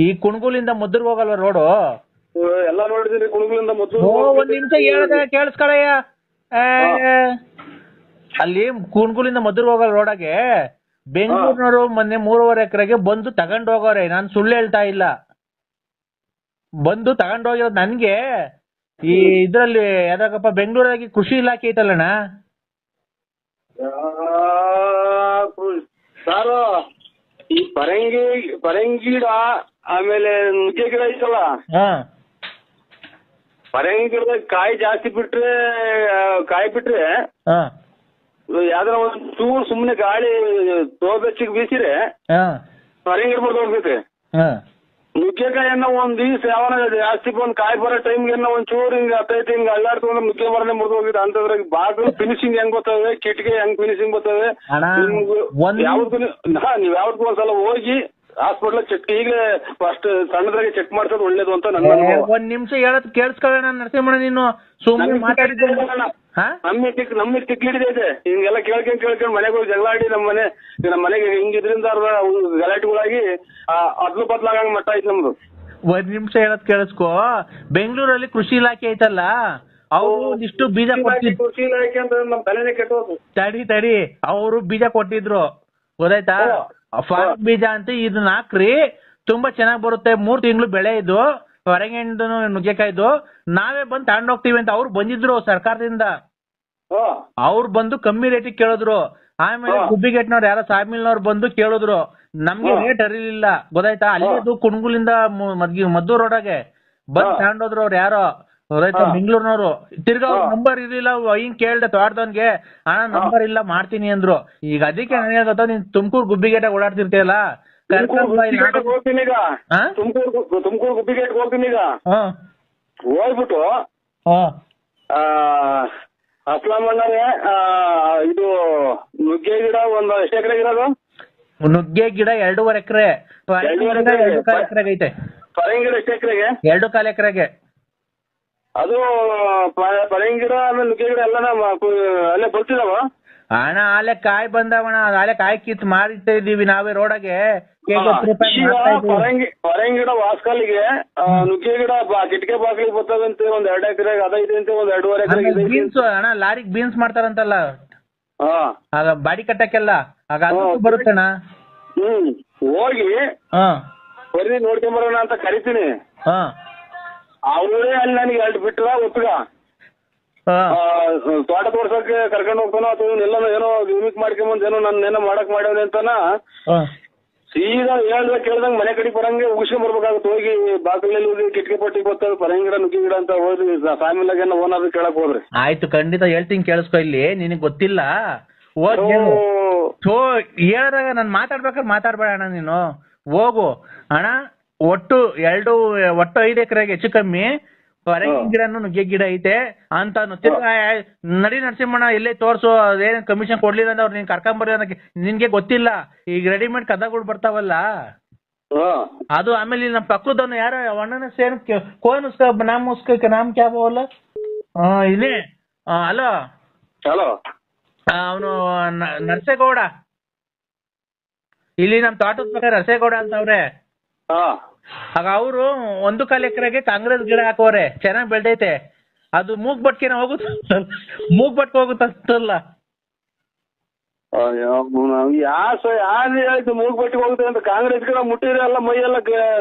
ಈ ಕುಣಗೂಲಿಂದ ಮದ್ದೂರ್ಗ್ ಹೋಗಲ್ವ ರೋಡು? ಎಲ್ಲ ನೋಡಿದ್ರಿ ಕುಣಗೂಲಿಂದ ಮದ್ದೂರು. ಒಂದ್ ನಿಮಿಷ ಹೇಳ್ದೆ ಕೇಳಿಸ್ಕೊಳಯ್ಯ. ಅಲ್ಲಿ ಕುಣಗೂಲಿಂದ ಮದ್ದೂರ್ಗ್ ಹೋಗಲ್ ರೋಡಾಗೆ ಬೆಂಗಳೂರಿನವರು ಮೊನ್ನೆ 3.5 ಎಕರೆಗೆ ಬಂದು ತಗೊಂಡ್ ಹೋಗೋರೆ. ನಾನು ಸುಳ್ಳು ಹೇಳ್ತಾ ಇಲ್ಲ, ಬಂದು ತಗೊಂಡ್ ಹೋಗಿರೋದು. ನನ್ಗೆ ಈ ಇದ್ರಲ್ಲಿ ಯಾವ್ದಾಗಪ್ಪ ಬೆಂಗಳೂರಾಗಿ ಕೃಷಿ ಇಲಾಖೆ ಐತಲ್ಲಣ್ಣ ಸಾರು, ಈ ಪರಂಗಿ ಗಿಡ ಆಮೇಲೆ ನುಗ್ಗೆ ಗಿಡ ಐತಲ್ಲ, ಪರಂಗಿ ಗಿಡದಾಗ ಕಾಯಿ ಜಾಸ್ತಿ ಬಿಟ್ರೆ ಯಾವ್ದಾರ ಒಂದ್ ಚೂರು ಸುಮ್ನೆ ಗಾಳಿ ತೋಬೆಚ್ಚಿಗೆ ಬೀಸಿರೆ ಪರಂಗಿ ಗಿಡ ಹೋಗ್ತೈತೆ. ನುಗ್ಗೆಕಾಯನ್ನ ಒಂದ್ ದಿವ್ಸ ಯಾವನ ಜಾಸ್ತಿ ಬಂದ್ ಕಾಯಿ ಬರೋ ಟೈಮ್ಗೆ ಒಂದ್ ಚೂರು ಹಿಂಗ ಹತ್ತೈತಿ ಹಿಂಗ ಅಲ್ಲಾಡ್ತಂದ್ರೆ ನುಗ್ಗೆ ಮರನೇ ಮುರಿದು ಹೋಗಿದೆ. ಅಂತದ್ರಾಗ ಬಾಗಿಲು ಫಿನಿಶಿಂಗ್ ಹೆಂಗ್ ಬರ್ತವೆ, ಕಿಟಕಿ ಹೆಂಗ್ ಫಿನಿಶಿಂಗ್ ಬರ್ತವೆ. ನೀವ್ ಯಾವ್ದಕ್ಕೂ ಒಂದ್ಸಲ ಹೋಗಿ ಹಾಸ್ಪಿಟ್ಲ್ ಚೆಕ್ ಈಗಲೇ ಫಸ್ಟ್ ಸಣ್ಣದ್ರಾಗೆ ಚೆಕ್ ಮಾಡ್ಸೋದು ಒಳ್ಳೇದು ಅಂತ ನನ್ನ ಅನುಭವ. ಒಂದ್ ನಿಮಿಷ ಹೇಳೋದ್ ಕೇಳಿಸ್ಕೊಳ್ಳೋಣ ನರಸಿಂಹಣ್ಣ, ನೀನು ಸುಮ್ಮನೆ ಮಾತಾಡಿದ್ದೆ. ನಮ್ಗೆ ತಿಕ್ಲಿಡಿದೆ ಹಿಂಗೆಲ್ಲ ಕೇಳ್ಕೊಂಡ್ ಮನೆಗೆ ಹೋಗಿ ಜಗಳ ಆಡಿ ನಮ್ಮ ಮನೆಗೆ ಹಿಂಗಿದ್ರಿಂದ ಗಲಾಟೆಗಳಾಗಿ ಅದ್ಲು ಬದ್ಲಾಗಂಗ್ ಮಟ್ಟ ಐತಿ ನಮ್ದು. ಒಂದ್ ನಿಮಿಷ ಹೇಳೋದ್ ಕೇಳಿಸ್ಕೊ. ಬೆಂಗಳೂರಲ್ಲಿ ಕೃಷಿ ಇಲಾಖೆ ಐತಲ್ಲ, ಅವ್ರು ಒಂದಿಷ್ಟು ಬೀಜ ಕೊಟ್ಟಿದ್ರು. ಕೃಷಿ ಇಲಾಖೆ ಅಂತ ನಮ್ ತಲೆನೇ ಕೆಟ್ಟೋದು. ತಡಿ ಅವರು ಬೀಜ ಕೊಟ್ಟಿದ್ರು, ಗೊತ್ತಾಯ್ತಾ? ಫಾರ್ಮ್ ಬೀಜ ಅಂತ ಇದನ್ನ ಹಾಕ್ರಿ, ತುಂಬಾ ಚೆನ್ನಾಗ್ ಬರುತ್ತೆ, 3 ತಿಂಗಳು ಬೆಳೆ ಇದು, ಹೊರಗೆಂಡು ನುಗ್ಗೆಕಾಯ್ದು, ನಾವೇ ಬಂದು ತಗೊಂಡ್ ಹೋಗ್ತೀವಿ ಅಂತ ಅವ್ರು ಬಂದಿದ್ರು ಸರ್ಕಾರದಿಂದ. ಅವ್ರು ಬಂದು ಕಮ್ಮಿ ರೇಟಿಗೆ ಕೇಳಿದ್ರು. ಆಮೇಲೆ ಗುಬ್ಬಿಗೇಟ್ನವ್ರು ಯಾರೋ ಸಾಮಿಲ್ನವ್ರು ಬಂದು ಕೇಳಿದ್ರು, ನಮ್ಗೆ ರೇಟ್ ಅರಿಲಿಲ್ಲ, ಗೊತ್ತಾಯ್ತಾ? ಅಲ್ಲಿದು ಕುಣಗುಲಿಂದ ಮದ್ದೂರ್ ರೋಡಾಗೆ ಬಂದ್ ತಗೊಂಡೋದ್ರು ಅವ್ರು ಯಾರೋ, ಗೊತ್ತಾಯ್ತಾ? ಬೆಂಗಳೂರಿನವ್ರು. ತಿರ್ಗಾ ಅವ್ರ ನಂಬರ್ ಇರ್ಲಿಲ್ಲ, ಹಿಂಗ್ ಕೇಳ್ದೆ ತೋಟದವನ್ಗೆ, ಅಣ್ಣ ನಂಬರ್ ಇಲ್ಲ ಮಾಡ್ತೀನಿ ಅಂದ್ರು. ಈಗ ಅದಕ್ಕೆ ನನಗೆ ಗೊತ್ತಾ, ನೀನ್ ತುಮಕೂರು ಗುಬ್ಬಿಗೇಟಾಗ ಓಡಾಡ್ತಿರ್ತೀಯಲ್ಲ, ಹೋಗ್ತೀನಿ ಈಗ, ತುಮಕೂರು ಗುಬ್ಬಿಗೇಟ್ ಹೋಗ್ತೀನಿ ಈಗ. ಹೋಗ್ಬಿಟ್ಟು ಅಸ್ಲಾಂ ಅಣ್ಣರೇ, ಇದು ನುಗ್ಗೆ ಗಿಡ ಒಂದ್ ಎಷ್ಟು ಎಕರೆ ಇರೋದು? ನುಗ್ಗೆ ಗಿಡ 2.5 ಎಕರೆ. 2.5 ಎಕರೆಗೆ ಐತೆ. ಪರಂಗಿ ಗಿಡ ಎಷ್ಟು ಎಕರೆಗೆ? 2.25 ಎಕರೆಗೆ. ಅದು ಪರಂಗಿ ಗಿಡ ಆಮೇಲೆ ನುಗ್ಗೆ ಗಿಡ ಎಲ್ಲ ಅಲ್ಲೇ ಬರ್ತಿದಾವ ಅಣ್ಣ? ಆಲೆ ಕಾಯಿ ಬಂದವಣ, ಆಲೆ ಕಾಯಿ ಕಿತ್ ಮಾರಿತಾ ಇದೀವಿ ನಾವೇ ರೋಡಾಗೆ. ಪರಂಗಿ ಗಿಡ ವಾಸ್ಕಲ್ಲಿಗೆ, ನುಗ್ಗೆ ಗಿಡ ಕಿಟಕಿ ಬಾಗಿಲಿಗೆ ಬರ್ತದಂತೆ ಒಂದ್ 2 ಎಕರೆಗೆ ಅದೈತೆ ಅಂತೆ, ಒಂದ್ 2.5 ಎಕರೆಗೆ. ಬೀನ್ಸ್ ಅಣ್ಣ, ಲಾರಿಗೆ ಬೀನ್ಸ್ ಮಾಡ್ತಾರಂತಲ್ಲ, ಆಗ ಬಾಡಿ ಕಟ್ಟಕ್ಕೆಲ್ಲ ಆಗ ಬರುತ್ತಣ್ಣ. ಹೋಗಿ ಬರೀ ನೋಡ್ಕೊಂಬರೋಣ ಅಂತ ಕರಿತೀನಿ. ಅವರೇ ಅಲ್ಲಿ ನನಗೆ 2 ಬಿಟ್ರ ಒತ್ತಗ ತೋಟ ತೋರ್ಸಕ್ಕೆ ಕರ್ಕೊಂಡು ಹೋಗ್ತಾನೋ ಅಥವಾ ಎಲ್ಲ ಏನೋ ಯೂನಿಕ್ ಮಾಡ್ಕೊಂಬಂದ್ ಏನೋ ನನ್ನ ಏನೋ ಮಾಡಕ್ ಮಾಡ್ಯಾವ ಅಂತಾನ ಸೀದಾ ಕೇಳ್ದಂಗ್ ಮನೆ ಕಡೆ ಬರಂಗೆ ಉಗಿಸ್ಕೊಂಡ್ ಬರ್ಬೇಕಾಗುತ್ತೆ. ಹೋಗಿ ಬಾಗಿಲಲ್ಲಿ ಹೋಗಿ ಕಿಟಕಿ ಪಟ್ಟಿ ಬರ್ತವೆ ಪರಂಗಿ ಗಿಡ ನುಗ್ಗಿ ಗಿಡ ಅಂತ ಹೋಗಿ ಫ್ಯಾಮಿಲಿಯಾಗ ಏನೋ ಓನರ್ ಕೇಳಕ್ ಹೋದ್ರಿ. ಆಯ್ತು, ಖಂಡಿತ ಹೇಳ್ತೀನಿ ಕೇಳಿಸ್ಕೊ. ಇಲ್ಲಿ ನಿನಗ್ ಗೊತ್ತಿಲ್ಲ ಹೇಳದಾಗ ನಾನು ಮಾತಾಡ್ಬೇಕಾದ್ರೆ ಮಾತಾಡ್ಬೇಡ ಅಣ್ಣ, ನೀನು ಹೋಗು ಅಣ್ಣ. ಒಟ್ಟು 5 ಎಕರೆಗೆ ಹೆಚ್ಚು ಕಮ್ಮಿ ಪರಂಗಿ ಗಿಡನು ನುಗ್ಗೆ ಗಿಡ ಐತೆ ಅಂತ ನಡಿ ನರಸಿಂಹಣ್ಣ, ಇಲ್ಲೇ ತೋರ್ಸು, ಅದೇನ್ ಕಮಿಷನ್ ಕೊಡ್ಲಿಲ್ಲ ಅಂದ್ರೆ ಅವ್ರು ನೀನ್ ಕರ್ಕೊಂಬರ್ರಿ ಅನ್ನಕ್ಕೆ ನಿನ್ಗೆ ಗೊತ್ತಿಲ್ಲ. ಈಗ ರೆಡಿಮೇಡ್ ಕದಗಳು ಬರ್ತಾವಲ್ಲ ಅದು. ಆಮೇಲೆ ನಮ್ಮ ಪಕ್ಕದವನು ಯಾರೋ ಅಣ್ಣನ ಸೇರ್ ಕೋನ್ ನಾಮ್ ಕ್ಯಾ ಬೋಲ ಇಲ್ಲಿ. ಹಲೋ, ಅವನು ನರಸೇಗೌಡ ಇಲ್ಲಿ ನಮ್ ತೋಟದ ಪಕ್ಕ ರಸೇಗೌಡ ಅಂತ ಅವ್ರೆ. ಹಾ ಆಗ ಅವರು 1 ಎಕರೆಗೆ ಕಾಂಗ್ರೆಸ್ ಗಿಡ ಹಾಕೋರೆ, ಚೆನ್ನಾಗ್ ಬೆಳ್ದೈತೆ. ಅದು ಮೂಗ್ ಬಟ್ಕೆನ ಹೋಗುತ್ತಲ್ಲ. ಆಯ್ತು ಮೂಗ್ ಬಟ್ಟಿಗೆ ಹೋಗುತ್ತೆ ಅಂತ ಕಾಂಗ್ರೆಸ್ ಗಿಡ ಮುಟ್ಟಿದ್ರೆ ಎಲ್ಲ ಮೈ ಎಲ್ಲ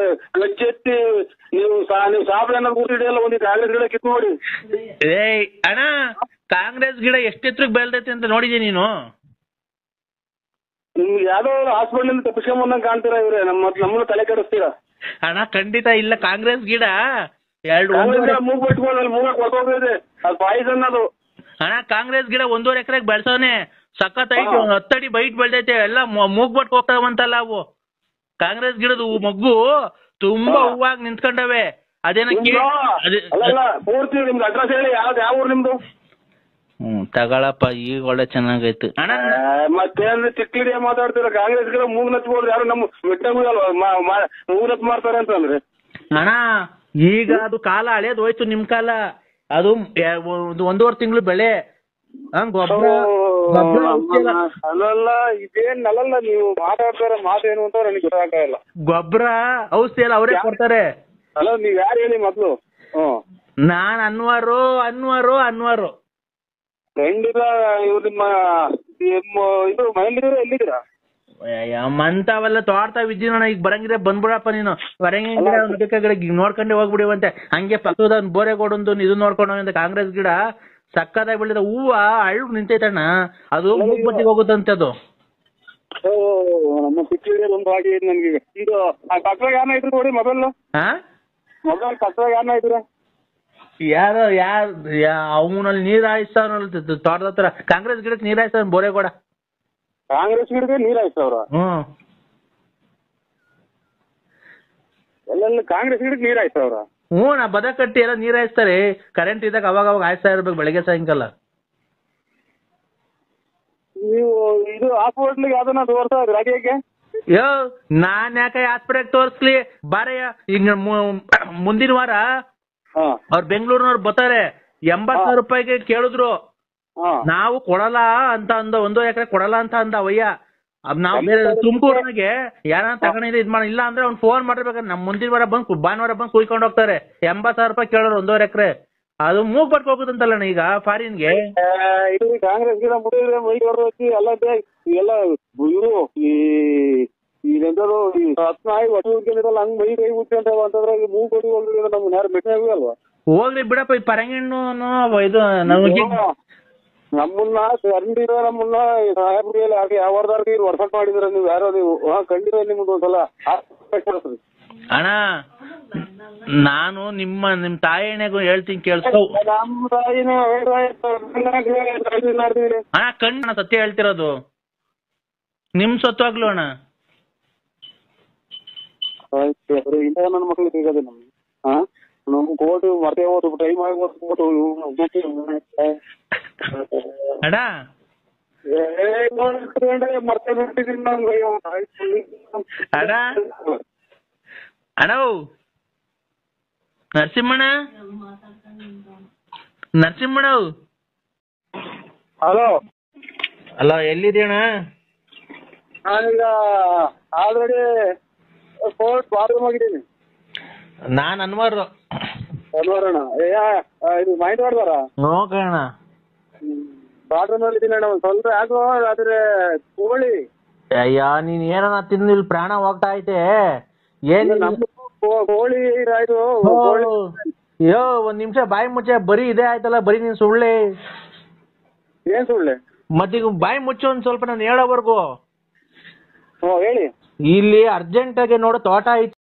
ಗಚ್ಚೆತ್ತಿ ನೀವು ಸಾಬಳೆ ಅನ್ನೋದು ಕೂತಿಡಿಯಲ್ಲ ಒಂದು ಕಾಂಗ್ರೆಸ್ ಗಿಡ ಕಿತ್ತು ನೋಡಿ. ಏಯ್ ಅಣ್ಣ, ಕಾಂಗ್ರೆಸ್ ಗಿಡ ಎಷ್ಟೆತ್ರಕ್ಕೆ ಬೆಳ್ದೈತೆ ಅಂತ ನೋಡಿದೀಯ ನೀನು? ನಿಮ್ಗೆ ಯಾವ್ದೋ ಹಾಸ್ಪಿಟಲ್ ತಪ್ಪಿಸ್ಕೊಂಬಂದಂಗೆ ಕಾಣ್ತೀರಾ ಇವ್ರೆ, ನಮ್ಮನ್ನು ತಲೆ ಕೆಡಿಸ್ತೀರಾ. ಅಣ್ಣ ಖಂಡಿತ ಇಲ್ಲ, ಕಾಂಗ್ರೆಸ್ ಗಿಡ ಮೂಗ್ ಬಟ್ಕೊಂಡು ಮೂಗ ಕೊಟ್ಟೋಗಿದೆ, ಅದು ಪಾಯ್ಸನ್ ಅದು. ಅಣ್ಣ ಕಾಂಗ್ರೆಸ್ ಗಿಡ 1.5 ಎಕರೆಗೆ ಬೆಳ್ಸವನೆ, ಸಖತ್ ಐಟ್ 10 ಅಡಿ ಬೈಟ್ ಬೆಳ್ದೈತೆ. ಎಲ್ಲ ಮೂಗ್ ಬಟ್ ಹೋಗ್ತಾವಂತಲ್ಲ ಅವು. ಕಾಂಗ್ರೆಸ್ ಗಿಡದ ಮೊಗ್ಗು ತುಂಬಾ ಹೂವಾಗಿ ನಿಂತ್ಕೊಂಡವೆ. ಅದೇನ ಪೂರ್ತಿ ನಿಮ್ದು ಅಡ್ರೆಸ್ ಹೇಳಿ, ಯಾವ ಊರು ನಿಮ್ದು? ತಗೊಳಪ್ಪ, ಈಗ ಒಳ್ಳೆ ಚೆನ್ನಾಗೈತೆ ಅಣ್ಣ. ಮತ್ತೇನ್ರಿ ಚಿಕ್ಕಿಡಿಯ ಮಾತಾಡ್ತೀರ? ಕಾಂಗ್ರೆಸ್ ಗಿಡ ಮೂಗ್ ನಚ್ಬೋದ್ರಿ, ಯಾರು ನಮ್ಮ ಬಿಟ್ಟಂಗಲ್ವಾ ಮೂಗ್ ನಚ್ ಮಾಡ್ತಾರೆ ಅಂತಂದ್ರೆ. ಅಣ್ಣ ಈಗ ಅದು ಕಾಲ ಹಳೇದು ಹೋಯ್ತು, ನಿಮ್ ಕಾಲ. ಅದು 1.5 ತಿಂಗಳು ಬೆಳೆ. ಅಲ್ಲಲ್ಲ ಇದೇನ್ ಅಲ್ಲಲ್ಲ, ನೀವು ಮಾತಾಡ್ತಾರ ಮಾತೇನು ಅಂತ ನನಗೆ ಗೊತ್ತಾಗಲ್ಲ. ಗೊಬ್ಬರ ಔಷಧಿ ಎಲ್ಲ ಅವರೇ ಕೊಡ್ತಾರೆ. ಅಲ್ಲ ನೀವ್ ಯಾರು ಹೇಳಿ ಮೊದ್ಲು? ನಾನ್ ಅನ್ವಾರು ಖಂಡಿತ. ಇವ್ರು ನಿಮ್ಮ ಇದು ಮನೇಲಿದ್ದೀರಾ, ಎಲ್ಲಿದ್ದೀರಾ? ಮಂತಾವೆಲ್ಲ ತೋಡ್ತಾವಿದ್ದೀನ. ಈಗ ಬರಂಗಿದ್ರೆ ಬಂದ್ಬಿಡಪ್ಪ ನೀನು. ಬರಂಗಿದ್ರೆ ನೋಡ್ಕೊಂಡೆ ಹೋಗ್ಬಿಡಿವಂತೆ. ಹಂಗೆ ಪಕ್ಕದ ಬೋರೆಗೋಡೊಂದು ಇದು ನೋಡ್ಕೊಂಡು ಕಾಂಗ್ರೆಸ್ ಗಿಡ ಸಕ್ಕದಾಗಿ ಬೆಳೆದ ಹೂವ ಅಳ್ಳು ನಿಂತೈತಣ್ಣ. ಅದು ಮೂಗ್ಬಟ್ಟಿಗೆ ಹೋಗುತ್ತಂತೆ ಅದು. ನಮ್ಮ ಸಿಕ್ಕಿಡಿಯಲ್ಲಿ ಒಂದು ಹಾಗೆ ನನ್ಗೆ ಇದು ಕಟ್ರಾಗ ಯಾನ ಇದ್ರು ನೋಡಿ ಮೊಬೈಲ್ ಕಟ್ರಾಗ ಯಾನ ಇದ್ರ ಯಾರು ಅವನಲ್ಲಿ ನೀರ್ ಹಾಯಿಸ್ತಾವಲ್ಲ ತೋಟದ ಹತ್ರ. ಕಾಂಗ್ರೆಸ್ ಗಿಡಕ್ಕೆ ನೀರ್ ಹಾಯಿಸ್ತಾವ ಬೋರೆಗೋಡ. ಕಾಂಗ್ರೆಸ್ ಗಿಡಕ್ಕೆ ನೀರ್ ಹಾಯಿಸ್ತವ್ರ? ಎಲ್ಲ ಕಾಂಗ್ರೆಸ್ ಗಿಡಕ್ಕೆ ನೀರ್ ಹಾಯಿಸ್ತವ್ರ? ನಾ ಬದ ಕಟ್ಟಿ ಎಲ್ಲ ನೀರ್ ಹಾಯಿಸ್ತಾರೆ. ಕರೆಂಟ್ ಇದ್ದಾಗ ಅವಾಗ ಹಾಯಿಸ್ತಾ ಇರ್ಬೇಕು, ಬೆಳಗ್ಗೆ ಸಾಯಂಕಾಲ. ನೀವು ಇದು ಹಾಸ್ಪಿಟ್ಲಿಗೆ ಯಾವ್ದನ್ನ ತೋರ್ತಾ ಇದ್ರಿ ಹಾಗೆ? ನಾನ್ ಯಾಕೆ ಹಾಸ್ಪಿಟಲ್ ತೋರ್ಸ್ಲಿ ಬಾರೆ. ಈಗ ಮುಂದಿನ ವಾರ ಅವ್ರು ಬೆಂಗಳೂರಿನವ್ರು ಬರ್ತಾರೆ. 80,000 ರೂಪಾಯಿಗೆ ಕೇಳಿದ್ರು. ನಾವು ಕೊಡಲ್ಲ ಅಂತ ಅಂದ, 1 ಎಕರೆ ಕೊಡಲ್ಲ ಅಂತ ಅಂದ ಅವಯ್ಯ. ನಾವ್ ಬೇರೆ ತುಮಕೂರ್ನಾಗೆ ಯಾರ ತಗೊಂಡಿದ್ರೆ ಇದ್ ಇಲ್ಲ ಅಂದ್ರೆ ಅವ್ನು ಫೋನ್ ಮಾಡಿರ್ಬೇಕಾದ್ರೆ ನಮ್ ಮುಂದಿನ ವಾರ ಭಾನುವಾರ ಬಂದು ಕುಯ್ಕೊಂಡು ಹೋಗ್ತಾರೆ. 80,000 ರೂಪಾಯಿ ಕೇಳೋರು 1.5 ಎಕರೆ. ಅದು ಮೂಗ್ ಬಟ್ ಹೋಗುತ್ತಂತಲ್ಲ ಈಗ ಫಾರಿನ್ಗೆ. ಇದು ಕಾಂಗ್ರೆಸ್ ಗಿಡ ಮುಟ್ಟಿದ್ರೆ ಮೈ ಹೊರಸಿ ಎಲ್ಲ ಎಲ್ಲ ಇವರು ಈಗೆಂತರು ಹತ್ನಾಯಿ ಒಟ್ಟಿಲ್ಲ ಹಂಗ್ ಮೈ ಕೈ ಮುಟ್ಕೊಂತಾವ ಅಂತಂದ್ರೆ ಮೂಗ್ ಬಡಿ ಹೋಗಿದ್ರೆ ನಮ್ಗೆ ಯಾರು ಬೆಟ್ಟೆ ಅಲ್ವಾ? ಹೋಗ್ಲಿ ಬಿಡಪ್ಪ, ಈ ಪರಂಗಿಣ್ಣು ಇದು ನಮ್ಮನ್ನ ಕರಂಡಿರೋ ನಮ್ಮನ್ನ ಸಾಹೇಬ್ರಿಯಲ್ಲಿ ಹಾಗೆ ಯಾವ್ದಾರ್ಗೆ ವರ್ಕೌಟ್ ಮಾಡಿದ್ರ ನೀವು ಯಾರೋ ನೀವು ಖಂಡಿತ ನಿಮ್ದು ಒಂದ್ಸಲ ಅಣ್ಣ. ನಾನು ನಿಮ್ ತಾಯಿಗೂ ಹೇಳ್ತೀನಿ ಕೇಳಿಸ್ಕೊ. ನಮ್ಮ ತಾಯಿನ ಅಣ್ಣ ಕಣ್ಣು ಸತ್ಯ ಹೇಳ್ತಿರೋದು. ನಿಮ್ ಸತ್ವಾಗ್ಲು ಅಣ್ಣ. ನನ್ನ ಮಕ್ಳಿಗೆ ಸಿಗದೆ ನಮ್ಗೆ ನಮ್ ಕೋಟು ಮತ್ತೆ ಹೋದ್ರು ಟೈಮ್ ಆಗಿ ಕೋಟು ಅಣ್ಣ ಮತ್ತೆ ಬಿಟ್ಟಿದ್ದೀನಿ ನಂಗೆ. ಅಣ್ಣ ಅಣ್ಣ ನರಸಿಂಹಣ್ಣ ಹಲೋ ಎಲ್ಲಿದ್ದೀಯಣ್ಣ? ನಾನೀಗ ಆಲ್ರೆಡಿ ಬಾತ್ರೂಮ್ ಆಗಿದ್ದೀನಿ. ನಾನ್ ಅನ್ವಾರು ಅಣ್ಣ. ಇದು ಮೈಂಡ್ ಮಾಡ್ದಾರ ನೋಕಣ್ಣ. ಬಾತ್ರೂಮ್ ಅಲ್ಲಿ ಇದ್ದೀನಿ ಅಣ್ಣ. ಒಂದ್ ಸ್ವಲ್ಪ ಯಾಕೋ ಆದ್ರೆ ಕೋಳಿ. ಅಯ್ಯ ನೀನ್ ಏನನ್ನ ತಿಂದು ಇಲ್ಲಿ ಪ್ರಾಣ ಹೋಗ್ತಾ ಐತೆ. ಏನ್ ಕೋಳಿ ಆಯ್ತು. ಅಯ್ಯೋ 1 ನಿಮಿಷ ಬಾಯಿ ಮುಚ್ಚೆ. ಬರೀ ಇದೇ ಆಯ್ತಲ್ಲ, ಬರೀ ನೀನ್ ಸುಳ್ಳೆ. ಏನ್ ಸುಳ್ಳೆ? ಮತ್ತೀಗ ಬಾಯಿ ಮುಚ್ಚು ಒಂದ್ ಸ್ವಲ್ಪ ನಾನು ಹೇಳೋವರೆಗೂ. ಹೇಳಿ. ಇಲ್ಲಿ ಅರ್ಜೆಂಟ್ ಆಗಿ ನೋಡು ತೋಟ ಐತಿ.